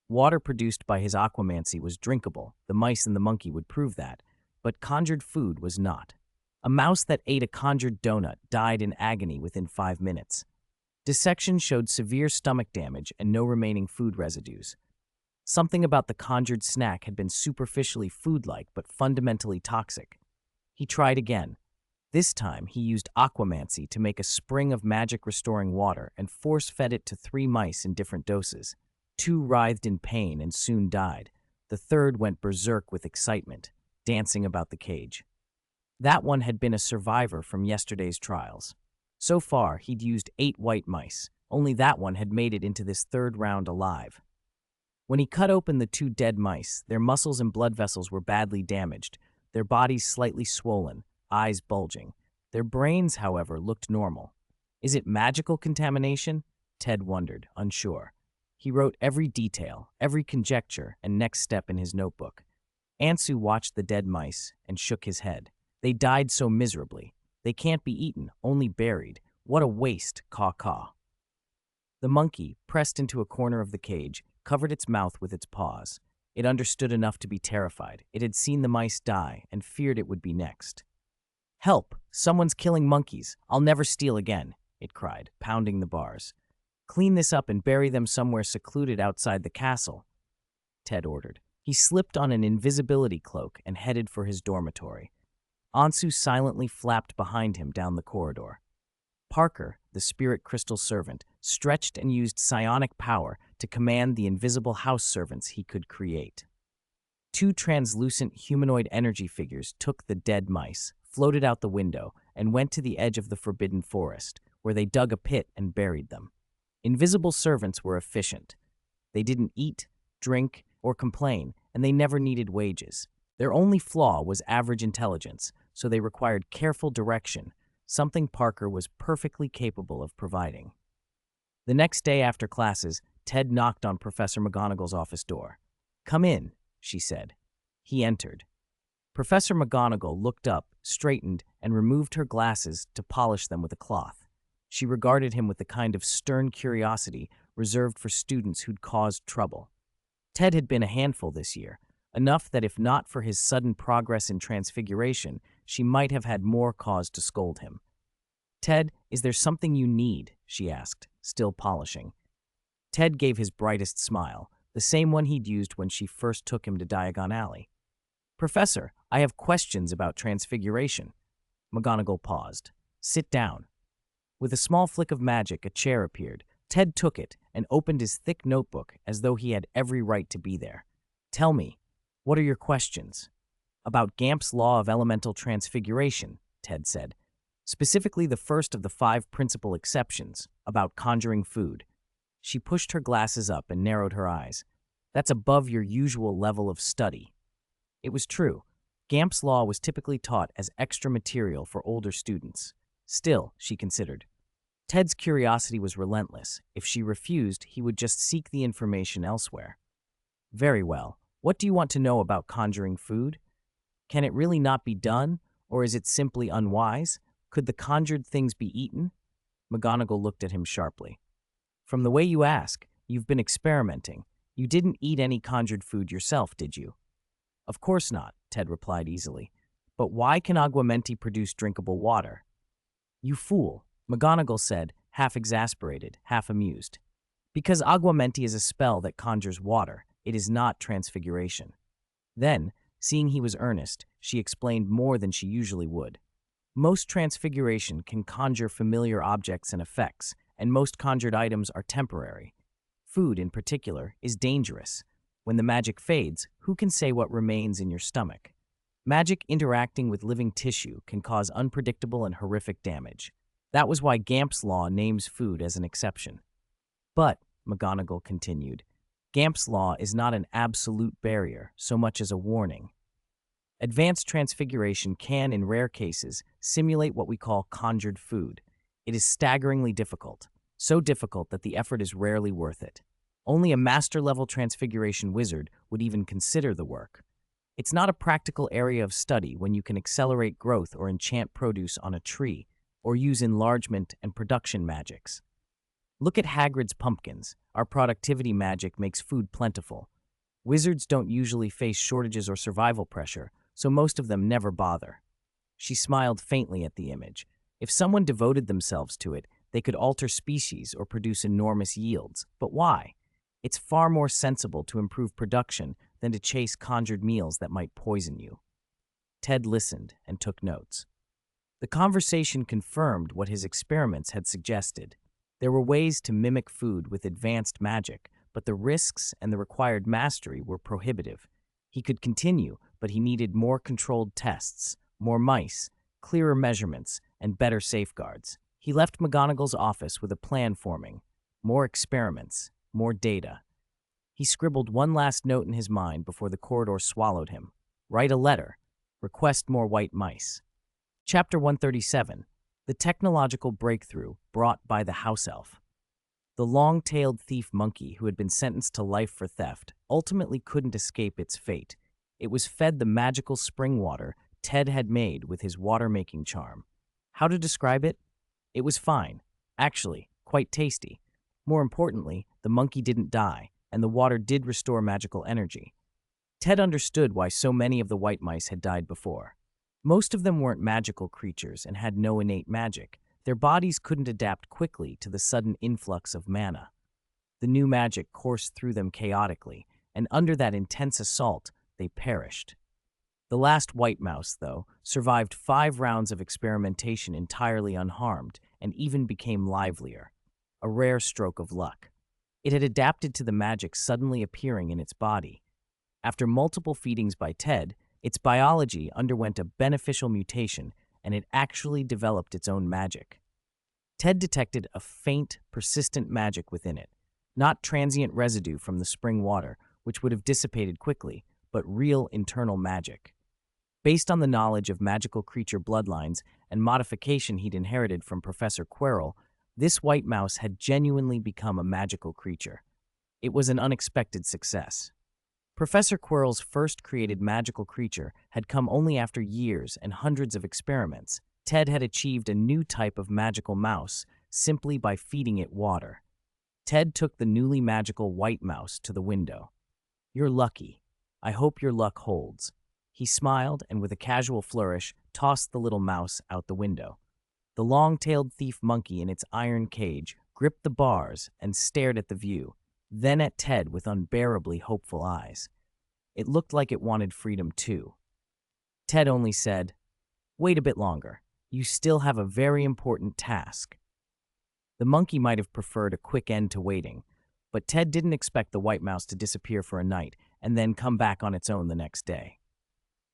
[SPEAKER 1] Water produced by his aquamancy was drinkable, the mice and the monkey would prove that, but conjured food was not. A mouse that ate a conjured donut died in agony within 5 minutes. Dissection showed severe stomach damage and no remaining food residues. Something about the conjured snack had been superficially food-like but fundamentally toxic. He tried again. This time, he used aquamancy to make a spring of magic-restoring water and force-fed it to 3 mice in different doses. 2 writhed in pain and soon died. The third went berserk with excitement, dancing about the cage. That one had been a survivor from yesterday's trials. So far, he'd used 8 white mice. Only that one had made it into this third round alive. When he cut open the 2 dead mice, their muscles and blood vessels were badly damaged, their bodies slightly swollen, eyes bulging. Their brains, however, looked normal. Is it magical contamination? Ted wondered, unsure. He wrote every detail, every conjecture, and next step in his notebook. Ansu watched the dead mice and shook his head. They died so miserably. They can't be eaten, only buried. What a waste, caw-caw. The monkey, pressed into a corner of the cage, covered its mouth with its paws. It understood enough to be terrified. It had seen the mice die and feared it would be next. "Help! Someone's killing monkeys. I'll never steal again," it cried, pounding the bars. "Clean this up and bury them somewhere secluded outside the castle," Ted ordered. He slipped on an invisibility cloak and headed for his dormitory. Ansu silently flapped behind him down the corridor. Parker, the spirit crystal servant, stretched and used psionic power to command the invisible house servants he could create. 2 translucent humanoid energy figures took the dead mice, floated out the window, and went to the edge of the forbidden forest, where they dug a pit and buried them. Invisible servants were efficient. They didn't eat, drink, or complain, and they never needed wages. Their only flaw was average intelligence, so they required careful direction, something Parker was perfectly capable of providing. The next day after classes, Ted knocked on Professor McGonagall's office door. "Come in," she said. He entered. Professor McGonagall looked up, straightened, and removed her glasses to polish them with a cloth. She regarded him with the kind of stern curiosity reserved for students who'd caused trouble. Ted had been a handful this year, enough that if not for his sudden progress in transfiguration, she might have had more cause to scold him. "Ted, is there something you need?" she asked, still polishing. Ted gave his brightest smile, the same one he'd used when she first took him to Diagon Alley. "Professor, I have questions about transfiguration." McGonagall paused. "Sit down." With a small flick of magic, a chair appeared. Ted took it and opened his thick notebook as though he had every right to be there. "Tell me, what are your questions?" "About Gamp's law of elemental transfiguration," Ted said. "Specifically the first of the 5 principal exceptions, about conjuring food." She pushed her glasses up and narrowed her eyes. "That's above your usual level of study." It was true. Gamp's law was typically taught as extra material for older students. Still, she considered. Ted's curiosity was relentless. If she refused, he would just seek the information elsewhere. "Very well. What do you want to know about conjuring food? Can it really not be done, or is it simply unwise? Could the conjured things be eaten?" McGonagall looked at him sharply. "From the way you ask, you've been experimenting. You didn't eat any conjured food yourself, did you?" "Of course not," Ted replied easily. "But why can Aguamenti produce drinkable water?" "You fool," McGonagall said, half exasperated, half amused. "Because Aguamenti is a spell that conjures water. It is not transfiguration." Then, seeing he was earnest, she explained more than she usually would. Most transfiguration can conjure familiar objects and effects, and most conjured items are temporary. Food, in particular, is dangerous. When the magic fades, who can say what remains in your stomach? Magic interacting with living tissue can cause unpredictable and horrific damage. That was why Gamp's law names food as an exception. "But," McGonagall continued, "Gamp's law is not an absolute barrier so much as a warning. Advanced transfiguration can, in rare cases, simulate what we call conjured food. It is staggeringly difficult, so difficult that the effort is rarely worth it. Only a master-level transfiguration wizard would even consider the work. It's not a practical area of study when you can accelerate growth or enchant produce on a tree, or use enlargement and production magics. Look at Hagrid's pumpkins. Our productivity magic makes food plentiful. Wizards don't usually face shortages or survival pressure, so most of them never bother." She smiled faintly at the image. If someone devoted themselves to it, they could alter species or produce enormous yields. But why? It's far more sensible to improve production than to chase conjured meals that might poison you. Ted listened and took notes. The conversation confirmed what his experiments had suggested. There were ways to mimic food with advanced magic, but the risks and the required mastery were prohibitive. He could continue, but he needed more controlled tests, more mice, clearer measurements, and better safeguards. He left McGonagall's office with a plan forming. More experiments, more data. He scribbled one last note in his mind before the corridor swallowed him. Write a letter. Request more white mice. Chapter 137. The Technological Breakthrough Brought by the House Elf. The long-tailed thief monkey who had been sentenced to life for theft ultimately couldn't escape its fate. It was fed the magical spring water Ted had made with his water-making charm. How to describe it? It was fine. Actually, quite tasty. More importantly, the monkey didn't die, and the water did restore magical energy. Ted understood why so many of the white mice had died before. Most of them weren't magical creatures and had no innate magic. Their bodies couldn't adapt quickly to the sudden influx of mana. The new magic coursed through them chaotically, and under that intense assault, they perished. The last white mouse, though, survived 5 rounds of experimentation entirely unharmed and even became livelier. A rare stroke of luck. It had adapted to the magic suddenly appearing in its body. After multiple feedings by Ted, its biology underwent a beneficial mutation, and it actually developed its own magic. Ted detected a faint, persistent magic within it, not transient residue from the spring water, which would have dissipated quickly, but real internal magic. Based on the knowledge of magical creature bloodlines and modification he'd inherited from Professor Quirrell, this white mouse had genuinely become a magical creature. It was an unexpected success. Professor Quirrell's first created magical creature had come only after years and hundreds of experiments. Ted had achieved a new type of magical mouse simply by feeding it water. Ted took the newly magical white mouse to the window. "You're lucky. I hope your luck holds." He smiled and with a casual flourish tossed the little mouse out the window. The long-tailed thief monkey in its iron cage gripped the bars and stared at the view, then at Ted with unbearably hopeful eyes. It looked like it wanted freedom too. Ted only said, "Wait a bit longer. You still have a very important task." The monkey might have preferred a quick end to waiting, but Ted didn't expect the white mouse to disappear for a night and then come back on its own the next day.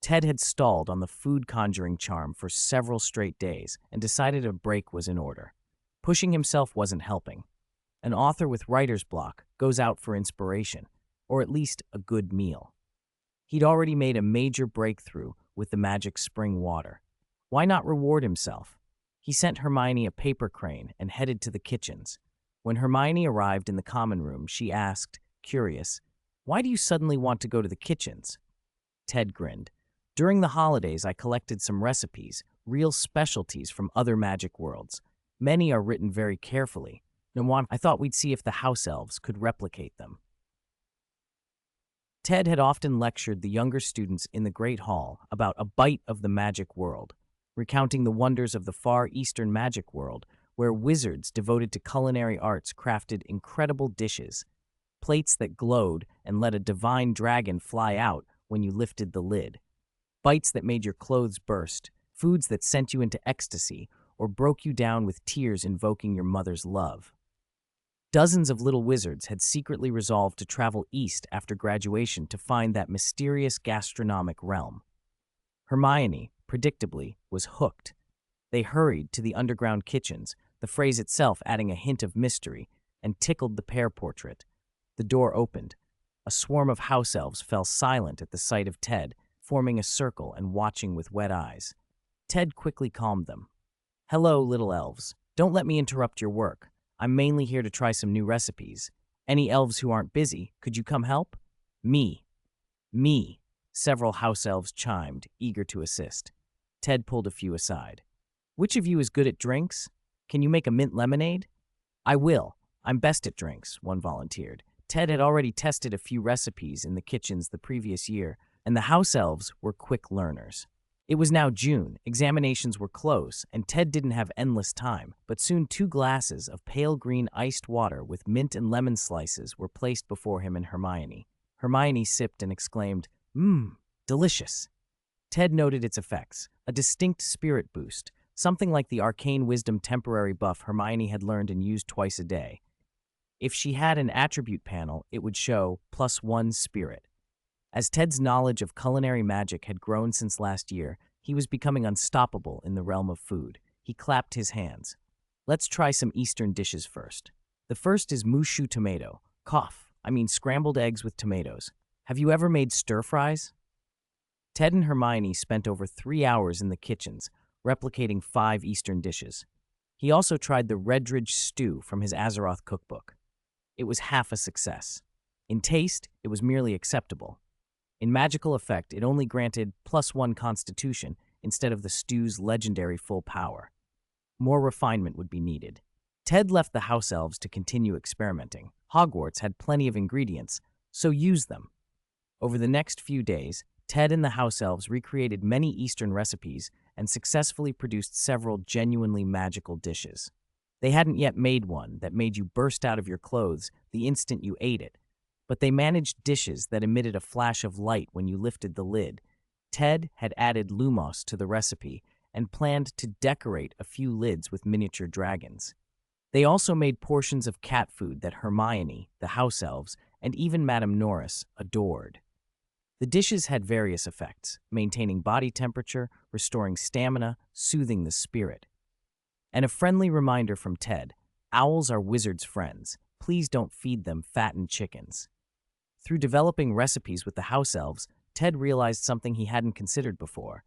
[SPEAKER 1] Ted had stalled on the food conjuring charm for several straight days and decided a break was in order. Pushing himself wasn't helping. An author with writer's block goes out for inspiration, or at least a good meal. He'd already made a major breakthrough with the magic spring water. Why not reward himself? He sent Hermione a paper crane and headed to the kitchens. When Hermione arrived in the common room, she asked, curious, "Why do you suddenly want to go to the kitchens?" Ted grinned. "During the holidays, I collected some recipes, real specialties from other magic worlds. Many are written very carefully. I thought we'd see if the house elves could replicate them." Ted had often lectured the younger students in the Great Hall about a bite of the magic world, recounting the wonders of the far eastern magic world, where wizards devoted to culinary arts crafted incredible dishes, plates that glowed and let a divine dragon fly out when you lifted the lid, bites that made your clothes burst, foods that sent you into ecstasy or broke you down with tears invoking your mother's love. Dozens of little wizards had secretly resolved to travel east after graduation to find that mysterious gastronomic realm. Hermione, predictably, was hooked. They hurried to the underground kitchens, the phrase itself adding a hint of mystery, and tickled the pear portrait. The door opened. A swarm of house elves fell silent at the sight of Ted, forming a circle and watching with wet eyes. Ted quickly calmed them. "Hello, little elves. Don't let me interrupt your work. I'm mainly here to try some new recipes. Any elves who aren't busy, could you come help?" Me. Several house elves chimed, eager to assist. Ted pulled a few aside. "Which of you is good at drinks? Can you make a mint lemonade?" "I will. I'm best at drinks," one volunteered. Ted had already tested a few recipes in the kitchens the previous year, and the house elves were quick learners. It was now June, examinations were close, and Ted didn't have endless time, but soon 2 glasses of pale green iced water with mint and lemon slices were placed before him and Hermione. Hermione sipped and exclaimed, "Mmm, delicious." Ted noted its effects, a distinct spirit boost, something like the arcane wisdom temporary buff Hermione had learned and used twice a day. If she had an attribute panel, it would show +1 spirit. As Ted's knowledge of culinary magic had grown since last year, he was becoming unstoppable in the realm of food. He clapped his hands. Let's try some Eastern dishes first. The first is moushu tomato. Scrambled eggs with tomatoes. Have you ever made stir-fries? Ted and Hermione spent over 3 hours in the kitchens, replicating 5 Eastern dishes. He also tried the Redridge stew from his Azeroth cookbook. It was half a success. In taste, it was merely acceptable. In magical effect, it only granted +1 constitution instead of the stew's legendary full power. More refinement would be needed. Ted left the house elves to continue experimenting. Hogwarts had plenty of ingredients, so use them. Over the next few days, Ted and the house elves recreated many Eastern recipes and successfully produced several genuinely magical dishes. They hadn't yet made one that made you burst out of your clothes the instant you ate it, but they managed dishes that emitted a flash of light when you lifted the lid. Ted had added lumos to the recipe and planned to decorate a few lids with miniature dragons. They also made portions of cat food that Hermione, the house elves, and even Madame Norris adored. The dishes had various effects, maintaining body temperature, restoring stamina, soothing the spirit. And a friendly reminder from Ted, owls are wizards' friends. Please don't feed them fattened chickens. Through developing recipes with the house elves, Ted realized something he hadn't considered before.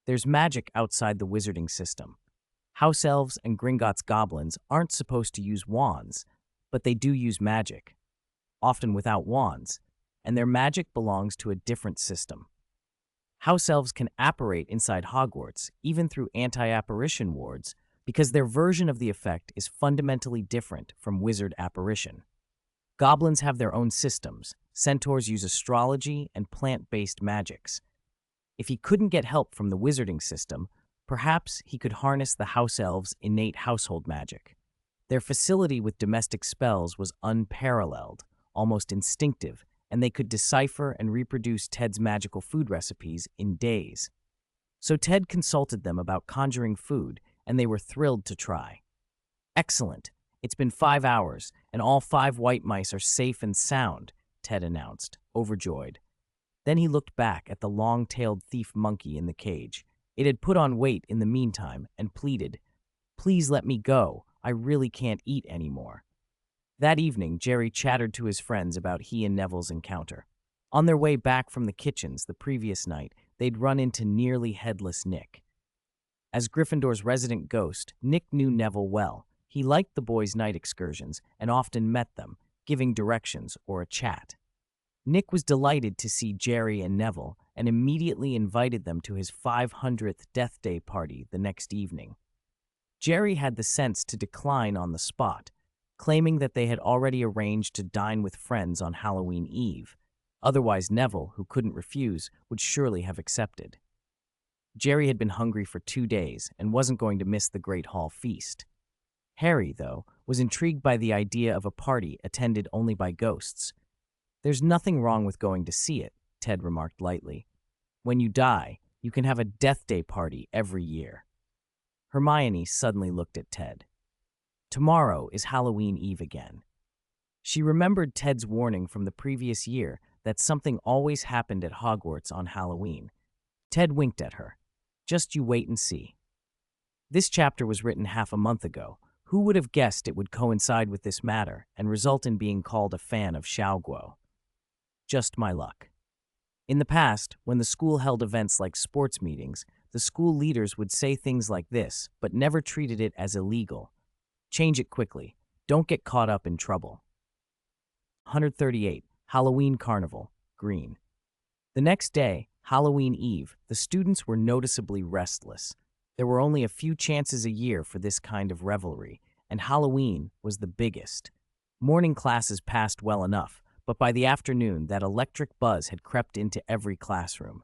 [SPEAKER 1] There's magic outside the wizarding system. House elves and Gringotts goblins aren't supposed to use wands, but they do use magic, often without wands, and their magic belongs to a different system. House elves can apparate inside Hogwarts, even through anti-apparition wards, because their version of the effect is fundamentally different from wizard apparition. Goblins have their own systems. Centaurs use astrology and plant-based magics. If he couldn't get help from the wizarding system, perhaps he could harness the house elves' innate household magic. Their facility with domestic spells was unparalleled, almost instinctive, and they could decipher and reproduce Ted's magical food recipes in days. So Ted consulted them about conjuring food, and they were thrilled to try. "Excellent. It's been 5 hours, and all 5 white mice are safe and sound," Ted announced, overjoyed. Then he looked back at the long-tailed thief monkey in the cage. It had put on weight in the meantime and pleaded, "Please let me go. I really can't eat anymore." That evening, Jerry chattered to his friends about he and Neville's encounter. On their way back from the kitchens the previous night, they'd run into nearly headless Nick. As Gryffindor's resident ghost, Nick knew Neville well. He liked the boys' night excursions and often met them, giving directions or a chat. Nick was delighted to see Jerry and Neville and immediately invited them to his 500th Death Day party the next evening. Jerry had the sense to decline on the spot, claiming that they had already arranged to dine with friends on Halloween Eve. Otherwise, Neville, who couldn't refuse, would surely have accepted. Jerry had been hungry for 2 days and wasn't going to miss the Great Hall feast. Harry, though, was intrigued by the idea of a party attended only by ghosts. "There's nothing wrong with going to see it," Ted remarked lightly. "When you die, you can have a Death Day party every year." Hermione suddenly looked at Ted. Tomorrow is Halloween Eve again. She remembered Ted's warning from the previous year that something always happened at Hogwarts on Halloween. Ted winked at her. "Just you wait and see." This chapter was written half a month ago. Who would have guessed it would coincide with this matter and result in being called a fan of Xiaoguo? Just my luck. In the past, when the school held events like sports meetings, the school leaders would say things like this, but never treated it as illegal. Change it quickly. Don't get caught up in trouble. 138. Halloween Carnival. Green. The next day, Halloween Eve, the students were noticeably restless. There were only a few chances a year for this kind of revelry, and Halloween was the biggest. Morning classes passed well enough, but by the afternoon, that electric buzz had crept into every classroom.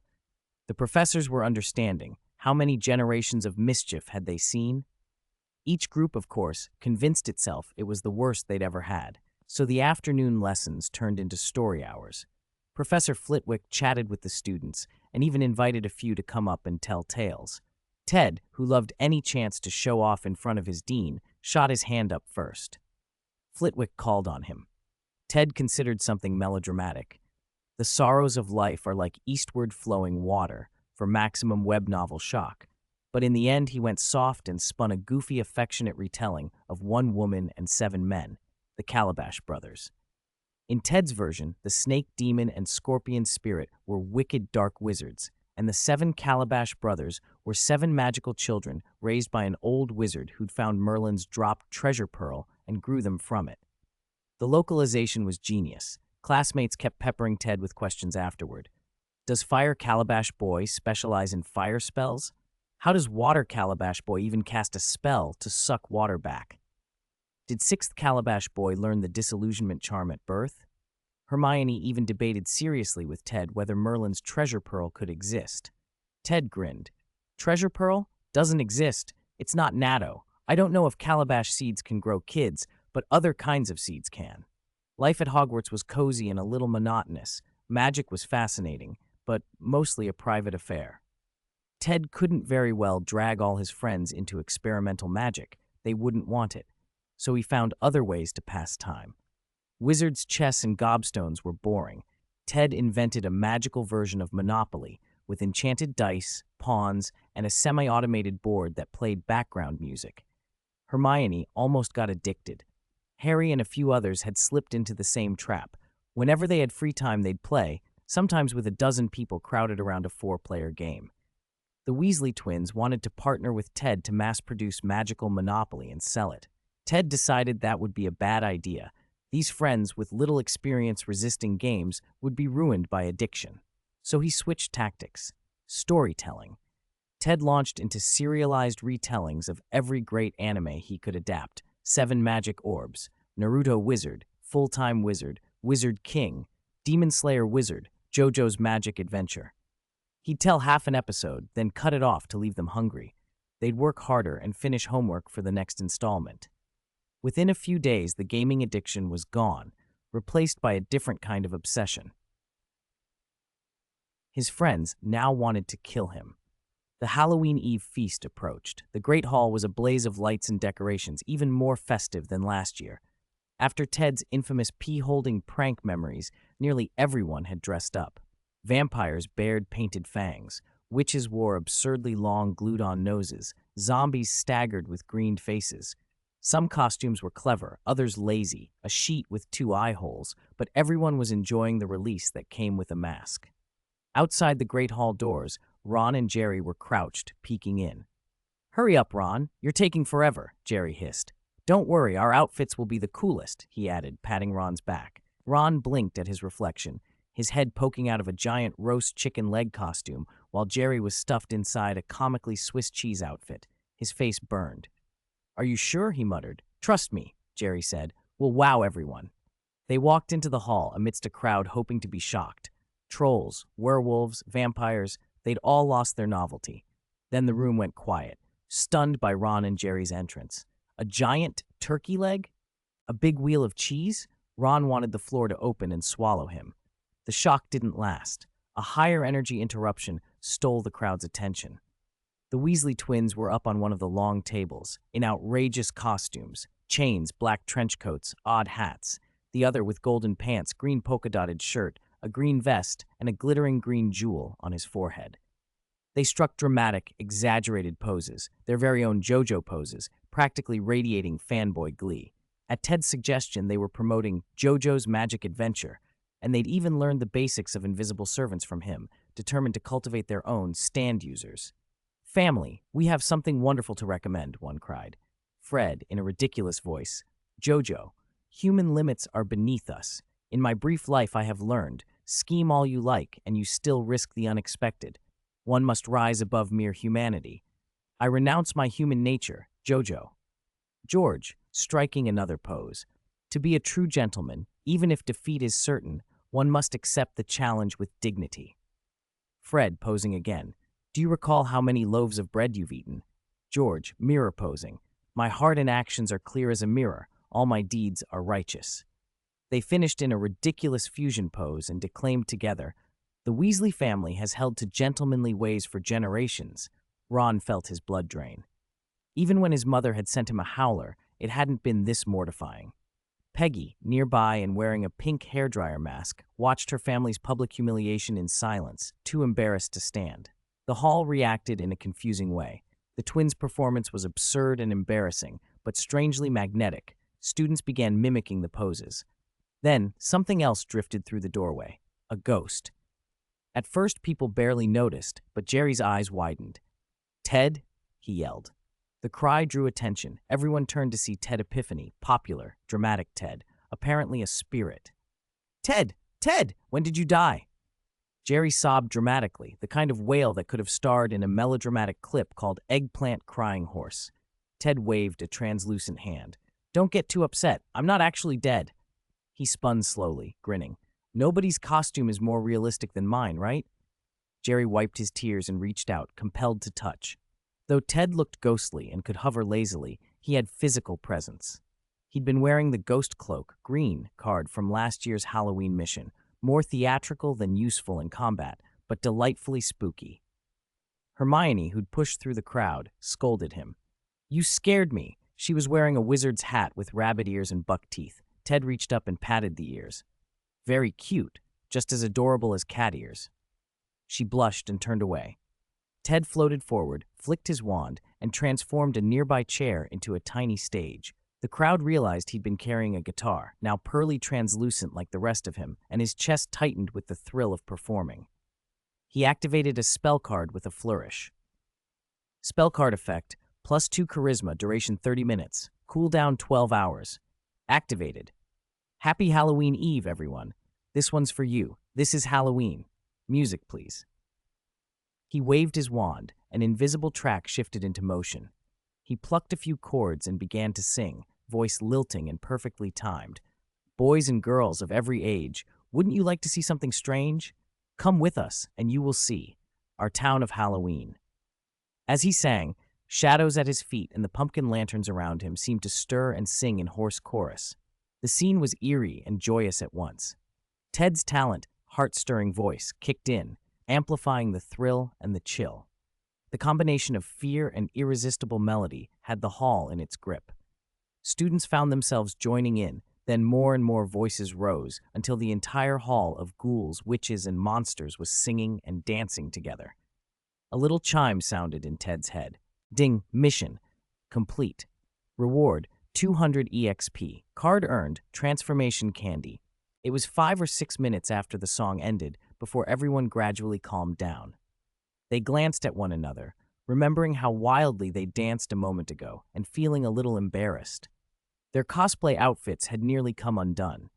[SPEAKER 1] The professors were understanding. How many generations of mischief had they seen? Each group, of course, convinced itself it was the worst they'd ever had, so the afternoon lessons turned into story hours. Professor Flitwick chatted with the students and even invited a few to come up and tell tales. Ted, who loved any chance to show off in front of his dean, shot his hand up first. Flitwick called on him. Ted considered something melodramatic. The sorrows of life are like eastward flowing water for maximum web novel shock. But in the end, he went soft and spun a goofy, affectionate retelling of One Woman and Seven Men, the Calabash Brothers. In Ted's version, the snake demon and scorpion spirit were wicked dark wizards, and the seven Calabash brothers were seven magical children raised by an old wizard who'd found Merlin's dropped treasure pearl and grew them from it. The localization was genius. Classmates kept peppering Ted with questions afterward. Does Fire Calabash Boy specialize in fire spells? How does Water Calabash Boy even cast a spell to suck water back? Did Sixth Calabash Boy learn the disillusionment charm at birth? Hermione even debated seriously with Ted whether Merlin's treasure pearl could exist. Ted grinned. Treasure pearl? Doesn't exist. It's not natto. I don't know if calabash seeds can grow kids, but other kinds of seeds can. Life at Hogwarts was cozy and a little monotonous. Magic was fascinating, but mostly a private affair. Ted couldn't very well drag all his friends into experimental magic. They wouldn't want it. So he found other ways to pass time. Wizards' chess and gobstones were boring. Ted invented a magical version of Monopoly with enchanted dice, pawns, and a semi-automated board that played background music. Hermione almost got addicted. Harry and a few others had slipped into the same trap. Whenever they had free time, they'd play, sometimes with a dozen people crowded around a 4-player game. The Weasley twins wanted to partner with Ted to mass-produce magical Monopoly and sell it. Ted decided that would be a bad idea. These friends with little experience resisting games would be ruined by addiction. So he switched tactics. Storytelling. Ted launched into serialized retellings of every great anime he could adapt. 7 Magic Orbs, Naruto Wizard, Full-Time Wizard, Wizard King, Demon Slayer Wizard, JoJo's Magic Adventure. He'd tell half an episode, then cut it off to leave them hungry. They'd work harder and finish homework for the next installment. Within a few days, the gaming addiction was gone, replaced by a different kind of obsession. His friends now wanted to kill him. The Halloween Eve feast approached. The Great Hall was a blaze of lights and decorations, even more festive than last year. After Ted's infamous pea-holding prank memories, nearly everyone had dressed up. Vampires bared painted fangs. Witches wore absurdly long, glued-on noses. Zombies staggered with greened faces. Some costumes were clever, others lazy, a sheet with 2 eye holes, but everyone was enjoying the release that came with a mask. Outside the Great Hall doors, Ron and Jerry were crouched, peeking in. "Hurry up, Ron. You're taking forever," Jerry hissed. "Don't worry, our outfits will be the coolest," he added, patting Ron's back. Ron blinked at his reflection, his head poking out of a giant roast chicken leg costume, while Jerry was stuffed inside a comically Swiss cheese outfit. His face burned. "Are you sure?" he muttered. "Trust me," Jerry said. "We'll wow everyone." They walked into the hall amidst a crowd hoping to be shocked. Trolls, werewolves, vampires, they'd all lost their novelty. Then the room went quiet, stunned by Ron and Jerry's entrance. A giant turkey leg? A big wheel of cheese? Ron wanted the floor to open and swallow him. The shock didn't last. A higher energy interruption stole the crowd's attention. The Weasley twins were up on one of the long tables, in outrageous costumes, chains, black trench coats, odd hats, the other with golden pants, green polka-dotted shirt, a green vest, and a glittering green jewel on his forehead. They struck dramatic, exaggerated poses, their very own JoJo poses, practically radiating fanboy glee. At Ted's suggestion, they were promoting JoJo's Magic Adventure, and they'd even learned the basics of invisible servants from him, determined to cultivate their own stand users. "Family, we have something wonderful to recommend," one cried. Fred, in a ridiculous voice, "JoJo, human limits are beneath us. In my brief life I have learned, scheme all you like, and you still risk the unexpected. One must rise above mere humanity. I renounce my human nature, JoJo." George, striking another pose. "To be a true gentleman, even if defeat is certain, one must accept the challenge with dignity." Fred, posing again. Do you recall how many loaves of bread you've eaten? George, mirror posing. My heart and actions are clear as a mirror. All my deeds are righteous. They finished in a ridiculous fusion pose and declaimed together, "The Weasley family has held to gentlemanly ways for generations." Ron felt his blood drain. Even when his mother had sent him a howler, it hadn't been this mortifying. Peggy, nearby and wearing a pink hairdryer mask, watched her family's public humiliation in silence, too embarrassed to stand. The hall reacted in a confusing way. The twins' performance was absurd and embarrassing, but strangely magnetic. Students began mimicking the poses. Then, something else drifted through the doorway. A ghost. At first, people barely noticed, but Jerry's eyes widened. "Ted?" he yelled. The cry drew attention. Everyone turned to see Ted Epiphany, popular, dramatic Ted, apparently a spirit. "Ted! Ted! When did you die?" Jerry sobbed dramatically, the kind of wail that could have starred in a melodramatic clip called Eggplant Crying Horse. Ted waved a translucent hand. "Don't get too upset. I'm not actually dead." He spun slowly, grinning. "Nobody's costume is more realistic than mine, right?" Jerry wiped his tears and reached out, compelled to touch. Though Ted looked ghostly and could hover lazily, he had physical presence. He'd been wearing the ghost cloak, green, card from last year's Halloween mission, more theatrical than useful in combat, but delightfully spooky. Hermione, who'd pushed through the crowd, scolded him. "You scared me." She was wearing a wizard's hat with rabbit ears and buck teeth. Ted reached up and patted the ears. "Very cute, just as adorable as cat ears." She blushed and turned away. Ted floated forward, flicked his wand, and transformed a nearby chair into a tiny stage. The crowd realized he'd been carrying a guitar, now pearly translucent like the rest of him, and his chest tightened with the thrill of performing. He activated a spell card with a flourish. Spell card effect, +2 charisma, duration 30 minutes, cooldown 12 hours. Activated. Happy Halloween Eve, everyone. This one's for you. This is Halloween. Music, please. He waved his wand, an invisible track shifted into motion. He plucked a few chords and began to sing, voice lilting and perfectly timed. "Boys and girls of every age, wouldn't you like to see something strange? Come with us, and you will see. Our town of Halloween." As he sang, shadows at his feet and the pumpkin lanterns around him seemed to stir and sing in hoarse chorus. The scene was eerie and joyous at once. Ted's talent, heart-stirring voice, kicked in, amplifying the thrill and the chill. The combination of fear and irresistible melody had the hall in its grip. Students found themselves joining in, then more and more voices rose until the entire hall of ghouls, witches, and monsters was singing and dancing together. A little chime sounded in Ted's head. Ding, mission complete. Reward, 200 EXP. Card earned, transformation candy. It was 5 or 6 minutes after the song ended before everyone gradually calmed down. They glanced at one another, remembering how wildly they danced a moment ago and feeling a little embarrassed. Their cosplay outfits had nearly come undone.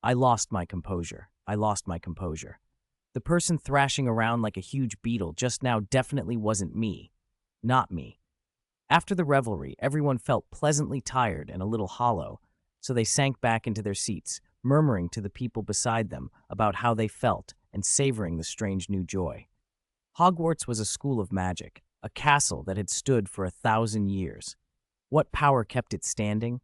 [SPEAKER 1] I lost my composure. The person thrashing around like a huge beetle just now definitely wasn't me. Not me. After the revelry, everyone felt pleasantly tired and a little hollow, so they sank back into their seats, murmuring to the people beside them about how they felt and savoring the strange new joy. Hogwarts was a school of magic, a castle that had stood for 1,000 years. What power kept it standing?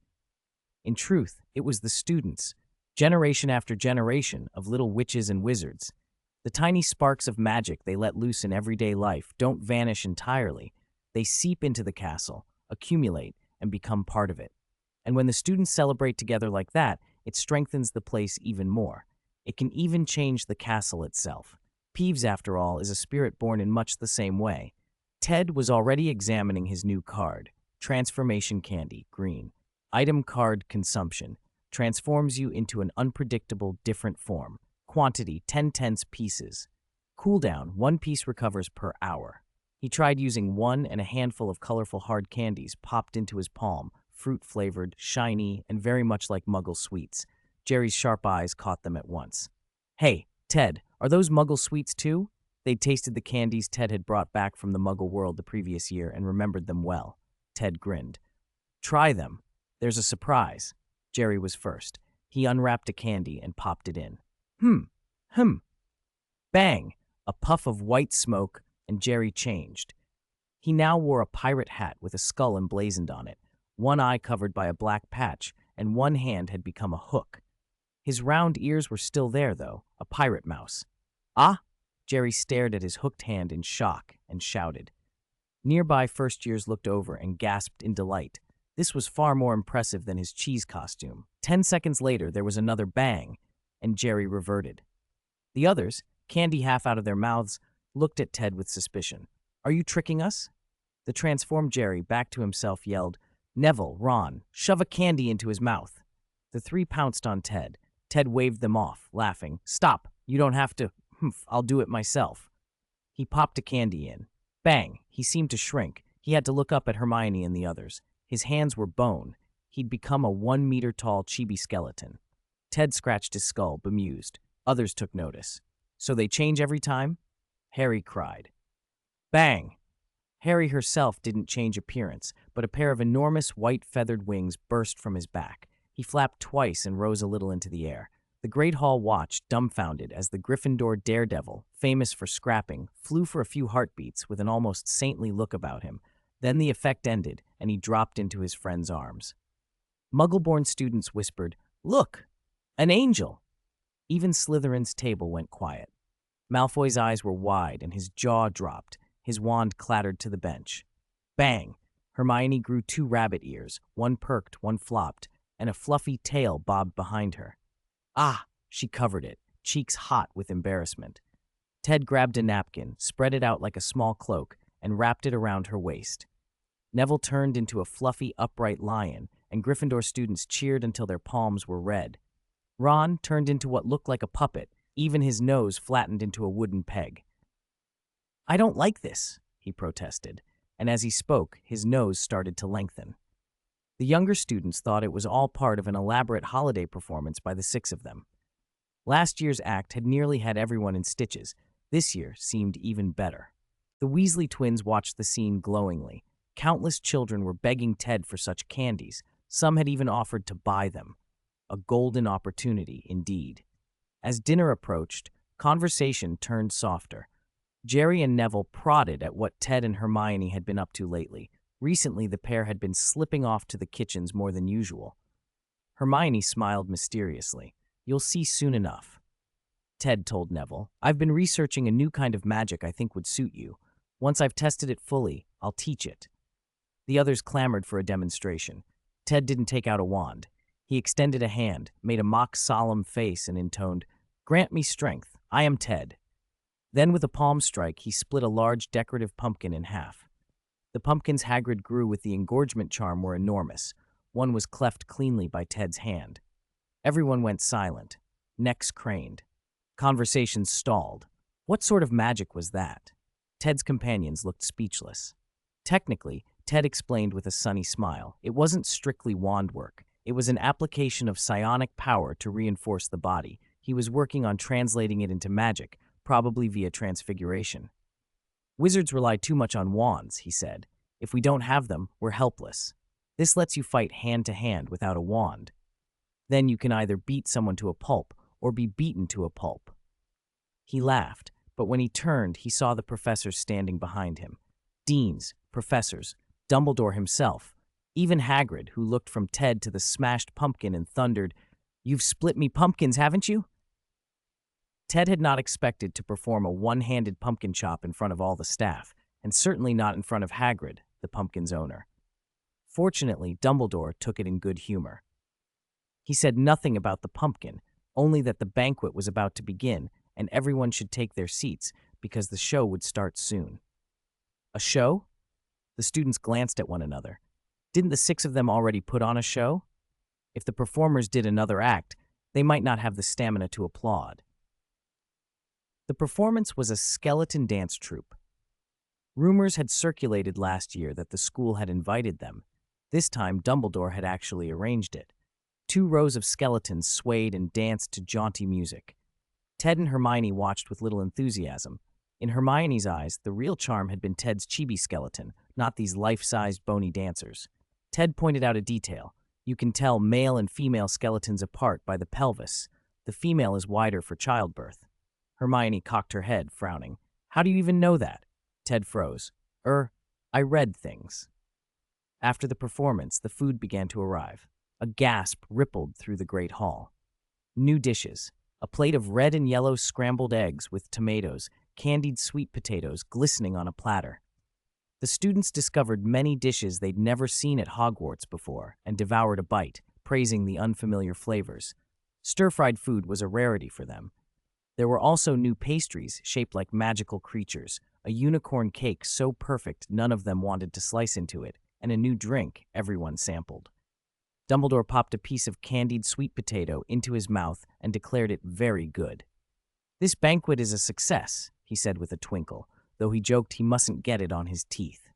[SPEAKER 1] In truth, it was the students, generation after generation of little witches and wizards. The tiny sparks of magic they let loose in everyday life don't vanish entirely. They seep into the castle, accumulate, and become part of it. And when the students celebrate together like that, it strengthens the place even more. It can even change the castle itself. Peeves, after all, is a spirit born in much the same way. Ted was already examining his new card. Transformation candy, green. Item card consumption. Transforms you into an unpredictable, different form. Quantity, 10/10 pieces. Cooldown, 1 piece recovers per hour. He tried using one, and a handful of colorful hard candies popped into his palm, fruit-flavored, shiny, and very much like Muggle sweets. Jerry's sharp eyes caught them at once. "Hey, Ted, are those Muggle sweets too?" They'd tasted the candies Ted had brought back from the Muggle world the previous year and remembered them well. Ted grinned. "Try them. There's a surprise." Jerry was first. He unwrapped a candy and popped it in. Bang! A puff of white smoke, and Jerry changed. He now wore a pirate hat with a skull emblazoned on it, one eye covered by a black patch, and one hand had become a hook. His round ears were still there, though, a pirate mouse. "Ah!" Jerry stared at his hooked hand in shock and shouted. Nearby first years looked over and gasped in delight. This was far more impressive than his cheese costume. 10 seconds later, there was another bang, and Jerry reverted. The others, candy half out of their mouths, looked at Ted with suspicion. "Are you tricking us?" The transformed Jerry, back to himself, yelled, "Neville, Ron, shove a candy into his mouth." The three pounced on Ted. Ted waved them off, laughing. "Stop, you don't have to. I'll do it myself." He popped a candy in. Bang! He seemed to shrink. He had to look up at Hermione and the others. His hands were bone. He'd become a 1-meter-tall chibi skeleton. Ted scratched his skull, bemused. Others took notice. "So they change every time?" Harry cried. Bang! Harry herself didn't change appearance, but a pair of enormous white feathered wings burst from his back. He flapped twice and rose a little into the air. The Great Hall watched, dumbfounded, as the Gryffindor daredevil, famous for scrapping, flew for a few heartbeats with an almost saintly look about him. Then the effect ended, and he dropped into his friend's arms. Muggle-born students whispered, "Look! An angel!" Even Slytherin's table went quiet. Malfoy's eyes were wide, and his jaw dropped. His wand clattered to the bench. Bang! Hermione grew 2 rabbit ears, one perked, one flopped, and a fluffy tail bobbed behind her. "Ah!" She covered it, cheeks hot with embarrassment. Ted grabbed a napkin, spread it out like a small cloak, and wrapped it around her waist. Neville turned into a fluffy, upright lion, and Gryffindor students cheered until their palms were red. Ron turned into what looked like a puppet, even his nose flattened into a wooden peg. "I don't like this," he protested, and as he spoke, his nose started to lengthen. The younger students thought it was all part of an elaborate holiday performance by the 6 of them. Last year's act had nearly had everyone in stitches. This year seemed even better. The Weasley twins watched the scene glowingly. Countless children were begging Ted for such candies. Some had even offered to buy them. A golden opportunity, indeed. As dinner approached, conversation turned softer. Jerry and Neville prodded at what Ted and Hermione had been up to lately. Recently, the pair had been slipping off to the kitchens more than usual. Hermione smiled mysteriously. "You'll see soon enough." Ted told Neville, "I've been researching a new kind of magic I think would suit you. Once I've tested it fully, I'll teach it." The others clamored for a demonstration. Ted didn't take out a wand. He extended a hand, made a mock solemn face, and intoned, "Grant me strength. I am Ted." Then with a palm strike, he split a large decorative pumpkin in half. The pumpkins Hagrid grew with the engorgement charm were enormous. One was cleft cleanly by Ted's hand. Everyone went silent. Necks craned. Conversations stalled. What sort of magic was that? Ted's companions looked speechless. Technically, Ted explained with a sunny smile, it wasn't strictly wand work. It was an application of psionic power to reinforce the body. He was working on translating it into magic, probably via transfiguration. "Wizards rely too much on wands," he said. "If we don't have them, we're helpless. This lets you fight hand to hand without a wand. Then you can either beat someone to a pulp or be beaten to a pulp." He laughed, but when he turned, he saw the professors standing behind him. Deans, professors, Dumbledore himself, even Hagrid, who looked from Ted to the smashed pumpkin and thundered, "You've split me pumpkins, haven't you?" Ted had not expected to perform a one-handed pumpkin chop in front of all the staff, and certainly not in front of Hagrid, the pumpkin's owner. Fortunately, Dumbledore took it in good humor. He said nothing about the pumpkin, only that the banquet was about to begin and everyone should take their seats because the show would start soon. A show? The students glanced at one another. Didn't the 6 of them already put on a show? If the performers did another act, they might not have the stamina to applaud. The performance was a skeleton dance troupe. Rumors had circulated last year that the school had invited them. This time, Dumbledore had actually arranged it. 2 rows of skeletons swayed and danced to jaunty music. Ted and Hermione watched with little enthusiasm. In Hermione's eyes, the real charm had been Ted's chibi skeleton, not these life-sized bony dancers. Ted pointed out a detail. You can tell male and female skeletons apart by the pelvis. The female is wider for childbirth. Hermione cocked her head, frowning. "How do you even know that?" Ted froze. I read things. After the performance, the food began to arrive. A gasp rippled through the great hall. New dishes. A plate of red and yellow scrambled eggs with tomatoes, candied sweet potatoes glistening on a platter. The students discovered many dishes they'd never seen at Hogwarts before and devoured a bite, praising the unfamiliar flavors. Stir-fried food was a rarity for them. There were also new pastries shaped like magical creatures, a unicorn cake so perfect none of them wanted to slice into it, and a new drink everyone sampled. Dumbledore popped a piece of candied sweet potato into his mouth and declared it very good. "This banquet is a success," he said with a twinkle, though he joked he mustn't get it on his teeth.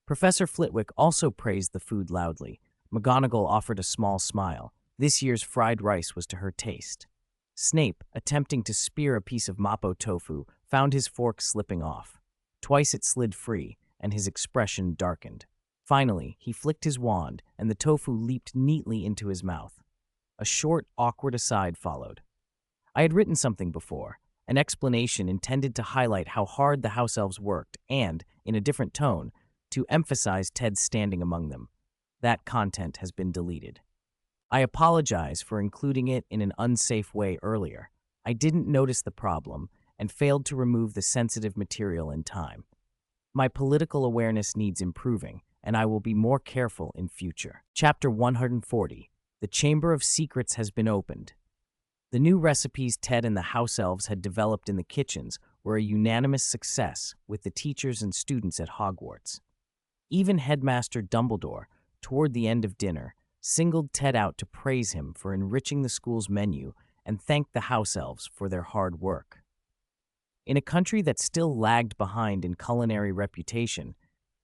[SPEAKER 1] Professor Flitwick also praised the food loudly. McGonagall offered a small smile. This year's fried rice was to her taste. Snape, attempting to spear a piece of Mapo tofu, found his fork slipping off. Twice it slid free, and his expression darkened. Finally, he flicked his wand, and the tofu leaped neatly into his mouth. A short, awkward aside followed. I had written something before, an explanation intended to highlight how hard the house elves worked and, in a different tone, to emphasize Ted's standing among them. That content has been deleted. I apologize for including it in an unsafe way earlier. I didn't notice the problem and failed to remove the sensitive material in time. My political awareness needs improving, and I will be more careful in future. Chapter 140. The Chamber of Secrets has been opened. The new recipes Ted and the house elves had developed in the kitchens were a unanimous success with the teachers and students at Hogwarts. Even Headmaster Dumbledore, toward the end of dinner, singled Ted out to praise him for enriching the school's menu and thanked the house elves for their hard work. In a country that still lagged behind in culinary reputation,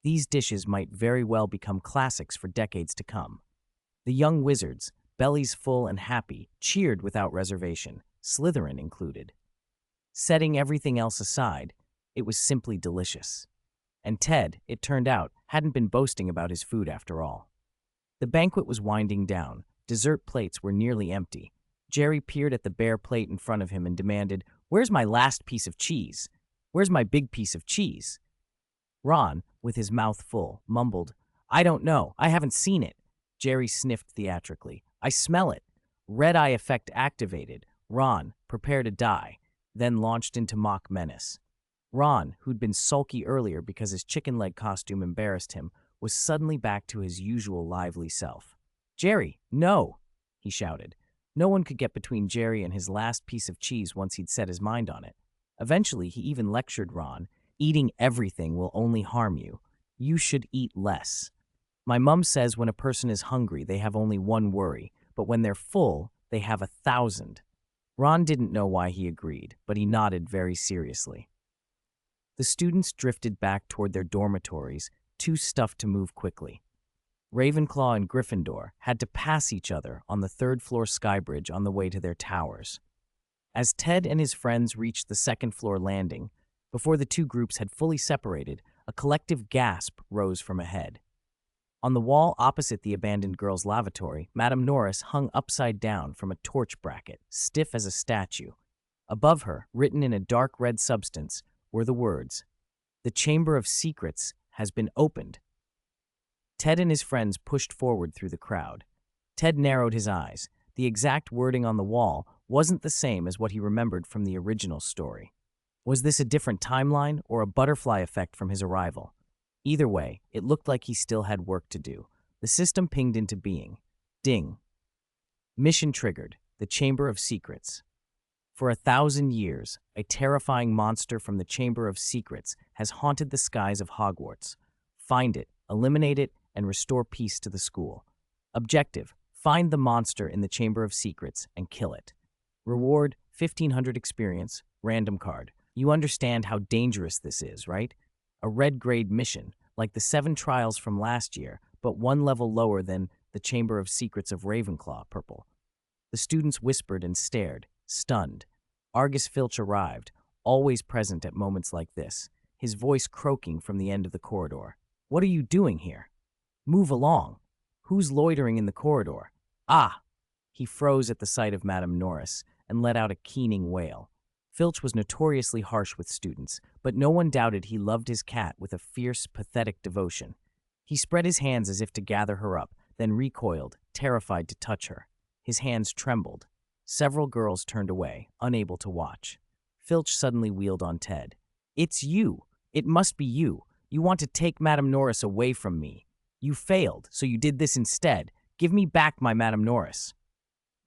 [SPEAKER 1] these dishes might very well become classics for decades to come. The young wizards, bellies full and happy, cheered without reservation, Slytherin included. Setting everything else aside, it was simply delicious. And Ted, it turned out, hadn't been boasting about his food after all. The banquet was winding down. Dessert plates were nearly empty. Jerry peered at the bare plate in front of him and demanded, "Where's my last piece of cheese? Where's my big piece of cheese?" Ron, with his mouth full, mumbled, "I don't know. I haven't seen it." Jerry sniffed theatrically. "I smell it." Red eye effect activated. Ron, prepare to die, then launched into mock menace. Ron, who'd been sulky earlier because his chicken leg costume embarrassed him, was suddenly back to his usual lively self. "Jerry, no!" he shouted. No one could get between Jerry and his last piece of cheese once he'd set his mind on it. Eventually, he even lectured Ron, "Eating everything will only harm you. You should eat less. My mum says when a person is hungry, they have only one worry, but when they're full, they have 1,000. Ron didn't know why he agreed, but he nodded very seriously. The students drifted back toward their dormitories, too stuffed to move quickly. Ravenclaw and Gryffindor had to pass each other on the third-floor skybridge on the way to their towers. As Ted and his friends reached the second-floor landing, before the two groups had fully separated, a collective gasp rose from ahead. On the wall opposite the abandoned girls' lavatory, Madame Norris hung upside down from a torch bracket, stiff as a statue. Above her, written in a dark red substance, were the words, "The Chamber of Secrets has been opened." Ted and his friends pushed forward through the crowd. Ted narrowed his eyes. The exact wording on the wall wasn't the same as what he remembered from the original story. Was this a different timeline or a butterfly effect from his arrival? Either way, it looked like he still had work to do. The system pinged into being. Ding. Mission triggered. The Chamber of Secrets. For 1,000 years, a terrifying monster from the Chamber of Secrets has haunted the skies of Hogwarts. Find it, eliminate it, and restore peace to the school. Objective: find the monster in the Chamber of Secrets and kill it. Reward: 1,500 experience, random card. You understand how dangerous this is, right? A red grade mission, like the 7 trials from last year, but 1 level lower than the Chamber of Secrets of Ravenclaw, purple. The students whispered and stared, stunned. Argus Filch arrived, always present at moments like this, his voice croaking from the end of the corridor. "What are you doing here? Move along. Who's loitering in the corridor? Ah!" He froze at the sight of Madame Norris and let out a keening wail. Filch was notoriously harsh with students, but no one doubted he loved his cat with a fierce, pathetic devotion. He spread his hands as if to gather her up, then recoiled, terrified to touch her. His hands trembled. Several girls turned away, unable to watch. Filch suddenly wheeled on Ted. "It's you! It must be you! You want to take Madame Norris away from me. You failed, so you did this instead. Give me back my Madame Norris."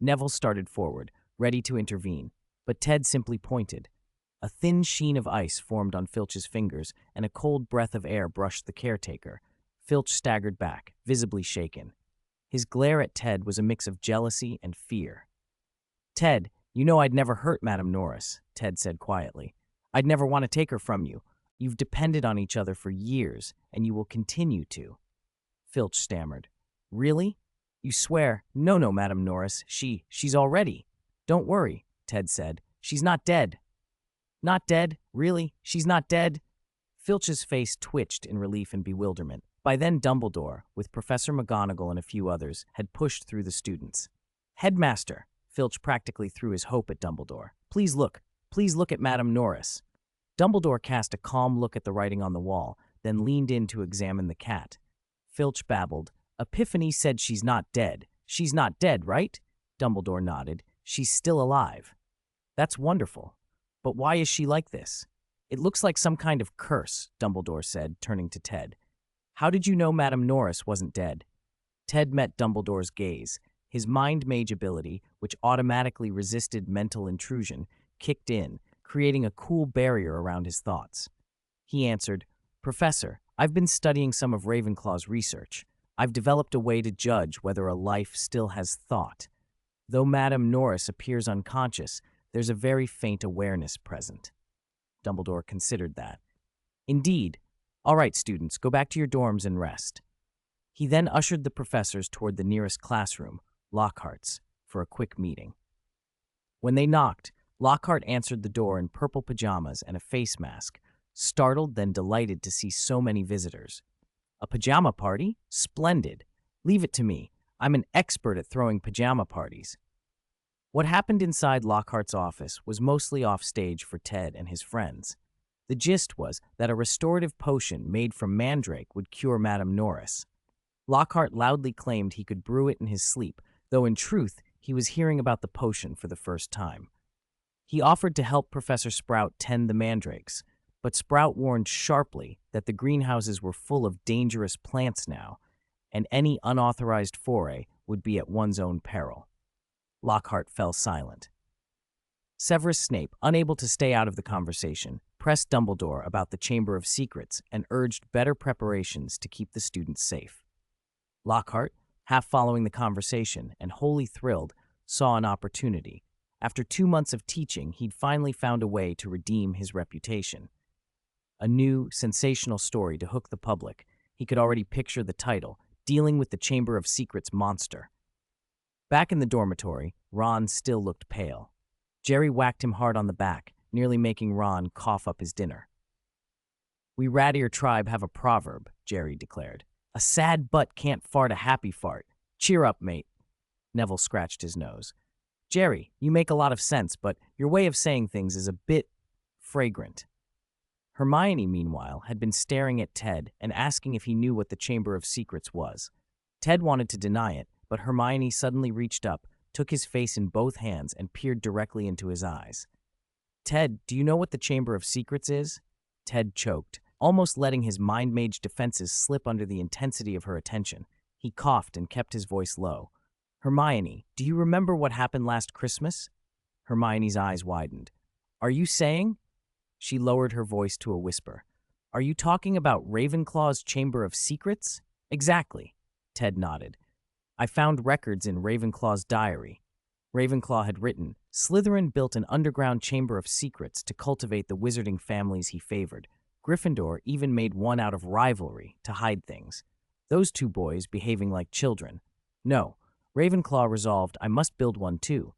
[SPEAKER 1] Neville started forward, ready to intervene, but Ted simply pointed. A thin sheen of ice formed on Filch's fingers, and a cold breath of air brushed the caretaker. Filch staggered back, visibly shaken. His glare at Ted was a mix of jealousy and fear. "Ted, you know I'd never hurt Madame Norris," Ted said quietly. "I'd never want to take her from you. You've depended on each other for years, and you will continue to." Filch stammered. "Really? You swear?" No, Madame Norris. She's already." "Don't worry," Ted said. "She's not dead." "Not dead? Really? She's not dead?" Filch's face twitched in relief and bewilderment. By then, Dumbledore, with Professor McGonagall and a few others, had pushed through the students. "Headmaster!" Filch practically threw his hope at Dumbledore. Please look at Madame Norris." Dumbledore cast a calm look at the writing on the wall, then leaned in to examine the cat. Filch babbled, "Epiphany said she's not dead. She's not dead, right?" Dumbledore nodded. "She's still alive." "That's wonderful. But why is she like this?" "It looks like some kind of curse," Dumbledore said, turning to Ted. "How did you know Madame Norris wasn't dead?" Ted met Dumbledore's gaze. His mind mage ability, which automatically resisted mental intrusion, kicked in, creating a cool barrier around his thoughts. He answered, "Professor, I've been studying some of Ravenclaw's research. I've developed a way to judge whether a life still has thought. Though Madame Norris appears unconscious, there's a very faint awareness present." Dumbledore considered that. "Indeed. All right, students, go back to your dorms and rest." He then ushered the professors toward the nearest classroom, Lockhart's, for a quick meeting. When they knocked, Lockhart answered the door in purple pajamas and a face mask, startled then delighted to see so many visitors. "A pajama party? Splendid. Leave it to me. I'm an expert at throwing pajama parties." What happened inside Lockhart's office was mostly off stage for Ted and his friends. The gist was that a restorative potion made from mandrake would cure Madame Norris. Lockhart loudly claimed he could brew it in his sleep, though in truth he was hearing about the potion for the first time. He offered to help Professor Sprout tend the mandrakes, but Sprout warned sharply that the greenhouses were full of dangerous plants now, and any unauthorized foray would be at one's own peril. Lockhart fell silent. Severus Snape, unable to stay out of the conversation, pressed Dumbledore about the Chamber of Secrets and urged better preparations to keep the students safe. Lockhart, half following the conversation and wholly thrilled, saw an opportunity. After 2 months of teaching, he'd finally found a way to redeem his reputation. A new, sensational story to hook the public. He could already picture the title, dealing with the Chamber of Secrets monster. Back in the dormitory, Ron still looked pale. Jerry whacked him hard on the back, nearly making Ron cough up his dinner. "We Rattier tribe have a proverb," Jerry declared. "A sad butt can't fart a happy fart. Cheer up, mate." Neville scratched his nose. "Jerry, you make a lot of sense, but your way of saying things is a bit fragrant." Hermione, meanwhile, had been staring at Ted and asking if he knew what the Chamber of Secrets was. Ted wanted to deny it, but Hermione suddenly reached up, took his face in both hands, and peered directly into his eyes. "Ted, do you know what the Chamber of Secrets is?" Ted choked, almost letting his mind mage defenses slip under the intensity of her attention. He coughed and kept his voice low. "Hermione, do you remember what happened last Christmas?" Hermione's eyes widened. "Are you saying?" She lowered her voice to a whisper. "Are you talking about Ravenclaw's Chamber of Secrets?" "Exactly," Ted nodded. "I found records in Ravenclaw's diary." Ravenclaw had written, "Slytherin built an underground Chamber of Secrets to cultivate the wizarding families he favored. Gryffindor even made one out of rivalry to hide things. Those two boys behaving like children. No, Ravenclaw resolved, I must build one too.